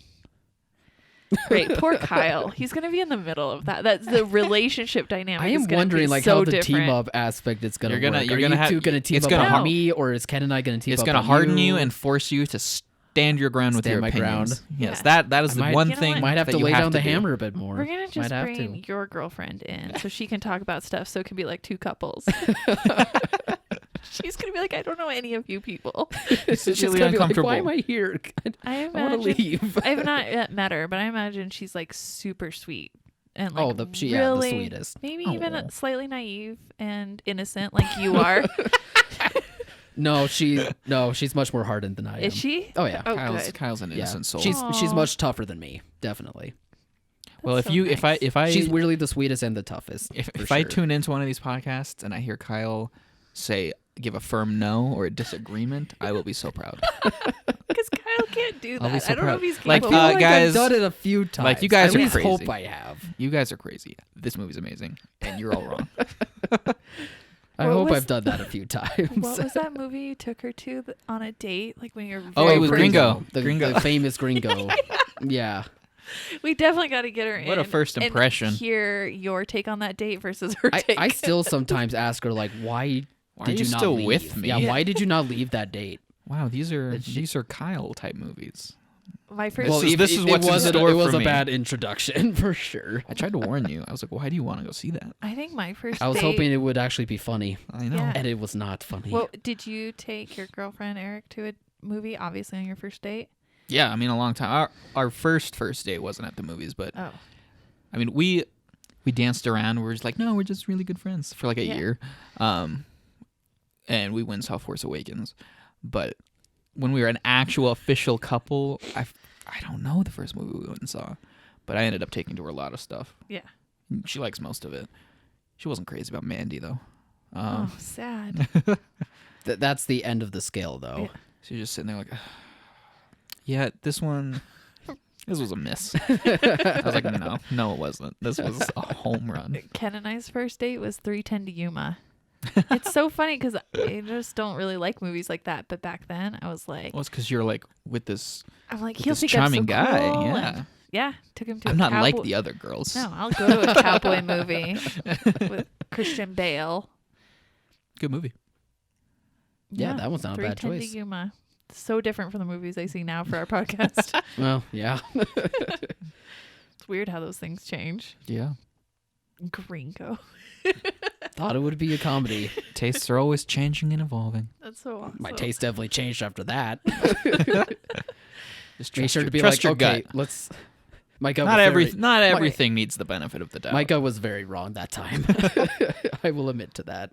Speaker 2: Great, poor Kyle. He's gonna be in the middle of that. That's the relationship dynamic.
Speaker 3: I
Speaker 2: is
Speaker 3: am
Speaker 2: gonna
Speaker 3: wondering
Speaker 2: be
Speaker 3: like
Speaker 2: so
Speaker 3: how the
Speaker 2: different.
Speaker 3: team up aspect is gonna
Speaker 4: You're gonna-
Speaker 3: work.
Speaker 4: you're
Speaker 3: Are
Speaker 4: gonna
Speaker 3: you
Speaker 4: have-
Speaker 3: two gonna team
Speaker 4: it's
Speaker 3: up
Speaker 4: gonna-
Speaker 3: on me, or is Ken and I gonna team
Speaker 4: It's
Speaker 3: up
Speaker 4: going to
Speaker 3: on
Speaker 4: harden you and force you to stand your ground with
Speaker 3: Stand
Speaker 4: your
Speaker 3: my
Speaker 4: opinions.
Speaker 3: ground.
Speaker 4: Yes,
Speaker 2: Yeah.
Speaker 4: that is
Speaker 3: I
Speaker 4: the
Speaker 3: might-
Speaker 4: one
Speaker 2: You know
Speaker 4: thing
Speaker 2: what?
Speaker 3: might have
Speaker 4: that
Speaker 3: to
Speaker 4: you
Speaker 3: lay down the
Speaker 4: do.
Speaker 3: hammer a bit more.
Speaker 2: We're gonna just
Speaker 3: Might have
Speaker 2: bring
Speaker 3: to.
Speaker 2: your girlfriend in so she can talk about stuff, so it can be like two couples. She's gonna be like, I don't know any of you people.
Speaker 4: It's
Speaker 3: She's
Speaker 4: really
Speaker 3: gonna be like,
Speaker 4: uncomfortable.
Speaker 3: why am I here?
Speaker 2: I
Speaker 3: I want to
Speaker 2: imagine.
Speaker 3: leave.
Speaker 2: I have not yet met her, but I imagine she's like super sweet and like
Speaker 3: The
Speaker 2: really,
Speaker 3: sweetest.
Speaker 2: maybe even
Speaker 3: Aw.
Speaker 2: slightly naive and innocent, like you are.
Speaker 3: No, she's much more hardened than I am.
Speaker 2: Is she?
Speaker 3: Oh yeah.
Speaker 2: Oh,
Speaker 4: Kyle's,
Speaker 2: good.
Speaker 4: Kyle's an
Speaker 3: Yeah.
Speaker 4: innocent soul.
Speaker 3: She's
Speaker 2: Aw.
Speaker 3: much tougher than me, definitely.
Speaker 4: well,
Speaker 2: That's
Speaker 4: if
Speaker 2: so
Speaker 4: you
Speaker 2: nice.
Speaker 4: if I
Speaker 3: She's weirdly the sweetest and the toughest.
Speaker 4: if
Speaker 3: for
Speaker 4: I
Speaker 3: sure.
Speaker 4: tune into one of these podcasts and I hear Kyle give a firm no or a disagreement, I will be so proud.
Speaker 2: Because Kyle Kyle can't do
Speaker 4: I'll be
Speaker 2: that.
Speaker 4: so
Speaker 2: I don't know
Speaker 4: proud.
Speaker 2: if he's
Speaker 4: Like,
Speaker 2: capable.
Speaker 3: I feel like
Speaker 4: guys-
Speaker 3: I've done it a few times.
Speaker 4: Like, you guys
Speaker 3: At
Speaker 4: are
Speaker 3: least
Speaker 4: crazy.
Speaker 3: hope I have.
Speaker 4: You guys are crazy. This movie's amazing, and you're all wrong.
Speaker 3: I
Speaker 2: What
Speaker 3: hope
Speaker 2: was-
Speaker 3: I've done that a few times.
Speaker 2: What was that movie you took her to on a date? Like when you're
Speaker 4: Oh,
Speaker 2: very
Speaker 4: it was
Speaker 2: first-
Speaker 4: Gringo.
Speaker 3: The famous Gringo. Yeah.
Speaker 2: We definitely got to get her in.
Speaker 4: What a first
Speaker 2: and
Speaker 4: impression.
Speaker 2: hear your take on that date versus her
Speaker 3: I,
Speaker 2: take.
Speaker 3: I still sometimes ask her, like, why
Speaker 4: Why
Speaker 3: did
Speaker 4: are you
Speaker 3: not
Speaker 4: still
Speaker 3: leave?
Speaker 4: with me?
Speaker 3: Yeah, why did you not leave that date?
Speaker 4: Wow, these are Kyle type movies.
Speaker 2: My first.
Speaker 4: Well, this is what's in
Speaker 3: was
Speaker 4: store
Speaker 3: it was
Speaker 4: for
Speaker 3: a
Speaker 4: me.
Speaker 3: bad introduction for sure.
Speaker 4: I tried to warn you. I was like, why do you want to go see that?
Speaker 2: I think my first.
Speaker 3: I was
Speaker 2: date,
Speaker 3: hoping it would actually be funny,
Speaker 4: I know.
Speaker 2: Yeah.
Speaker 3: and it was not funny.
Speaker 2: Well, did you take your girlfriend Eric to a movie? Obviously, on your first date.
Speaker 4: Yeah, I mean, a long time. Our first date wasn't at the movies, but
Speaker 2: Oh,
Speaker 4: I mean, we danced around. We were just like, no, we're just really good friends for like a
Speaker 2: Yeah.
Speaker 4: year. And we went and saw Force Awakens. But when we were an actual official couple, I don't know the first movie we went and saw, but I ended up taking to her a lot of stuff.
Speaker 2: yeah.
Speaker 4: She likes most of it. She wasn't crazy about Mandy though.
Speaker 2: Oh, sad.
Speaker 3: That's the end of the scale, though.
Speaker 2: Yeah.
Speaker 4: She was just sitting there like, yeah, this was a miss. I was like, no, it wasn't. This was a home run.
Speaker 2: Ken and I's first date was 3:10 to Yuma. It's so funny because I just don't really like movies like that. But back then, I was like,
Speaker 4: Well, it's because you're like with this.
Speaker 2: I'm like,
Speaker 4: with
Speaker 2: he'll
Speaker 4: this
Speaker 2: think
Speaker 4: charming
Speaker 2: I'm so
Speaker 4: guy,
Speaker 2: cool.
Speaker 4: yeah.
Speaker 2: And yeah. Took him to.
Speaker 4: I'm
Speaker 2: a
Speaker 4: not like
Speaker 2: cowboy-
Speaker 4: the other girls.
Speaker 2: No, I'll go to a cowboy movie with Christian Bale.
Speaker 4: Good movie.
Speaker 3: Yeah, that was not a bad
Speaker 2: 3:10
Speaker 3: choice.
Speaker 2: to Yuma. So different from the movies I see now for our podcast.
Speaker 3: Well, yeah.
Speaker 2: It's weird how those things change.
Speaker 4: Yeah.
Speaker 2: Gringo.
Speaker 3: Thought it would be a comedy.
Speaker 4: Tastes are always changing and evolving.
Speaker 2: That's so awesome.
Speaker 3: My taste definitely changed after that.
Speaker 4: Just
Speaker 3: Make
Speaker 4: trust
Speaker 3: sure
Speaker 4: your,
Speaker 3: to be
Speaker 4: trust
Speaker 3: like,
Speaker 4: your
Speaker 3: okay,
Speaker 4: gut.
Speaker 3: let's. My gut
Speaker 4: Not
Speaker 3: was
Speaker 4: not everything needs the benefit of the doubt.
Speaker 3: my gut was very wrong that time. I will admit to that.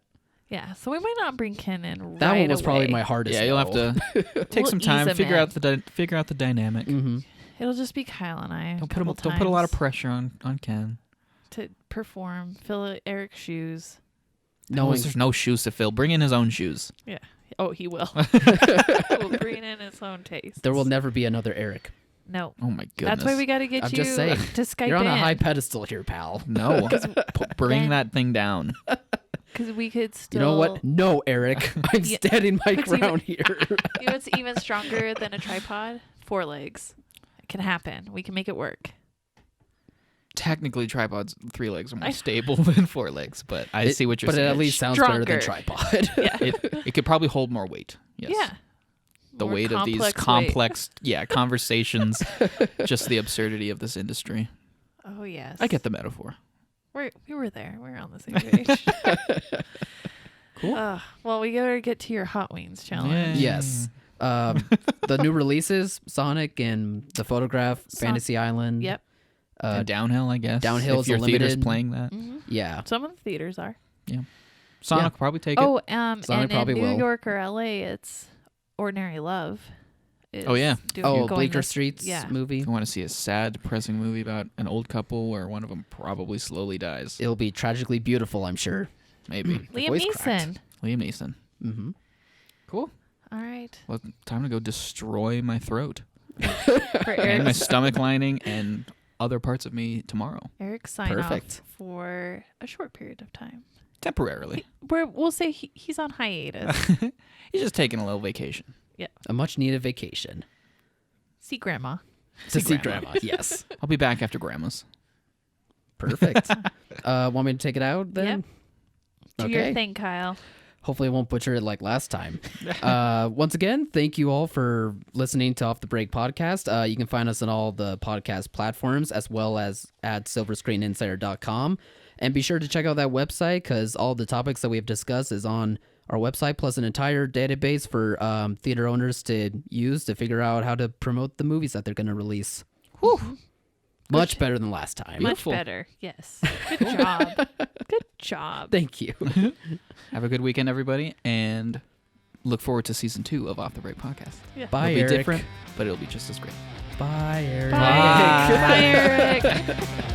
Speaker 2: Yeah, so we might not bring Ken in
Speaker 3: That
Speaker 2: right
Speaker 3: one was probably
Speaker 2: away.
Speaker 3: my hardest.
Speaker 4: Yeah, you'll have to take
Speaker 2: We'll
Speaker 4: some
Speaker 2: ease
Speaker 4: time,
Speaker 2: him
Speaker 4: figure
Speaker 2: in.
Speaker 4: out figure out the dynamic.
Speaker 3: Mm-hmm.
Speaker 2: It'll just be Kyle and I.
Speaker 4: Don't put a lot of pressure on Ken.
Speaker 2: to perform, fill Eric's shoes.
Speaker 3: Knowing
Speaker 4: There's no shoes to fill. Bring in his own shoes.
Speaker 2: Yeah. Oh, he will. We'll bring in his own taste.
Speaker 3: there will never be another Eric.
Speaker 2: No.
Speaker 4: Oh my goodness.
Speaker 2: That's why we got to get
Speaker 3: I'm
Speaker 2: you
Speaker 3: just saying.
Speaker 2: to Skype
Speaker 3: You're on a
Speaker 2: in.
Speaker 3: high pedestal here, pal.
Speaker 4: No. Bring
Speaker 2: then-
Speaker 4: that thing down.
Speaker 2: Because we could
Speaker 3: You
Speaker 2: still...
Speaker 3: know what? No, Eric. I'm
Speaker 2: Yeah.
Speaker 3: standing my
Speaker 2: What's even-
Speaker 3: ground here.
Speaker 2: You know what's even stronger than a tripod? 4 legs. It can happen. We can make it work.
Speaker 4: Technically, tripods 3 legs are more stable than 4 legs, but I see what you're
Speaker 3: But it
Speaker 4: saying.
Speaker 3: at least sounds better than
Speaker 2: Stronger.
Speaker 3: tripod.
Speaker 2: Yeah.
Speaker 4: It could probably hold more weight. Yes.
Speaker 2: Yeah.
Speaker 4: The
Speaker 2: More
Speaker 4: weight of these
Speaker 2: weight.
Speaker 4: complex, conversations, just the absurdity of this industry.
Speaker 2: Oh, yes.
Speaker 4: I get the metaphor.
Speaker 2: We were there. We're on the same page.
Speaker 3: Cool.
Speaker 2: Well, we gotta get to your Hot Wings challenge.
Speaker 3: Yes. The new releases, Sonic and The Photograph, Fantasy Island.
Speaker 2: Yep.
Speaker 4: And Downhill, I guess.
Speaker 3: Downhill
Speaker 4: if
Speaker 3: is
Speaker 4: your
Speaker 3: a
Speaker 4: theater's
Speaker 3: limited-
Speaker 4: playing that.
Speaker 2: Hmm.
Speaker 3: Yeah.
Speaker 2: Some of the theaters are.
Speaker 4: Sonic will probably take it.
Speaker 2: Oh,
Speaker 3: Sonic
Speaker 2: and
Speaker 3: probably
Speaker 2: in New
Speaker 3: will.
Speaker 2: York or LA, it's Ordinary Love. is
Speaker 4: Oh, yeah.
Speaker 2: going
Speaker 3: Bleaker
Speaker 2: this-
Speaker 3: Streets
Speaker 2: Yeah.
Speaker 3: movie.
Speaker 4: If you want to see a sad, depressing movie about an old couple where one of them probably slowly dies.
Speaker 3: It'll be tragically beautiful, I'm sure.
Speaker 4: Maybe.
Speaker 2: Liam
Speaker 3: voice
Speaker 2: Neeson.
Speaker 3: cracked.
Speaker 4: Liam Neeson.
Speaker 3: Mm-hmm.
Speaker 4: Cool.
Speaker 2: All right.
Speaker 4: Well, time to go destroy my throat
Speaker 2: For
Speaker 4: and my
Speaker 2: Eric's,
Speaker 4: stomach lining and other parts of me tomorrow.
Speaker 2: Eric's sign
Speaker 3: Perfect.
Speaker 2: off for a short period of time.
Speaker 4: Temporarily.
Speaker 2: We'll say he's on hiatus.
Speaker 4: He's just taking a little vacation.
Speaker 3: A much needed vacation.
Speaker 2: See Grandma.
Speaker 3: To see
Speaker 4: Grandma.
Speaker 3: Grandma. Yes.
Speaker 4: I'll be back after Grandma's.
Speaker 3: Perfect. Want me to take it out then?
Speaker 2: Do
Speaker 3: Okay.
Speaker 2: your thing, Kyle.
Speaker 3: Hopefully I won't butcher it like last time. Once again, thank you all for listening to Off the Break podcast. You can find us on all the podcast platforms as well as at silverscreeninsider.com. And be sure to check out that website because all the topics that we have discussed is on our website, plus an entire database for theater owners to use to figure out how to promote the movies that they're going to release.
Speaker 2: Whew.
Speaker 3: Much better than last time.
Speaker 2: Much
Speaker 4: Beautiful.
Speaker 2: better. Yes. Good job. Good job.
Speaker 3: Thank you.
Speaker 4: Have a good weekend, everybody, and look forward to season 2 of Off the Break podcast.
Speaker 3: Bye,
Speaker 4: It'll be
Speaker 3: Eric.
Speaker 4: different, but it'll be just as great.
Speaker 3: Bye, Eric.
Speaker 2: Bye. Bye, Eric.